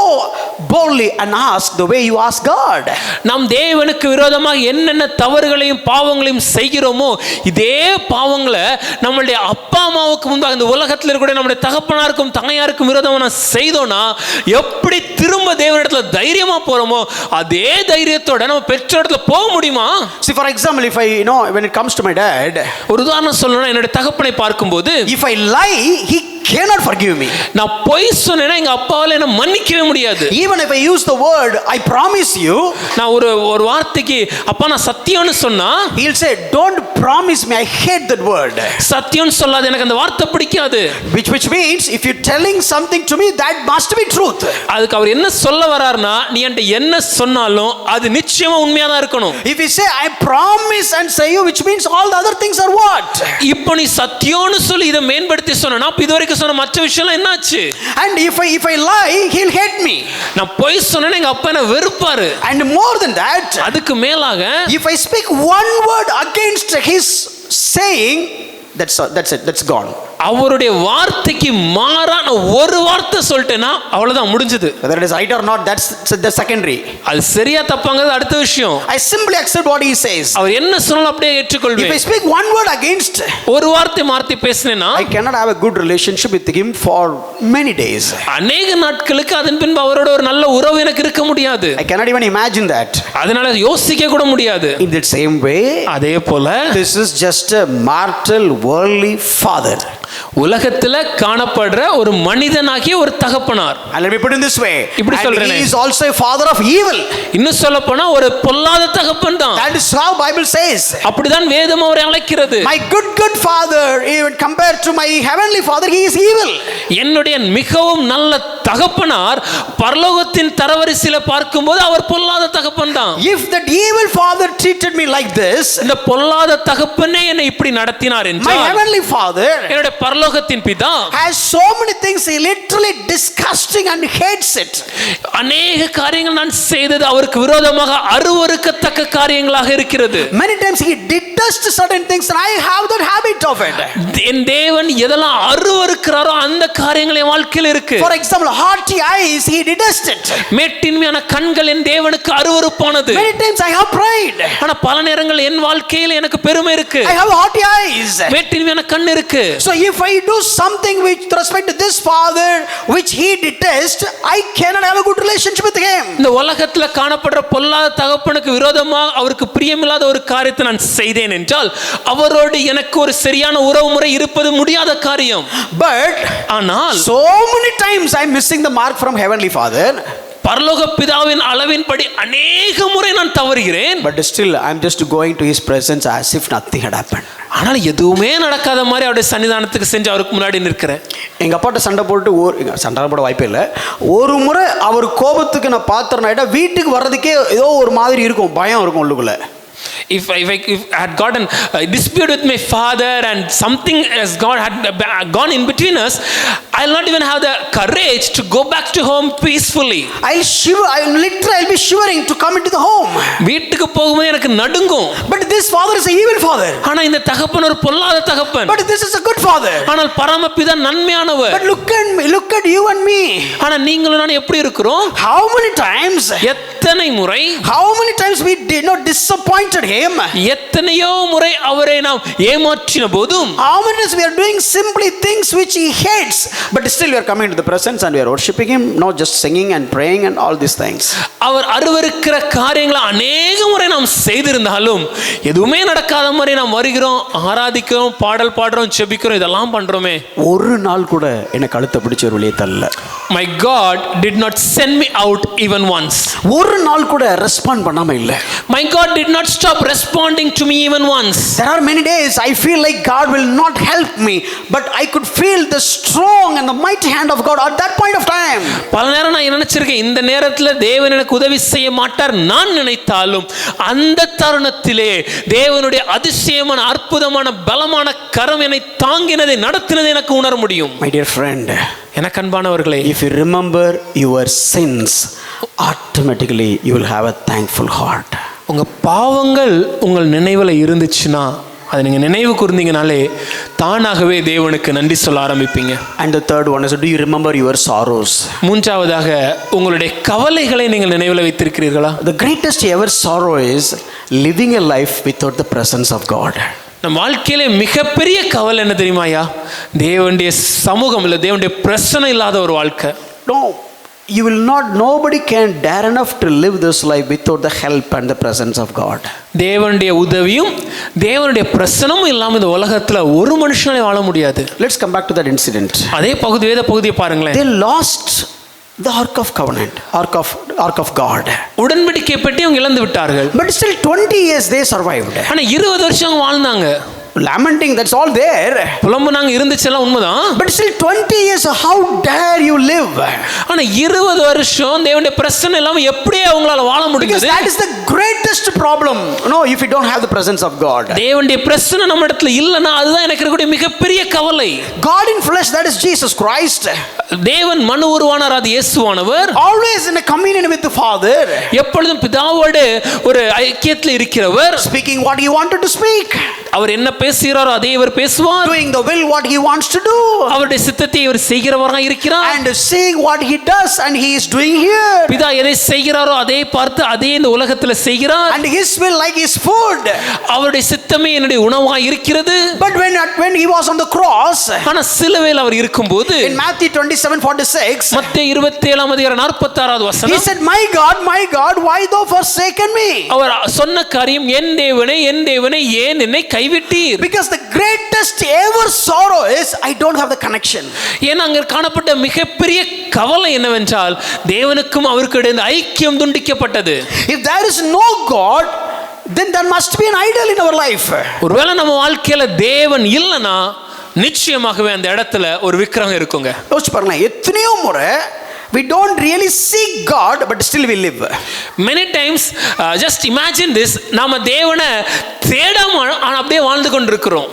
boldly and ask the way you ask God? நாம் தேவனுக்கு விரோதமாக என்னென்ன தவறுகளையும் பாவங்களையும் செய்கிறோமோ, இதே பாவங்களை நம்மளுடைய அப்பா அம்மாவுக்கு முன்பாக இந்த உலகத்தில் இருக்கிற நம்முடைய தகப்பனாருக்கும் தங்கையாருக்கும் விரோதமாக நான் செய்தோம்னா எப்படி திரும்ப தேவனிடத்துல தைரியமா போறோமோ அதே தைரியத்தோட நம்ம பெற்றோரிடத்துல போக முடியுமா? See, for example, if I when it comes to my dad, ஒரு உதாரணம் சொல்லணும்னா என்னுடைய தகப்பனை பார்க்கும்போது, if I lie, he cannot forgive me. நான் பொய் சொன்னேன்னா எங்க அப்பாவால என்ன மன்னிக்கவே முடியாது. Even if I use the word I promise you, நான் ஒரு வார்த்தைக்கு அப்பா நான் சத்தியம்னு சொன்னா he'll say don't promise me, I hate that word. சத்தியம்னு சொல்லாத, எனக்கு அந்த வார்த்தை பிடிக்காது. Which means if you're telling something to me, that must be truth. அதுக்கு அவர் என்ன சொல்ல வராருன்னா, நீ என்கிட்ட என்ன சொன்னாலும் அது நிச்சயமா உண்மையா தான் இருக்கணும். If you say I promise and say you, which means all the other things are what? இப்போ நீ சத்தியம்னு சொல்லி இதை மேம்படுத்தி சொன்னா இதுவரைக்கும் சொன்ன மற்ற விஷயம் என்னாச்சு? And if I lie, he'll hate me. நான் பொய் சொன்னேன்னா எங்க அப்பா என்ன வெறுப்பாரு. And more than that, அதுக்கு மேலாக if I speak one word against his saying, that's it, that's gone. அவருடைய வார்த்தைக்கு மாறான ஒரு வார்த்தை சொல்லிட்டேன்னா அவ்வளவுதான் முடிஞ்சது. Whether it is right or not, that's the secondary. அது சரியா தப்பாங்கிறது அடுத்த விஷயம். I simply accept what he says. அவர் என்ன சொன்னாலும் அப்படியே If ஏற்றுக்கொள்வேன். I speak one word against, ஒரு வார்த்தை மாத்தி பேசினேன்னா I cannot have a good relationship with him for many days. அநேக நாட்களுக்கு அதன் பின்பு அவரோட ஒரு நல்ல உறவு எனக்கு இருக்க முடியாது. I cannot even imagine that. அதனால யோசிக்க கூட முடியாது. In that same way, அதே போல this is just a mortal worldly father. உலகத்துல காணப்படுற ஒரு மனிதனாகிய ஒரு தகப்பனார். And let me put it in this way, இப்படி and சொல்றேனே, he is also a father of evil. இன்னும் சொல்ல போனா ஒரு பொல்லாத தகப்பன் தான். That is how Bible says. அப்படிதான் வேதம் அவரை அழைக்கிறது. My good father, even compared to my heavenly father, he is evil. என்னுடைய மிகவும் நல்ல தகப்பனார் பரலோகத்தின் தரவரிசையில பார்க்கும்போது அவர் பொல்லாத தகப்பன் தான். If that evil father treated me like this, இந்த பொல்லாத தகப்பனே என்னை இப்படி நடத்தினார் my என்றால் heavenly father என்னுடைய பரலோகத்தின் பிதா has so many things he literally disgusting and hates it. அநேக காரியங்கள் நான் செய்தது அவருக்கு விரோதமாக அருவருக்கத்தக்க காரியங்களாக இருக்கிறது. Many times he detests certain things and I have that habit. bit of it. என் தேவன் எதெல்லாம் அருவருக்கிறாரோ அந்த காரியங்கள் என் வாழ்க்கையில் இருக்கு. For example, haughty eyes, he detests it. மேட்டின்மையான கண்கள் என் தேவனுக்கு அருவருப்பானது. Many times I have pride. ஆனா பல நேரங்கள் என் வாழ்க்கையில் எனக்கு பெருமை இருக்கு. I have haughty eyes. மேட்டின்மையான கண் இருக்கு. So if I do something with respect to this father which he detests, I cannot have a good relationship with him. இந்த உலகத்துல காணப்படுற பொல்லாத தகப்பனுக்கு விரோதமா அவருக்கு பிரியமில்லாத ஒரு காரியத்தை நான் செய்தேன் என்றால் அவரோடு எனக்கு ஒரு சரியான உறவு முறை இருப்பது முடியாத காரியம். But ஆனால் so many times I am missing the mark from heavenly father. பரலோக பிதாவின் அளவின்படி அநேக முறை நான் தவறுகிறேன். But still I am just going to his presence as if nothing had happened. ஆனால் எதுவுமே நடக்காத மாதிரி அவருடைய சன்னிதானத்துக்கு சென்று அவருக்கு முன்னாடி நிற்கிறேன். எங்கள் அப்பாட்ட சண்டை போட்டு சண்டை போட வாய்ப்பே இல்லை. ஒரு முறை அவர் கோபத்துக்கு நான் பாத்திரனாயிட்டா வீட்டுக்கு வர்றதுக்கே ஏதோ ஒரு மாதிரி இருக்கும், பயம் இருக்கும் உள்ளுக்குள்ள. If I had gotten a dispute with my father and something has gone in between us, I'll not even have the courage to go back to home peacefully. I'll be shivering to come into the home. வீட்டுக்கு போகும்போது எனக்கு நடுங்கும். But this father is an evil father. ஆனா இந்த தகப்பன் ஒரு பொல்லாத தகப்பன். But this is a good father. ஆனால் பரமபிதா நன்மையானவர். But look at you and me. ஆனா நீங்களும் நான் எப்படி இருக்கிறோம்? How many times? எத்தனை முறை? How many times we did not disappointed him? எத்தனையோ முறை அவரை நாம் ஏமாற்றின போதும். How many times we are doing simply things which he hates, but still we are coming to the presence and we are worshiping him, not just singing and praying and all these things. அவர் அருவருக்கிற காரியங்களை அநேக முறை நாம் செய்திருந்தாலும் எதுவுமே நடக்காத மாதிரி நாம் வருகிறோம், ஆராதிக்கிறோம், பாடல் பாடுறோம், ஜெபிக்கிறோம், இதெல்லாம் பண்றோமே. ஒரு நாள் கூட எனக்கு கழுத்தை பிடிச்சு ஒரு வெளியே தள்ளல. My God did not send me out even once. ஒரு நாள் கூட ரெஸ்பாண்ட் பண்ணாம இல்ல. My God did not stop responding to me even once. There are many days I feel like God will not help me, but I could feel the strong and the mighty hand of God at that point of time. பல நேரம் நான் நினைச்சிருக்கேன் இந்த நேரத்தில் தேவன் எனக்கு உதவி செய்ய மாட்டார் நான் நினைத்தாலும் அந்த தருணத்திலே தேவனுடைய அதிசயமான அற்புதமான பலமான கரம் என்னை தாங்கினதை நடத்தினதை எனக்கு உணர முடியும். My dear friend, எனக்கு அன்பானவர்களே, if you remember your sins, automatically you will have a thankful heart. உங்க பாவங்கள் உங்கள் நினைவில் இருந்துச்சுன்னா அதை நீங்கள் நினைவு கூர்ந்தீங்கனாலே தானாகவே தேவனுக்கு நன்றி சொல்ல ஆரம்பிப்பீங்க. And the third one is, do you remember your sorrows? மூன்றாவதாக உங்களுடைய கவலைகளை நீங்கள் நினைவில் வைத்திருக்கிறீர்களா? The greatest ever sorrow is living a life without the presence of God. நம் வாழ்க்கையிலே மிகப்பெரிய கவலை என்ன தெரியுமாயா? தேவனுடைய சமூகம் இல்லை, தேவனுடைய பிரசனை இல்லாத ஒரு வாழ்க்கை. No, you will not, nobody can dare enough to live this life without the help and the presence of God. தேவனுடைய உதவியும் தேவனுடைய பிரசனமும் இல்லாம இந்த உலகத்துல ஒரு மனுஷனாலே வாழ முடியாது. Let's come back to that incident. அதே வேத பகுதியை பாருங்களேன். They lost the Ark of Covenant, Ark of God. உடன்படிக்கை பெட்டி அவங்க இழந்து விட்டார்கள். But still 20 years they survived. ஆனா 20 வருஷம் வாழ்ந்தாங்க. Lamenting, that's all there. புலம்புனாங்க, இருந்துச்செல்லாம் உண்மைதான். But still 20 years, how dare you live? ஆனா 20 வருஷம் தேவனுடைய பிரசன்னம் இல்லாம எப்படி அவங்களால வாழ முடியுது? Because that is the greatest problem. No, if you don't have the presence of God. தேவனுடைய பிரசன்னம் நம்ம இடத்துல இல்லனா அதுதான் எனக்கு இருக்கக்கூடிய மிகப்பெரிய கவலை. God in flesh, that is Jesus Christ. தேவன் மனு உருவானார், அது இயேசுவானவர். Always in a communion with the Father. எப்பொழுதும் பிதாவோடு ஒரு ஐக்கியத்தில் இருக்கிறவர். Speaking what he wanted to speak. அவர் என்ன பேசுகிறாரோ அதே இவர் பேசுவார். Doing the will what he wants to do. அவருடைய சித்தத்தை இவர் செய்கிறவராக இருக்கிறார். And seeing what he does and he is doing here. பிதா எதை செய்கிறாரோ அதை பார்த்து அதே இந்த உலகத்தில் செய்கிறார். And his will like his food. அவருடைய சித்தமே என்னுடைய உணவாக இருக்கிறது. But when he was on the cross, ஆனா சிலுவையில் அவர் இருக்கும்போது in Matthew 27:46, மத்தேயு 27ஆம் அதிகாரம் 46வது வசனம், he said, my God, why thou forsaken me? அவர் சொன்ன காரியம், என் தேவனே ஏன் என்னை கைவிட்டீர்? Because the greatest ever sorrow is I don't have the connection. ஏன்னா அங்க காணப்பட்ட மிகப்பெரிய கவலை என்னவென்றால் தேவனுக்கும் அவருக்கு இடையே ஐக்கியம் துண்டிக்கப்பட்டது. If there is no God, then there must be an idol in our life. ஒருவேளை நம்ம வாழ்க்கையில தேவன் இல்லனா நிச்சயமாகவே அந்த இடத்துல ஒரு விக்கிரகம் இருக்குங்க. யோசிச்சு பாருங்க, எத்தனையோ முறை we don't really seek God but still we live. Many times just imagine this, நாம தேவனை தேடாம அப்படியே வாழ்ந்து கொண்டிருக்கிறோம்.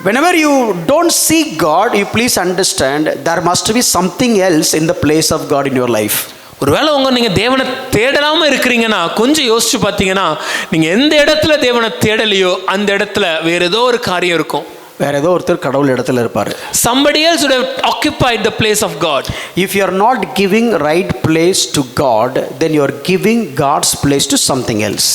Whenever you don't seek God, you please understand there must be something else in the place of God in your life. ஒருவேளை நீங்கள் தேவனை தேடலாமல் இருக்கிறீங்கன்னா கொஞ்சம் யோசிச்சு பார்த்தீங்கன்னா நீங்கள் எந்த இடத்துல தேவனை தேடலையோ அந்த இடத்துல வேற ஏதோ ஒரு காரியம் இருக்கும். வேற ஏதோ ஒருத்தர் கடவுள் இடத்துல இருப்பாரு. Somebody else would have occupied the place of God. If you are not giving right place to God, then you are giving God's place to something else.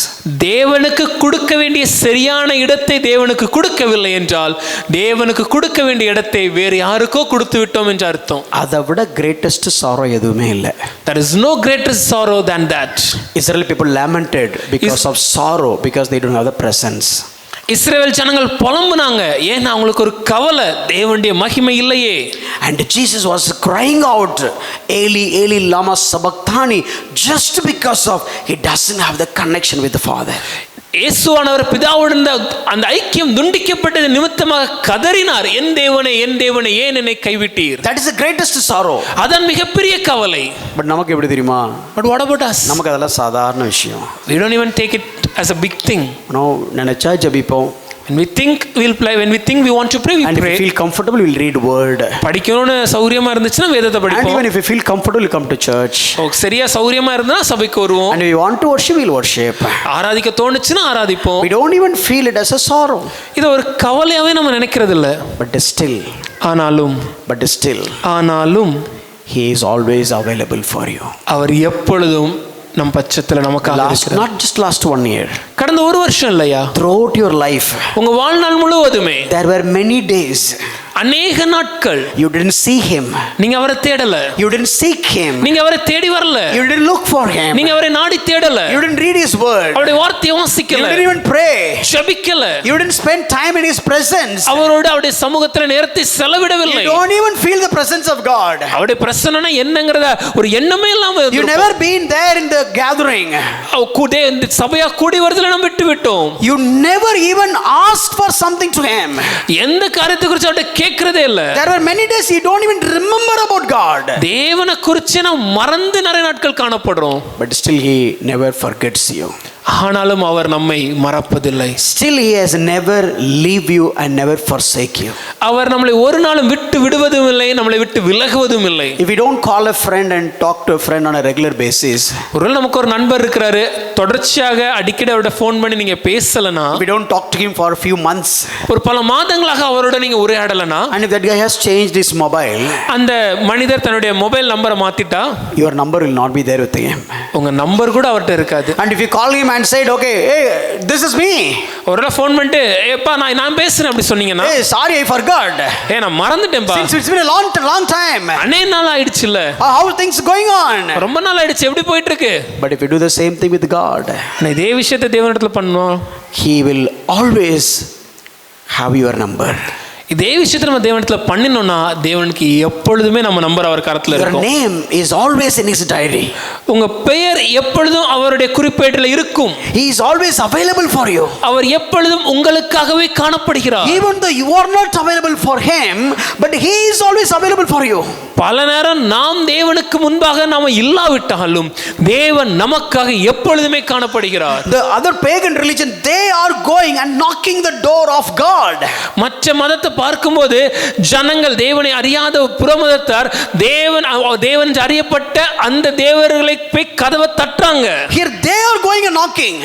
தேவனுக்கு கொடுக்க வேண்டிய சரியான இடத்தை தேவனுக்கு கொடுக்கவில்லை என்றால் தேவனுக்கு கொடுக்க வேண்டிய இடத்தை வேறு யாருக்கோ கொடுத்து விட்டோம் என்று அர்த்தம். அதை விட greatest sorrow எதுவுமே இல்லை. There is no greater sorrow than that. Israel people lamented because of sorrow because they don't have the presence. இஸ்ரவேல் ஜனங்கள் புலம்புனாங்க, ஏன்னா அவங்களுக்கு ஒரு கவலை, தேவனுடைய மகிமை இல்லையே. And Jesus was crying out, Eli Eli lama sabachthani, just because of he doesn't have the connection with the Father. இயேசுவானவர் பிதாவுடன் அந்த ஐக்கியம் துண்டிக்கப்பட்டது நிமித்தமாக கதறினார், என் தேவனே ஏன் என்னை கைவிட்டீர். That is the greatest sorrow. அதான் மிகப்பெரிய கவலை. பட் நமக்கு எப்படி தெரியுமா? But what about us? நமக்கு அதெல்லாம் சாதாரண விஷயம். We don't even take it as a big thing. நினைச்சா ஜெபிப்போம். When we think we want to pray, we and pray. if we feel comfortable, we will read word. படிக்கணும்னு சௌரியமா இருந்துச்சுனா வேதத்தை படிப்போம். And even if we feel comfortable, we come to church. சரியா சௌரியமா இருந்தா சபைக்கு வருவோம். And if we want to worship, we will worship. ஆராதிக்க தோணுச்சுனா ஆராதிப்போம். We don't even feel it as a sorrow. இது ஒரு கவலையாவே நம்ம நினைக்கிறது இல்ல. But still, ஆனாலும் he is always available for you. அவர் எப்பொழுதும் நம் பட்சத்துல நமக்காக இருக்கிறார். Not just last 1 year. கடந்த ஒரு வருஷம் இல்லையா? Throughout your life, உங்க வாழ்நாள் முழுவதுமே there were many days. அநேக நாட்கள் You didn't see him. நீங்க அவரை தேடல. You didn't seek him. நீங்க அவரை தேடி வரல. You didn't look for him. நீங்க அவரை நாடி தேடல. You didn't read his word. அவருடைய வார்த்தையை வாசிக்கல. You didn't even pray. ஜெபிக்கல. You didn't spend time in his presence. அவரோட அவருடைய சமூகத்துல நேரத்தை செலவிடவில்லை. You don't even feel the presence of God. அவருடைய பிரசன்னம்னா என்னங்கறத ஒரு எண்ணமே இல்லாம You never been there in the gathering. இந்த சபையா கூடி வரதுல நம்ம விட்டு விட்டோம். You never even asked for something to him. எந்த காரியத்தை குறித்து அவர்ட்ட கேக்குறதே இல்ல. There were many days you don't even remember about God. தேவனை குறித்து நாம் மறந்து நிறைய நாட்கள் காணப்படுறோம். But still he never forgets you. ஆனாலும் அவர் நம்மை மறப்பதில்லை. Still he has never leave you and never forsake you. அவர் நம்மை ஒரு நாளும் விட்டு விடுவதும் இல்லை, நம்மை விட்டு விலகுவதும் இல்லை. If we don't call a friend and talk to a friend on a regular basis, ஒருவேளை நமக்கு ஒரு நண்பர் இருக்காரு, தொடர்ச்சியாக அடிக்கடி அவரோட ஃபோன் பண்ணி நீங்க பேசலனா, we don't talk to him for a few months, ஒரு பல மாதங்களாக அவரோட நீங்க உரையாடலனா, and if that guy has changed his mobile, அந்த மனிதர் தன்னுடைய மொபைல் நம்பரை மாத்திட்டா, your number will not be there with him. உங்க நம்பர் கூட அவர்ட்ட இருக்காது. And if you call him and said, okay, hey, this is me, ஒருவேளை ஃபோன் பண்ணிட்டு ஏப்பா நான் பேசுறேன் அப்படி சொன்னீங்கன்னா, hey, sorry, I forgot, நான் மறந்துட்டேன்பா, since it's been a long time, அநேக நாள் ஆயிடுச்சுல, how things going on, ரொம்ப நாள் ஆயிடுச்சு, எப்படி போயிட்டு இருக்கு. but if you do the same thing with God, இதே விஷயத்தை தேவனிடத்துல பண்ணோம், he will always have your number. இதே விஷயத்தை நம்ம தேவனிடத்துல பண்ணினோம்னா தேவனுக்கு எப்பொழுதுமே நம்ம நம்பர் அவர் கரத்துல இருக்கும். Your name is always in his diary. உங்க பெயர் எப்பொழுதும் அவருடைய குறிப்பேட்டில் இருக்கும். He is always available for you. அவர் எப்பொழுதும் உங்களுக்காகவே காணப்படுகிறார். Even though you are not available for him, but he is always available for you. பல நேரம் நாம் தேவனுக்கு முன்பாக நாம இல்லாவிட்டாலும் தேவன் நமக்காக எப்பொழுதுமே காணப்படுகிறார். The other pagan religion, they are going and knocking the door of God. மற்ற மதத்தை பார்க்கும்போது ஜனங்கள் தேவனை அறியாத புறமதத்தார் தேவன் அறியப்பட்ட அந்த தேவர்களை போய் கதவை தட்டுறாங்க. Here they are going and knocking.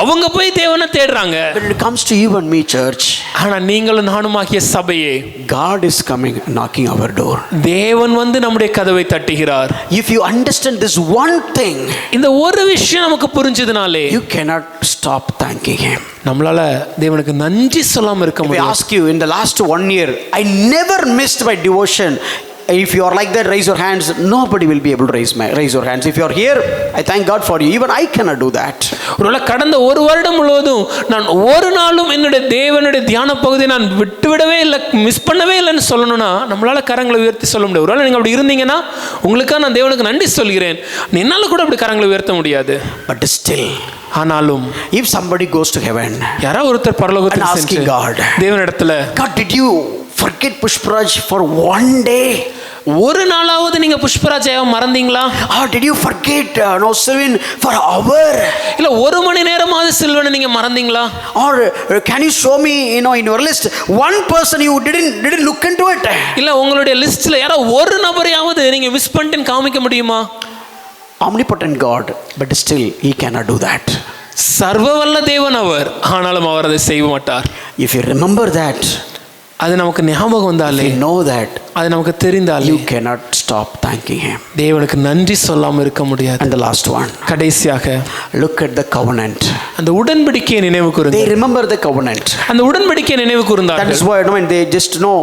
அவங்க போய் தேவனை தேடுறாங்க. When it comes to you and me, church, ஆனா நீங்களும் நானுமாகிய சபையே, God is coming knocking our door. தேவன் வந்து நம்முடைய கதவை தட்டுகிறார். If you understand this one thing, இந்த ஒரு விஷயம் நமக்கு புரிஞ்சதுனாலே you cannot stop thanking him. நம்மளால தேவனுக்கு நன்றி சொல்லாம இருக்க முடியாது. I ask you, in the last 1 year, I never missed my devotion. If you are like that, raise your hands. Nobody will be able to raise your hands. If you are here, I thank God for you. Even I cannot do that. ஒருவேளை கடந்த ஒரு வருடம் முழுவதும் நான் ஒரு நாளும் என்னுடைய தேவனுடைய தியான பகுதியை நான் விட்டுவிடவே இல்லை, மிஸ் பண்ணவே இல்லைன்னு சொல்லணும்னா நம்மளால கரங்களை உயர்த்தி சொல்ல முடியாது. ஒருவேளை நீங்கள் அப்படி இருந்தீங்கன்னா உங்களுக்காக நான் தேவனுக்கு நன்றி சொல்கிறேன். என்னால் கூட அப்படி கரங்களை உயர்த்த முடியாது. But still, ஆனாலும் if somebody goes to heaven, யாராவது ஒருத்தர் பரலோகத்துக்கு சென்று தேவனிடத்துல, God, did you forget Pushparaj for one day? ஒரு நாளாவது நீங்க புஷ்பராஜாவை மறந்தீங்களா? Or did you forget Sylvan for an hour? இல்ல ஒரு மணி நேரமாவது சில்வனை நீங்க மறந்தீங்களா? Or can you show me, in your list, one person you didn't look into it? இல்ல உங்களுடைய லிஸ்ட்ல யாரோ ஒரு நபரையாவது நீங்க மிஸ் பண்ணிட்டு காமிக்க முடியுமா? Omnipotent God, but still he cannot do that. சர்வவல்ல தேவன் அவர், ஆனாலும் அவர் அதை செய்ய மாட்டார். If you remember that, அது நமக்கு ஞாபகம் வந்தாலே, you know that, அது நமக்கு தெரிந்தாலே you cannot stop thanking him. தேவனுக்கு நன்றி சொல்லாம இருக்க முடியாது. And the last one, கடைசியாக look at the covenant. அந்த உடன்படிக்கையை நினைவு They கூறுங்கள். remember the covenant. அந்த உடன்படிக்கையை நினைவு That கூர்ந்தார்கள். is why, when they just know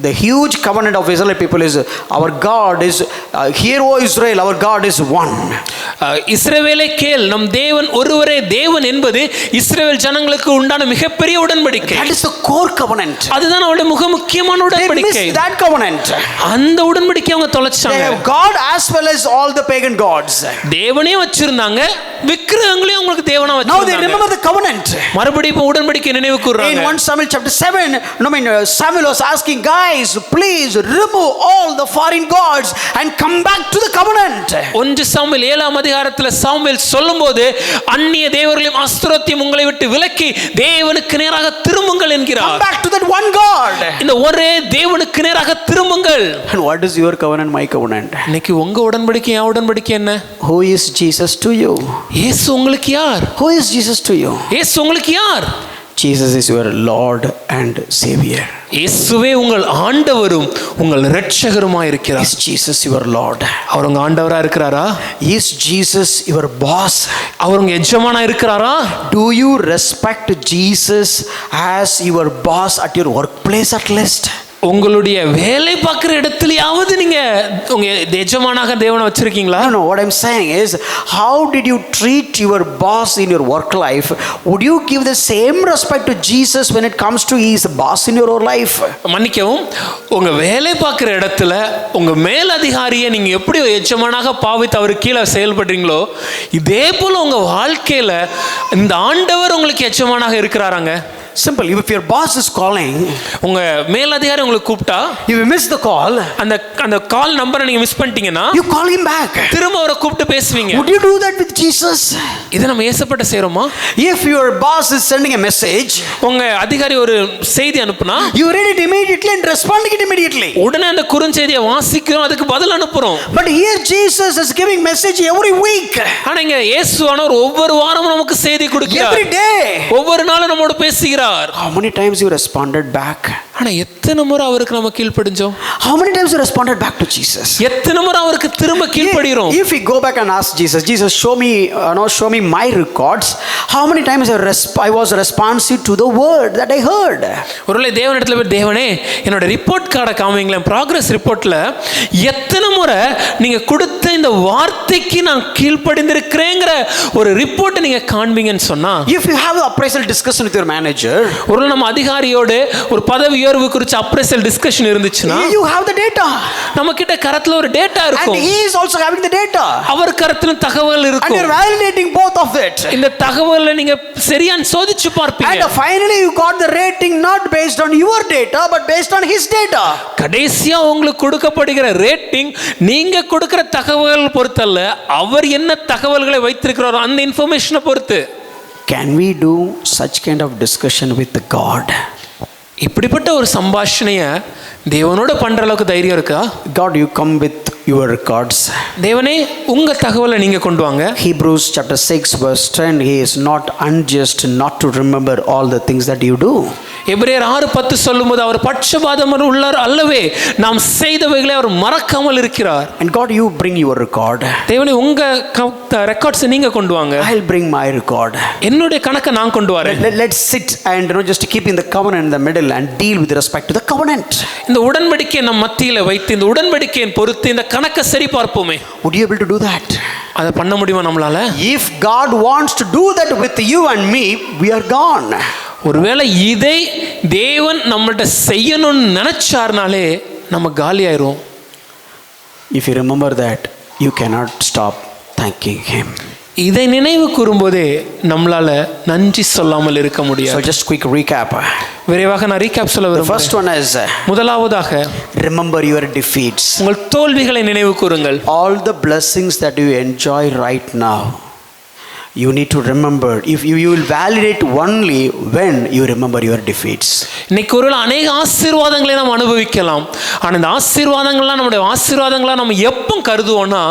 the huge covenant of Israelite people is, our God is, hear O Israel, our God is one. இஸ்ரவேலை கேள், நம் தேவன் ஒருவரே தேவன் என்பது இஸ்ரவேல் ஜனங்களுக்கு உண்டான மிகப்பெரிய உடன்படிக்கை. That is the core covenant. அதுதான் அவருடைய மிக முக்கியமான They உடன்படிக்கை. missed that covenant. அந்த உடன்படிக்கை அவங்க They தொலைச்சாங்க. have God as well as all the pagan gods. தேவனையும் வச்சிருந்தாங்க, விக்கிரகங்களையும் உங்களுக்கு தேவனா Now they வச்சிருந்தாங்க. remember the covenant. மறுபடியும் இப்ப உடன்படிக்கை நினைவு In கூர்றாங்க. 1 Samuel chapter 7, Samuel was asking, guys, please remove all the foreign gods and come back to the covenant. 1 Samuel 7ஆம் அதிகாரத்துல சாமுவேல் சொல்லும்போது, அந்நிய தேவர்களையும் அஸ்திரத்தையும் உங்களை விட்டு விலக்கி தேவனுக்கு நேராக திரும்புங்கள் Come என்கிறார். back to that one God. இந்த ஒரே தேவனுக்கு நேராக திரும்புங்கள். And what is your covenant, my covenant? இன்னைக்கு உங்க உடன்படிக்கை என் உடன்படிக்கை என்ன? Who is Jesus to you? இயேசு உங்களுக்கு யார்? Who is Jesus to you? இயேசு உங்களுக்கு யார்? Jesus is your Lord and Savior. இயேசுவே உங்கள் ஆண்டவரும் உங்கள் இரட்சகருமாய் இருக்கிறார். Is Jesus your Lord? அவர் உங்க ஆண்டவரா இருக்கிறாரா? Is Jesus your boss? அவர் உங்க எஜமானா இருக்கிறாரா? Do you respect Jesus as your boss at your workplace at least? உங்களுடைய வேலை பார்க்குற இடத்துலயாவது நீங்க உங்க எஜமானாக தேவனை வச்சிருக்கீங்களா? No, what I'm saying is, how did you treat your boss in your work life? Would you give the same respect to Jesus when it comes to he is the boss in your life? மன்னிக்கவும், உங்க வேலை பார்க்குற இடத்துல உங்க மேல் அதிகாரியை நீங்க எப்படி எஜமானாக பாவித்து அவர் கீழே செயல்படுறீங்களோ, இதே போல உங்க வாழ்க்கையில இந்த ஆண்டவர் உங்களுக்கு எஜமானாக இருக்கிறாராங்க. Simple. If your boss is calling, உங்க மேல் அதிகாரி உங்களுக்கு கூப்பிட்டா, if you miss the call, அந்த கால் நம்பரை நீங்க மிஸ் பண்ணிட்டீங்கன்னா, you call him back. திரும்ப அவரை கூப்பிட்டு பேசுவீங்க. Would you do that with Jesus? இதை நம்ம ஏசப்பட்ட செய்றோமா? If your boss is sending a message, உங்க அதிகாரி ஒரு செய்தி அனுப்புனா, you read it immediately and respond it immediately. உடனே அந்த குறுஞ்செய்தியை வாசிக்கிறோம், அதுக்கு பதில் அனுப்புறோம். But here Jesus is giving message every week. ஆனா இங்க இயேசுவானவர் ஒவ்வொரு வாரமும் நமக்கு செய்தி கொடுக்கிறார். Every day. ஒவ்வொரு நாளும் நம்மோட பேசுகிறார். How many times you responded back? ஆனா எத்தனை முறை அவருக்கு நம்ம கீழ்ப்படிஞ்சோம்? How many times you responded back to Jesus? எத்தனை முறை அவருக்கு திரும்ப கீழ்ப்படிறோம்? If we go back and ask Jesus, show me my records, how many times I was responsive to the word that I heard? ஒருவேளை தேவனிடத்துல போய், தேவனே என்னோட ரிப்போர்ட் கார்டை காமிங்களேன், ப்ராக்ரஸ் ரிப்போர்ட்ல எத்தனை முறை நீங்க கொடுத்த இந்த வார்த்தைக்கு நான் கீழ்ப்படிந்திருக்கிறேங்கிற ஒரு ரிப்போர்ட்டை நீங்க காண்பீங்கன்னு சொன்னா, If you have an appraisal discussion with your manager, ஒருவேளை நம்ம அதிகாரியோடு ஒரு பதவி உயர்வு குறித்து அப்ரைசல் டிஸ்கஷன் இருந்துச்சுன்னா, you have the data. நம்ம கிட்ட கரத்துல ஒரு டேட்டா And இருக்கும். he is also having the data. அவர் கரத்துல தகவல் And இருக்கும். you're validating both of it. இந்த தகவலை நீங்க சரியான சோதிச்சு பார்ப்பீங்க. And finally you got the rating not based on your data but based on his data. கடைசியா உங்களுக்கு கொடுக்கப்படுகிற ரேட்டிங் நீங்க கொடுக்கிற தகவல் பொறுத்தல்ல, அவர் என்ன தகவல்களை வைத்திருக்கிறாரோ அந்த இன்ஃபர்மேஷனை பொறுத்து. Can we do such kind of discussion with God? இப்படிப்பட்ட ஒரு சம்பாஷணைய தேவனோட பண்ற அளவுக்கு தைரியம் இருக்கா? God, you come with your records. தேவனே உங்க தகவலை நீங்க கொண்டு வாங்க. Hebrews chapter 6 verse 10, he is not unjust not to remember all the things that you do. எபிரேயர் 6:10 சொல்லும்போது அவர் பட்சபாதம் உள்ளார் அல்லவே, நாம் செய்தவைகளை அவர் மறக்காமல் இருக்கிறார். And God, you bring your record. தேவனே உங்க ரெக்கார்ட்ஸ் நீங்க கொண்டு வாங்க. I'll bring my record. என்னுடைய கணக்கை நான் கொண்டு வரேன். Let's sit and just keep in the covenant in the middle and deal with respect to the covenant. இந்த உடன்படிக்கையை நம் மத்தியில வைத்து இந்த உடன்படிக்கையின் பொறுத்து இந்த கணக்கை சரி பார்ப்போமே. Would you able to do that? அதை பண்ண முடியுமா நம்மளால? If God wants to do that with you and me, we are gone. ஒருவேளை இதை தேவன் நம்மள்ட்ட செய்யணும்னு நினைச்சார்னாலே நம்ம காலி ஆயிரும். If you remember that, you cannot stop thanking him. இதை நினைவு கூறும்போதே நம்மளால நன்றி சொல்லாமல் இருக்க முடியாது. So just quick recap. விரைவாக நான் ரீகேப் சொல்ல The first விரும்புகிறேன். one is, முதலாவதாக remember your defeats. உங்கள் தோல்விகளை நினைவு கூறுங்கள். All the blessings that you enjoy right now, you need to remember. If you will validate only when you remember your defeats. இன்னைக்கு ஒரு அநேக ஆசீர்வாதங்களை நாம் அனுபவிக்கலாம். ஆனால் இந்த ஆசீர்வாதங்கள்லாம் நம்முடைய ஆசீர்வாதங்களா நம்ம எப்போ கருதுவோம்னா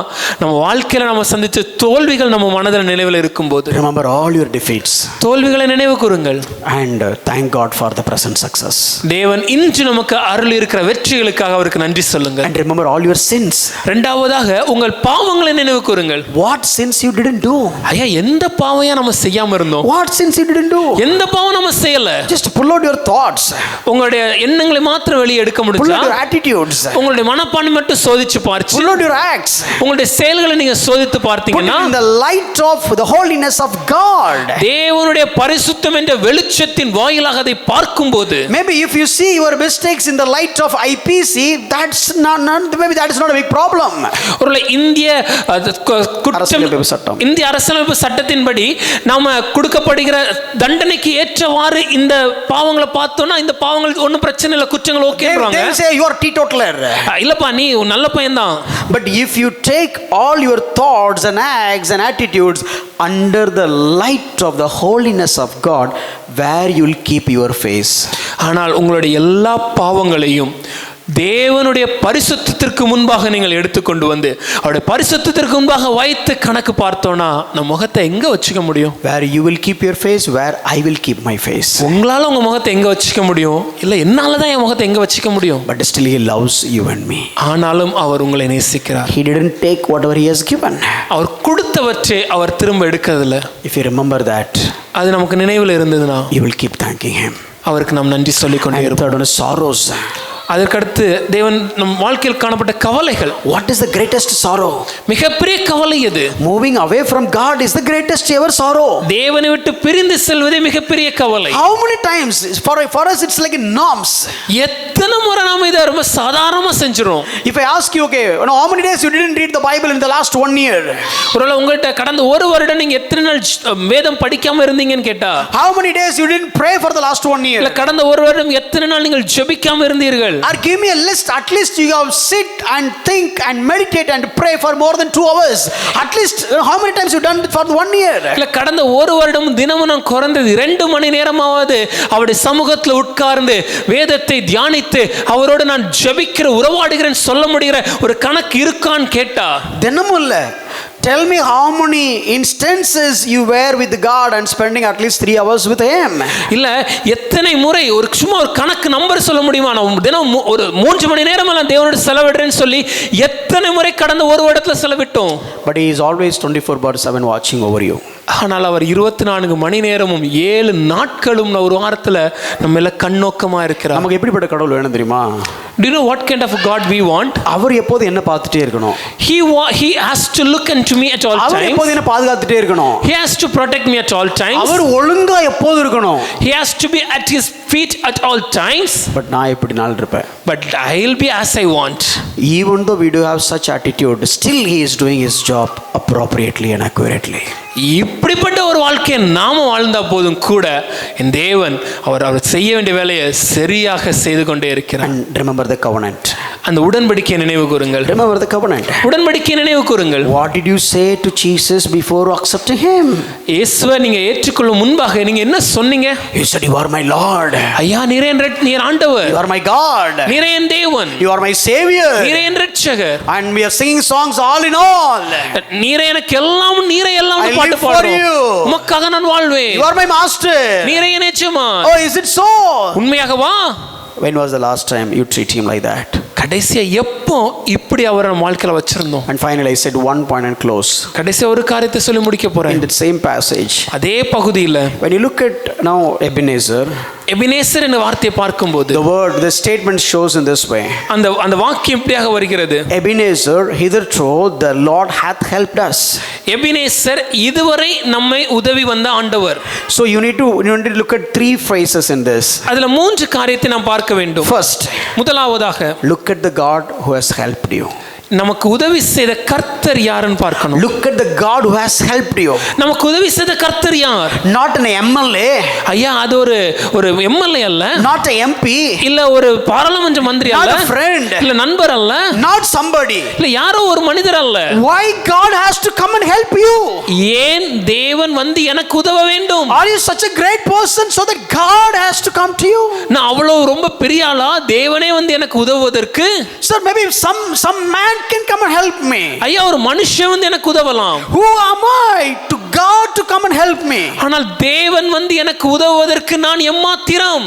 நம்ம வாழ்க்கையில் நம்ம சந்திச்ச தோல்விகள் நம்ம மனதில் நினைவில் இருக்கும்போது. Remember all your defeats. தோல்விகளை நினைவு கூறுங்கள். And thank God for the present success. தேவன் இன்று நமக்கு அருள் இருக்கிற வெற்றிகளுக்காக அவருக்கு நன்றி சொல்லுங்கள். And remember all your sins. இரண்டாவதாக உங்கள் பாவங்களை நினைவு கூறுங்கள். What sins you didn't do? ஐயா எந்த பாவம் நம்ம செய்யாம இருந்தோம்? What sins you didn't do? எந்த பாவம் நம்ம செய்யல? Just pull out your thoughts. உங்களுடைய எண்ணங்களை மாத்திரம் வெளியே எடுக்க Pull முடிஞ்சா? out your attitudes. உங்களுடைய மனப்பான்மை மட்டும் சோதிச்சு பார்த்து. Pull out your acts. உங்களுடைய செயல்களை நீங்க சோதித்து பார்த்தீங்கன்னா in the light of the holiness of God. தேவனுடைய பரிசுத்தம் என்ற வெளிச்சத்தின் வாயிலாக அதை பார்க்கும்போது Maybe if you see your mistakes in the light of IPC, that's not maybe that is not a big problem. ஒருவேளை இந்திய அரசியலமைப்பு சட்டம், இந்திய அரசியலமைப்பு சட்டத்தின்படி நாம கொடுக்கப்படுகிற தண்டனைக்கு ஏற்றவாறு இந்த பாவங்களை பார்த்தோம்னா இந்த பாவங்களுக்கு ஒன்றும் பிரச்சனை இல்லை, குற்றங்கள் ஓகேன்றாங்க. They say you are teetotaler. இல்லப்பா நீ நல்ல பையன் தான். But if you take all your thoughts and acts and attitudes under the light of the holiness of God, where you will keep your face. ஆனால் உங்களுடைய எல்லா பாவங்களையும் தேவனுடைய பரிசுத்தத்திற்கு முன்பாக நீங்கள் எடுத்துக்கொண்டு வந்து அவருடைய பரிசுத்தத்திற்கு முன்பாக வைத்து கணக்கு பார்த்தோம்னா நம்ம முகத்தை எங்க வச்சுக்க முடியும்? Where you will keep your face, where I will keep my face. உங்களால உங்க முகத்தை எங்க வச்சுக்க முடியும்? இல்ல என்னால தான் என் முகத்தை எங்க வச்சுக்க முடியும்? But still he loves you and me. ஆனாலும் அவர் உங்களை நேசிக்கிறார். He didn't take whatever he has given. அவர் கொடுத்தவற்றை அவர் திரும்ப எடுக்கிறதில்ல. If you remember that, அது நமக்கு நினைவில் இருந்ததுன்னா you will keep thanking him. அவருக்கு நாம் நன்றி சொல்லிக் கொண்டே இருப்போம். Third one is sorrows. அதற்கடுத்து தேவன் நம் வாழ்க்கையில் காணப்பட்ட கவலைகள். What is the greatest sorrow? மிகப்பெரிய கவலை எது? Moving away from God is the greatest ever sorrow. தேவனை விட்டு பிரிந்து செல்வதே மிகப்பெரிய கவலை. How many times for us it's like norms. எத்தனை முறை நாம இதை ரொம்ப சாதாரணமா செஞ்சிரோம். If I ask you, okay, how many days you didn't read the Bible in the last 1 year? ஒருவேளை உங்கள்கிட்ட கடந்த ஒரு வருடம் நீங்க எத்தனை நாள் வேதம் படிக்காம இருந்தீங்கன்னு கேட்டா, how many days you didn't pray for the last 1 year? இல்ல கடந்த ஒரு வருடம் எத்தனை நாள் நீங்கள் ஜெபிக்காம இருந்தீர்கள்? Or give me a list. At least you have sit and think and meditate and pray for more than 2 hours. At least how many times you done it for 1 year? இல்ல கடந்த ஒரு வருடம் தினமும் நான் குறைந்தது 2 மணி நேரமாவது அவருடைய சமூகத்துல உட்கார்ந்து வேதத்தை தியானித்து அவரோடு நான் ஜெபிக்கிற உறவாடுகிறேன் சொல்ல முடிகிற ஒரு கணக்கு இருக்கான்னு கேட்டா, தினமும் இல்ல. Tell me how many instances you were with God and spending at least 3 hours with him. இல்ல எத்தனை முறை ஒரு சும்மா ஒரு கணக்கு நம்பர் சொல்ல முடியுமா? நான் தினம் ஒரு 3 மணி நேரம் நான் தேவனோட செலவிடுறேன்னு சொல்லி எத்தனை முறை கடந்த ஒரு வருடத்துல செலவிட்டோம்? But he is always 24/7 watching over you. ஆனால் அவர் 24 மணி நேரமும் 7 நாட்களும் ஒரு வாரத்துல நம்ம எல்லாம் கண்ணோக்கமா இருக்கிறார். நமக்கு எப்படிப்பட்ட கடவுள் வேணும் தெரியுமா? Do you know what kind of a God we want? அவர் எப்போது என்ன பார்த்துட்டே இருக்கணும். He has to look into me at all times. அவர் எப்போது என்ன பாதுகாத்துட்டே இருக்கணும். He has to protect me at all times. அவர் ஒழுங்கா எப்போது இருக்கணும். He has to be at his feet at all times. But நான் எப்படி நாள் இருப்பேன். But I'll be as I want. Even though we do have such attitude, still he is doing his job appropriately and accurately. இப்படிப்பட்ட ஒரு வாழ்க்கையை நாம வாழ்ந்தா போதும் கூட என் தேவன் அவர் செய்ய வேண்டிய வேலையை சரியாக செய்து கொண்டே இருக்கிறார். And remember the covenant. அந்த உடன்படிக்கையை நினைவு கூறுங்கள். Remember the covenant. உடன்படிக்கையை நினைவு கூறுங்கள். What did you say to Jesus before accepting him? இயேசுவை நீங்க ஏற்றுக்கொள்ளும் முன்பாக நீங்க என்ன சொன்னீங்க? You said you are my Lord. ஐயா நீரே நீர் ஆண்டவர். You are my God. நீரே என் தேவன். You are my savior. நீரே என் இரட்சகர். And we are singing songs all in all. நீரே எனக்கு எல்லாம் நீரே எல்லாம் பாட்டு பாடுறோம். உமக்காக நான் வாழ்வேன். You are my master. நீரே என் எஜமான். Oh, is it so? உண்மையாகவா? When was the last time you treat him like that? கடைசியா எப்போ இப்படி அவரை வாழ்க்கையில வச்சிருந்தோம்? And finally I said one point and close. கடைசியா ஒரு காரியத்தை சொல்லி முடிக்க போறேன். In that same passage, அதே பகுதியில when you look at now Ebenezer, Ebenezer என்ற வார்த்தையை பார்க்கும்போது the statement shows in this way. அந்த வாக்கியம் இப்படியாக வருகிறது. Ebenezer, hitherto the Lord hath helped us. Ebenezer இதுவரை நம்மை உதவி வந்த ஆண்டவர். So you need to look at 3 phrases in this. அதுல 3 காரியத்தை நாம் பார்க்க வேண்டும். First, முதலாவதாக look at the God who has helped you. நமக்கு உதவி செய்த கர்த்தர் யாருன்னு பார்க்கணும். Look at the God who has helped you. நமக்கு உதவி செய்த கர்த்தர் யார்? Not an MLA. ஐயா, அது ஒரு எம்எல்ஏ அல்ல, not a MP, இல்ல ஒரு பாராளுமன்ற மந்திரி அல்ல, not a friend, இல்ல நண்பர் அல்ல, not somebody. இல்ல யாரோ ஒரு மனிதர் அல்ல. Why God has to come and help you? ஏன் தேவன் வந்து எனக்கு உதவ வேண்டும்? Are you such a great person so that God has to come to you? நான் அவ்வளவு ரொம்ப பெரிய ஆளா தேவனே வந்து எனக்கு உதவுவதற்கு? Sir, maybe some man can come and help me. ஐயா, ஒரு மனுஷன் வந்து எனக்கு உதவலாம். Who am I to God to come and help me? ஆனால் தேவன் வந்து எனக்கு உதவுவதற்கு நான் எம்மாத்திரம்?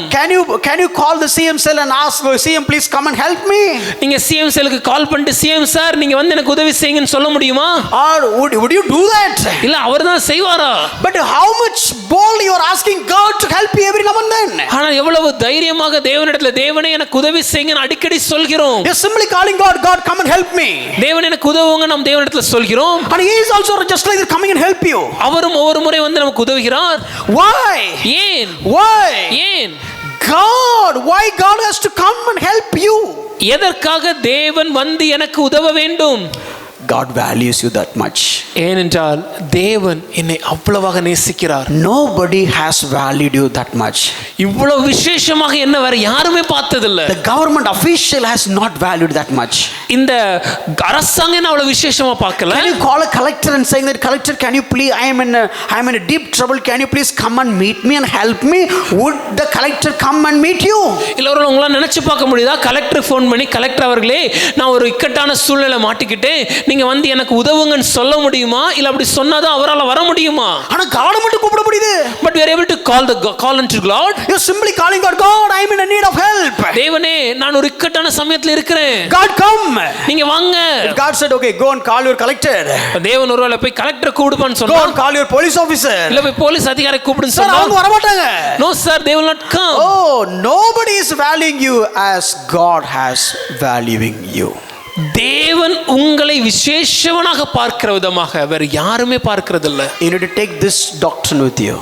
Can you call the CM cell and ask CM please come and help me? நீங்க சிஎம் செல்லுக்கு கால் பண்ணிட்டு சிஎம் சார் நீங்க வந்து எனக்கு உதவி செய்யுங்கன்னு சொல்ல முடியுமா? Or would you do that? இல்ல அவர்தான் செய்வாரா? But how much bold you are asking God to help you every now and then? ஆனால் எவ்வளவு தைரியமாக தேவனிடத்தில் தேவனே எனக்கு உதவி செய்யுங்கன்னு அடிக்கடி சொல்கிறோம். You're simply calling God come and help me. தேவன் எனக்கு உதவுங்க நாம் தேவனிடத்தில் சொல்கிறோம். And he is also just like that coming and help you. அவரும் ஒவ்வொரு முறை வந்து நமக்கு உதவுகிறார். Why? ஏன்? ஏன்? Why God has to come and help you? எதற்காக தேவன் வந்து எனக்கு உதவ வேண்டும்? God values you that much. ஏனென்றால் தேவன் என்னை அவ்வளவாக நேசிக்கிறார். Nobody has valued you that much. இவ்வளவு விசேஷமாக என்ன வேற யாருமே பார்த்ததில்லை. The government official has not valued that much. இந்த அரசாங்கம் என்ன அவ்வளவு விசேஷமா பார்க்கல. Can you call a collector and saying that collector can you please I am in a deep trouble, can you please come and meet me and help me? Would the collector come and meet you? இல்ல உங்களால நினைச்சு பார்க்க முடியுதா? கலெக்டர் ஃபோன் பண்ணி கலெக்டர் அவர்களே நான் ஒரு இக்கட்டான சூழ்நிலை மாட்டிக்கிட்டேன், நீங்க வந்து எனக்கு உதவுங்கன்னு சொல்ல முடியுமா? இல்ல அப்படி சொன்னாதான் அவரால வர முடியுமா? ஆனா God மட்டும் கூப்பிட முடியுது. But we are able to call unto God. You are simply calling God I am in a need of help. தேவனே நான் ஒரு இக்கட்டான சமயத்துல இருக்கிறேன். God come. நீங்க வாங்க. God said okay go and call your collector. தேவன் ஒருவேளை போய் கலெக்டர் கூப்பிடுப்பான்னு சொன்னா go and call your police officer. இல்ல போய் போலீஸ் அதிகாரி கூப்பிடுன்னு சொன்னா அவங்க வர மாட்டாங்க. No sir, they will not come. Oh, nobody is valuing you as God has valuing you. தேவன் உங்களை விசேஷவனாக பார்க்கிற விதமாக வேற யாருமே பார்க்கிறதில்லை. You need to take this doctrine with you.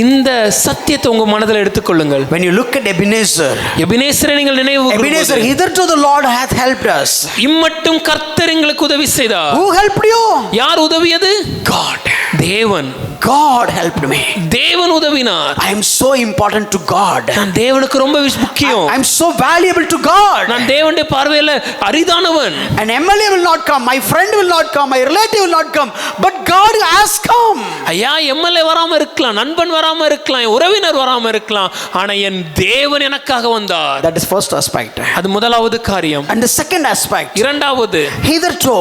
இந்த சத்தியத்தை உங்க மனதில் எடுத்துக்கொள்ளுங்கள். When you look at எபினேசரை நீங்கள் நினைவு Ebenezer, hitherto the Lord hath helped us. இம்மட்டும் கர்த்தர் எங்களுக்கு உதவி செய்தார். Who helped you? யார் உதவியது? God. தேவன். God helped me. தேவன் உதவினார். I am so important to God. நான் தேவனுக்கு ரொம்ப முக்கியம். I am so valuable to God. நான் தேவனுடைய பார்வையில அரிதானவன். An MLA will not come, my friend will not come, my relative will not come, but God has come. ஐயா, எம்எல்ஏ வராம இருக்கலாம், நண்பன் வராம இருக்கலாம், உறவினர் வராம இருக்கலாம், ஆனா என் தேவன் எனக்காக வந்தார். That is first aspect. அது முதலாவது காரியம். And the second aspect, இரண்டாவது hitherto.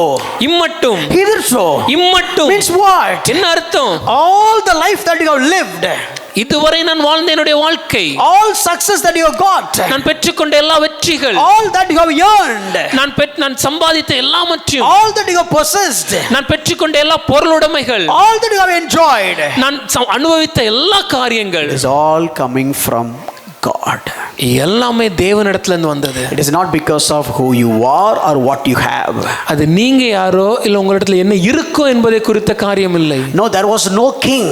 இம்மட்டும். Hitherto இம்மட்டும் means what? என்ன அர்த்தம்? All the life that you have lived, இதுவரை நான் வாழ்ந்த என்னுடைய வாழ்க்கை, all success that you have got, நான் பெற்றுக்கொண்ட எல்லா வெற்றிகள், all that you have earned, நான் சம்பாதித்த எல்லாவற்றையும், all that you have possessed, நான் பெற்றுக்கொண்ட எல்லா பொருளுடைமைகள், all that you have enjoyed, நான் அனுபவித்த எல்லா காரியங்கள், is all coming from God. எல்லாமே தேவனிடத்துல இருந்து வந்தது. It is not because of who you are or what you have. அது நீங்க யாரோ இல்ல உங்களிடத்துல என்ன இருக்கோ என்பதை குறித்த காரியம் இல்லை. No, there was no king.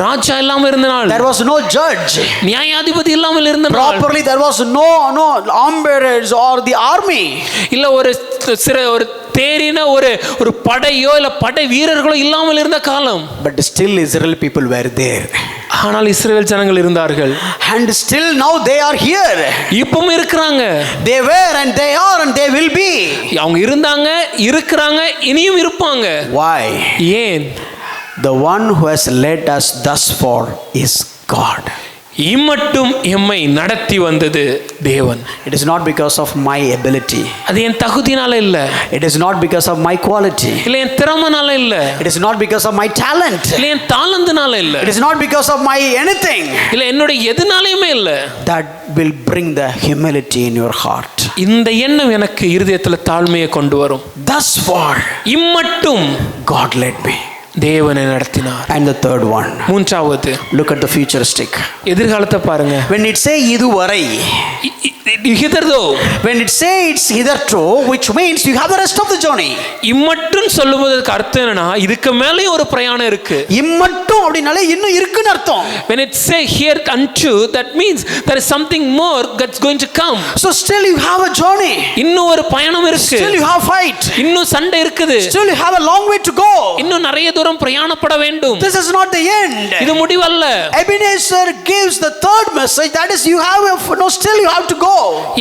ராஜா இல்லாம இருந்தனால, there was no judge. நியாயாதிபதி இல்லாமல் இருந்தனால, properly there was no armbearers or the army. இல்ல ஒரு தேறின ஒரு படையோ இல்ல படை வீரர்களோ இல்லாமல் இருந்த காலம். But still Israel people were there. ஆனால் இஸ்ரவேல் ஜனங்கள் இருந்தார்கள். And still now they are here. இப்பவும் இருக்கிறாங்க. They were and they are and they will be. அவங்க இருந்தாங்க, இருக்கிறாங்க, இனியும் இருப்பாங்க. Why? ஏன்? The one who has led us thus far is God. இம்மட்டும் எம்மை நடத்தி வந்தது தேவன். It is not because of my ability. அது என் தகுதினால இல்ல. It is not because of my quality. இல்ல என் திறமைனால இல்ல. It is not because of my talent. இல்ல என் தாளந்துனால இல்ல. It is not because of my anything. இல்ல என்னோட எதுனாலயுமே இல்ல. That will bring the humility in your heart. இந்த எண்ணம் எனக்கு இருதயத்துல தாழ்மையை கொண்டு வரும். Thus far இம்மட்டும் God led me. தேவனை நடத்தினார். And the third one, மூன்றாவது, look at the futuristic. எதிர்காலத்தை பாருங்க. When it say இதுவரை, hitherto When it says hitherto, which means you have the rest of the journey. இம்மட்டும் சொல்லுவதற்கு அர்த்தம் என்னன்னா இதுக்கு மேலேயும் ஒரு பிரயாணம் இருக்கு. இம்மட்டும் அப்படினாலே இன்னும் இருக்குன்னு அர்த்தம். When it say here unto, that means there is something more that's going to come. So still you have a journey. இன்னும் ஒரு பயணம் இருக்கு. Still you have fight. இன்னும் சண்டை இருக்குது. Still you have a long way to go. இன்னும் நிறைய தூரம் பிரயாணப்பட வேண்டும். This is not the end. இது முடிவல்ல. Ebenezer gives the third message, that is you have still you have to go.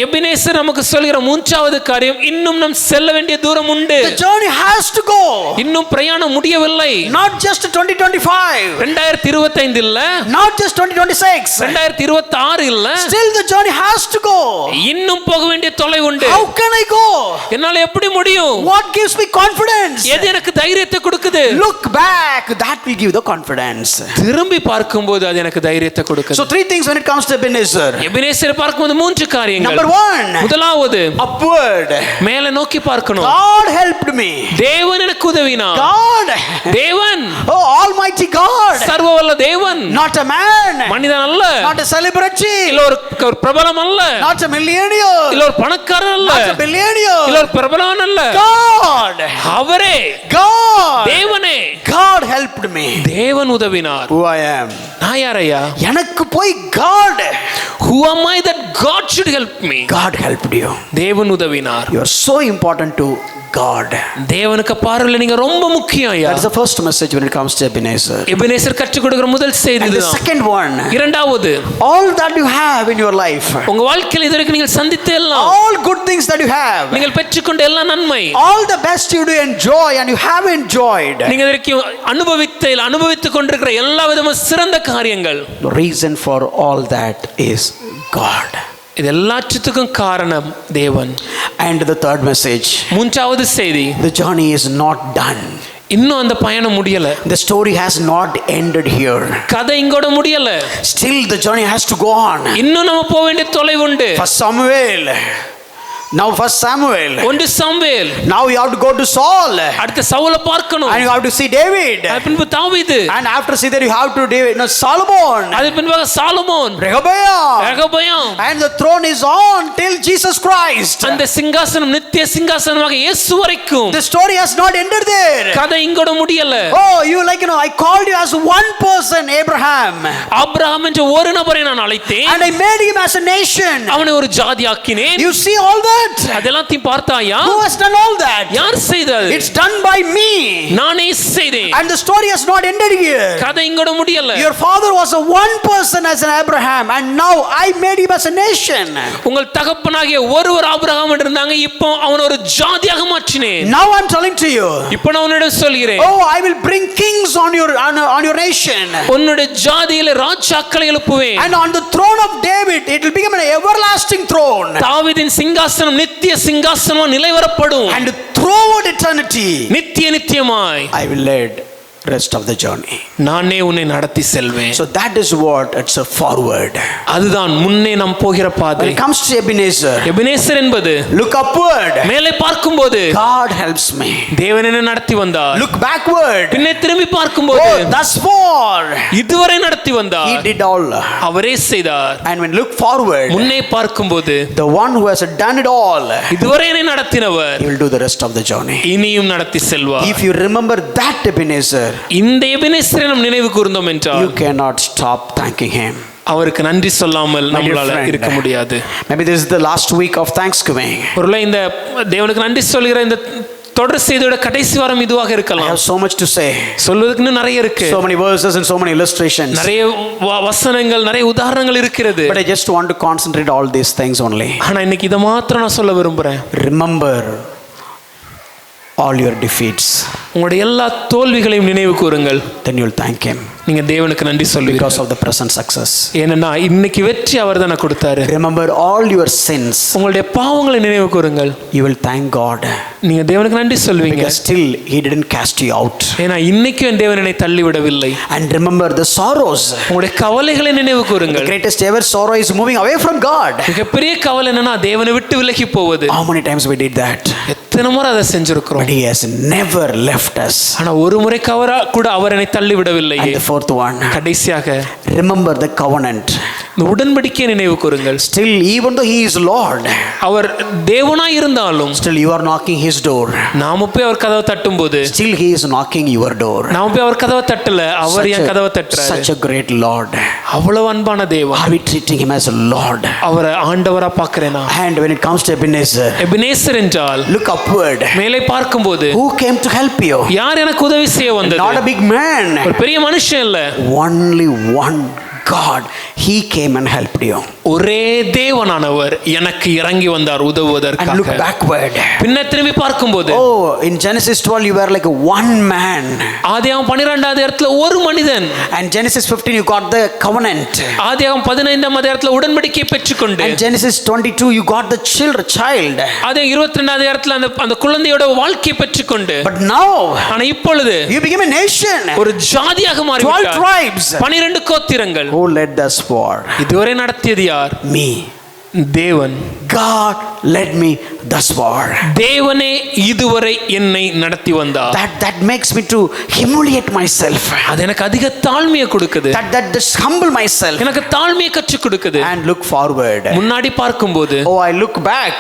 Ebenezer நமக்கு சொல்கிற மூன்றாவது காரியம் இன்னும் நாம் செல்ல வேண்டிய தூரம் உண்டு. The journey has to go. இன்னும் பிரயாணம் முடியவில்லை. Not just 2025. 2025 இல்ல. Not just 2026. 2026 இல்ல. Still the journey has to go. இன்னும் போக வேண்டிய தொலைவு உண்டு. How can I go? என்னால எப்படி முடியும்? What gives me confidence? எது எனக்கு தைரியத்தை கொடுக்குது? Look back, that will give the confidence. திரும்பி பார்க்கும்போது அது எனக்கு தைரியத்தை கொடுக்குது. So three things when it comes to Ebenezer. எபினேசரை பார்க்கும்போது மூன்று காரியங்கள். Number one, முதலாவது upward. மேலே நோக்கி பார்க்கணும். God helped me. தேவன் எனக்கு உதவினார். God. தேவன். Oh, Almighty God. சர்வவல்ல தேவன். Not a man. மனிதன் அல்ல. Not a celebrity. இல்ல ஒரு பிரபலம் அல்ல. Not a millionaire. இல்ல ஒரு பணக்காரன் அல்ல. Not a billionaire. இல்ல ஒரு பிரபலவான் அல்ல. God. அவரே. God. தேவனே. God helped me. தேவன் உதவினார். Who I am. நான் யாரையா? எனக்கு போய் God. Who am I that God should help me? God helped you. தேவன் உதவினார். You are so important to God. தேவனுக்கு பார்வையில் நீங்க ரொம்ப முக்கியம் ஐயா. That is the first message when it comes to Ebenezer. Ebenezer கற்றுக் கொடுக்கிற முதல் செய்தி And the இதுதான். second one, இரண்டாவது, all that you have in your life, உங்க வாழ்க்கையில் இதுவரைக்கும் நீங்கள் சந்தித்த எல்லாம், all good things that you have, நீங்கள் பெற்றுக்கொண்ட எல்லா நன்மை, all the best you do enjoy and you have enjoyed, நீங்க இதுவரைக்கும் அனுபவித்துக் கொண்டிருக்கிற எல்லா விதமான சிறந்த காரியங்கள், the reason for all that is God. இது எல்லாத்துக்கும் காரணம் தேவன். And the third message, மூன்றாவது செய்தி, the journey is not done. இன்னும் அந்த பயணம் முடியல. The story has not ended here. கதை இங்கோட முடியல. Still the journey has to go on. இன்னும் நம்ம போக வேண்டிய தொலைவு உண்டு. For Samuel, now first Samuel, ஒன்று Samuel, now you have to go to Saul, அடுத்து சவுலை பார்க்கணும், and you have to see David, பின்பு தாவீது, and after see that you have to David, no, Solomon, அது பின்பாக Solomon, Rehoboam, and the throne is on till Jesus Christ. அந்த சிங்காசனம் நித்திய சிங்காசனமாக இயேசு வரைக்கும். The story has not ended there. கதை இங்கோட முடியல. Oh, you like, I called you as one person, Abraham, Abraham என்ற ஒரு நபரை நான் அழைத்தேன், and I made him as a nation. அவனை ஒரு ஜாதியாக்கினேன். You see all that? அதெல்லாம் பார்த்தாயா? Who has done all that? யார் செய்தது? It's done by me. நானே செய்தேன். And the story has not ended here. கதை இங்கோட முடியல. Your father was a one person as an Abraham, and now I made him as a nation. உங்கள் தகப்பனாகிய ஒருவர் ஆபிரகாம் இருந்தாங்க, இப்போ அவனை ஒரு ஜாதியாக மாற்றினேன். Now I'm telling to you. இப்போ நான் உன்னிடம் சொல்கிறேன். Oh, I will bring kings on your nation. உன்னுடைய ஜாதியிலே ராஜாக்களை எழுப்புவேன். And on the throne of David it will become an everlasting throne. தாவீதின் சிங்காசனம் நித்திய சிங்காசனமா நிலைவரப்படும். And throughout eternity நித்தியமாய் I will lead rest of the journey. நானே உன்னை நடத்தி செல்வேன். So that is what it's a forward. அதுதான் முன்னே நாம் போகிற பாதை. When it comes to Ebenezer, Ebenezer என்பது look upward. மேலே பார்க்கும்போது God helps me. தேவன் என்னை நடத்தி வந்தார். Look backward. பின்னே திரும்பி பார்க்கும்போது Oh, thus far இதுவரை நடத்தி வந்தார். He did all. அவரே செய்தார். And when look forward, முன்னே பார்க்கும்போது the one who has done it all, இதுவரை என்னை நடத்தினவர் he will do the rest of the journey. இனியும் நடத்தி செல்வார். If you remember that Ebenezer, இந்த எபினேசரை நாம் நினைவு கூர்ந்தோம் என்றால் you cannot stop thanking him. அவருக்கு நன்றி சொல்லாமல் நம்மளால இருக்க முடியாது. Maybe this is the last week of Thanksgiving. ஒருவேளை இந்த தேவனுக்கு நன்றி சொல்கிற இந்த தொடர் செய்தியோட கடைசி வாரம் இதுவாக I இருக்கலாம். have so much to say. சொல்வதற்கு இன்னும் நிறைய இருக்கு. So many verses and so many illustrations. நிறைய வசனங்கள், நிறைய உதாரணங்கள் இருக்கிறது. But I just want to concentrate all these things only. ஆனா இன்னைக்கு இதை மாத்திரம் நான் சொல்ல விரும்புறேன். Remember all your defeats. உங்களுடைய எல்லா தோல்விகளையும் நினைவு கூறுங்கள். Then you will thank him. நீங்க தேவனுக்கு நன்றி சொல்லுவீங்க. Because of the present success. ஏன்னா இன்னைக்கு வெற்றி அவர்தான் கொடுத்தாரு. Remember all your sins. உங்களுடைய பாவங்களை நினைவு கூறுங்கள். You will thank God. நீங்க தேவனுக்கு நன்றி சொல்வீங்க. Because still he didn't cast you out. ஏன்னா இன்னைக்கும் தேவன் என்னை தள்ளி விடவில்லை. And remember the sorrows. உங்களுடைய கவலைகளை நினைவு கூறுங்கள். The greatest ever sorrow is moving away from God. மிகப்பெரிய கவலை என்னன்னா தேவனை விட்டு விலகி போவது. How many times we did that? எத்தனை முறை அதை செஞ்சிருக்கிறோம். But he has never left us. ஆனா ஒரு முறை கூட அவர் என்னை தள்ளி விடவில்லை. And the fourth one, கடைசியாக remember the covenant. இந்த உடன்படிக்கையை நினைவு கூறுங்கள். Still, even though he is Lord, அவர் தேவனாய் இருந்தாலும் still you are knocking his door. நாம போய் அவர் கதவை தட்டும்போது Still he is knocking your door. நாம போய் அவர் கதவை தட்டல, அவர் என் கதவை தட்டுறாரு. Such a great Lord. அவ்வளவு அன்பான தேவன். Are we treating him as a Lord? அவரை ஆண்டவரா பார்க்கிறேனா? And when it comes to Ebenezer, Ebenezer என்றால் look upward. மேலே பார்க்கும்போது Who came to help you? யார் எனக்கு உதவி செய்ய வந்தது? Not a big man. ஒரு பெரிய மனுஷன் இல்ல. Only one God. He came and helped you. ஒரே தேவனானவர் எனக்கு இறங்கி வந்தார் And look உதவுவதற்காக. backward. பின்ன திரும்பி பார்க்கும்போது Oh, in Genesis 12 you were like one man. ஆதியாகமம் 12வது இடத்துல ஒரு மனிதன். And Genesis 15 you got the covenant. ஆதியாகமம் 15ஆம் இடத்துல உடன்படிக்கையை பெற்றுக்கொண்டு. And Genesis 22 you got the child. ஆதியாகமம் 22வது இடத்துல அந்த குழந்தையோட வாழ்க்கையை பெற்றுக்கொண்டு. But now ஆனா இப்பொழுது you became a nation. ஒரு ஜாதியாக 12 மாறிவிட்டார். tribes. 12 கோத்திரங்கள். Who led thus far? இதுவரை நடத்தியது யார்? Me. தேவன். God led me thus far. தேவனே இதுவரை என்னை நடத்தி வந்தார். That makes me to humiliate myself. அது எனக்கு அதிக தாழ்மையை கொடுக்குது. That just humble myself. எனக்கு தாழ்மையை கற்றுக் கொடுக்குது. And look forward. முன்னாடி பார்க்கும்போது Oh, I look back.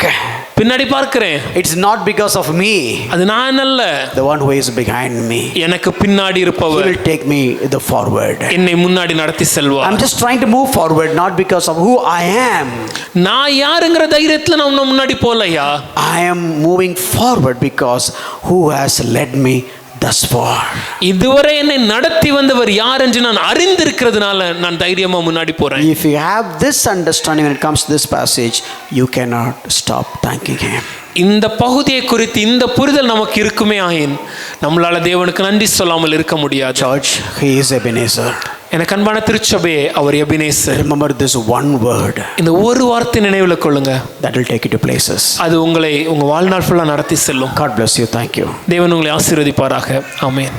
பின்னாடி பார்க்கிறேன். It's not because of me. அது நான் அல்ல. The one who is behind me. எனக்கு பின்னாடி He இருப்பவர் will take me the forward. என்னை முன்னாடி நடத்தி செல்வார். I'm just trying to move forward, not because of who I am. நான் யாருங்கிற தைரியத்துல நான் முன்னாடி போலையா. I am moving forward because who has led me thus far. இதுவரை என்னை நடத்தி வந்தவர் யார் என்று நான் அறிந்திருக்கிறதுனால நான் தைரியமா முன்னாடி போறேன். If you have this understanding when it comes to this passage, you cannot stop thanking him. இந்த பகுதியை குறித்து இந்த புரிதல் நமக்கு இருக்குமே ஆயின் நம்மளால தேவனுக்கு நன்றி சொல்லாமல் இருக்க முடியாது. Church, he is Ebenezer. எனக்கு அன்பான திருச்சபையே, அவர் Ebenezer. Remember this one word. இந்த ஒரு வார்த்தை நினைவுல கொள்ளுங்க. That will take you to places. அது உங்களை உங்க வாழ்நாள் ஃபுல்லா நடத்தி செல்லும். God bless you. Thank you. தேவன் உங்களை ஆசீர்வதிப்பாராக. ஆமென்.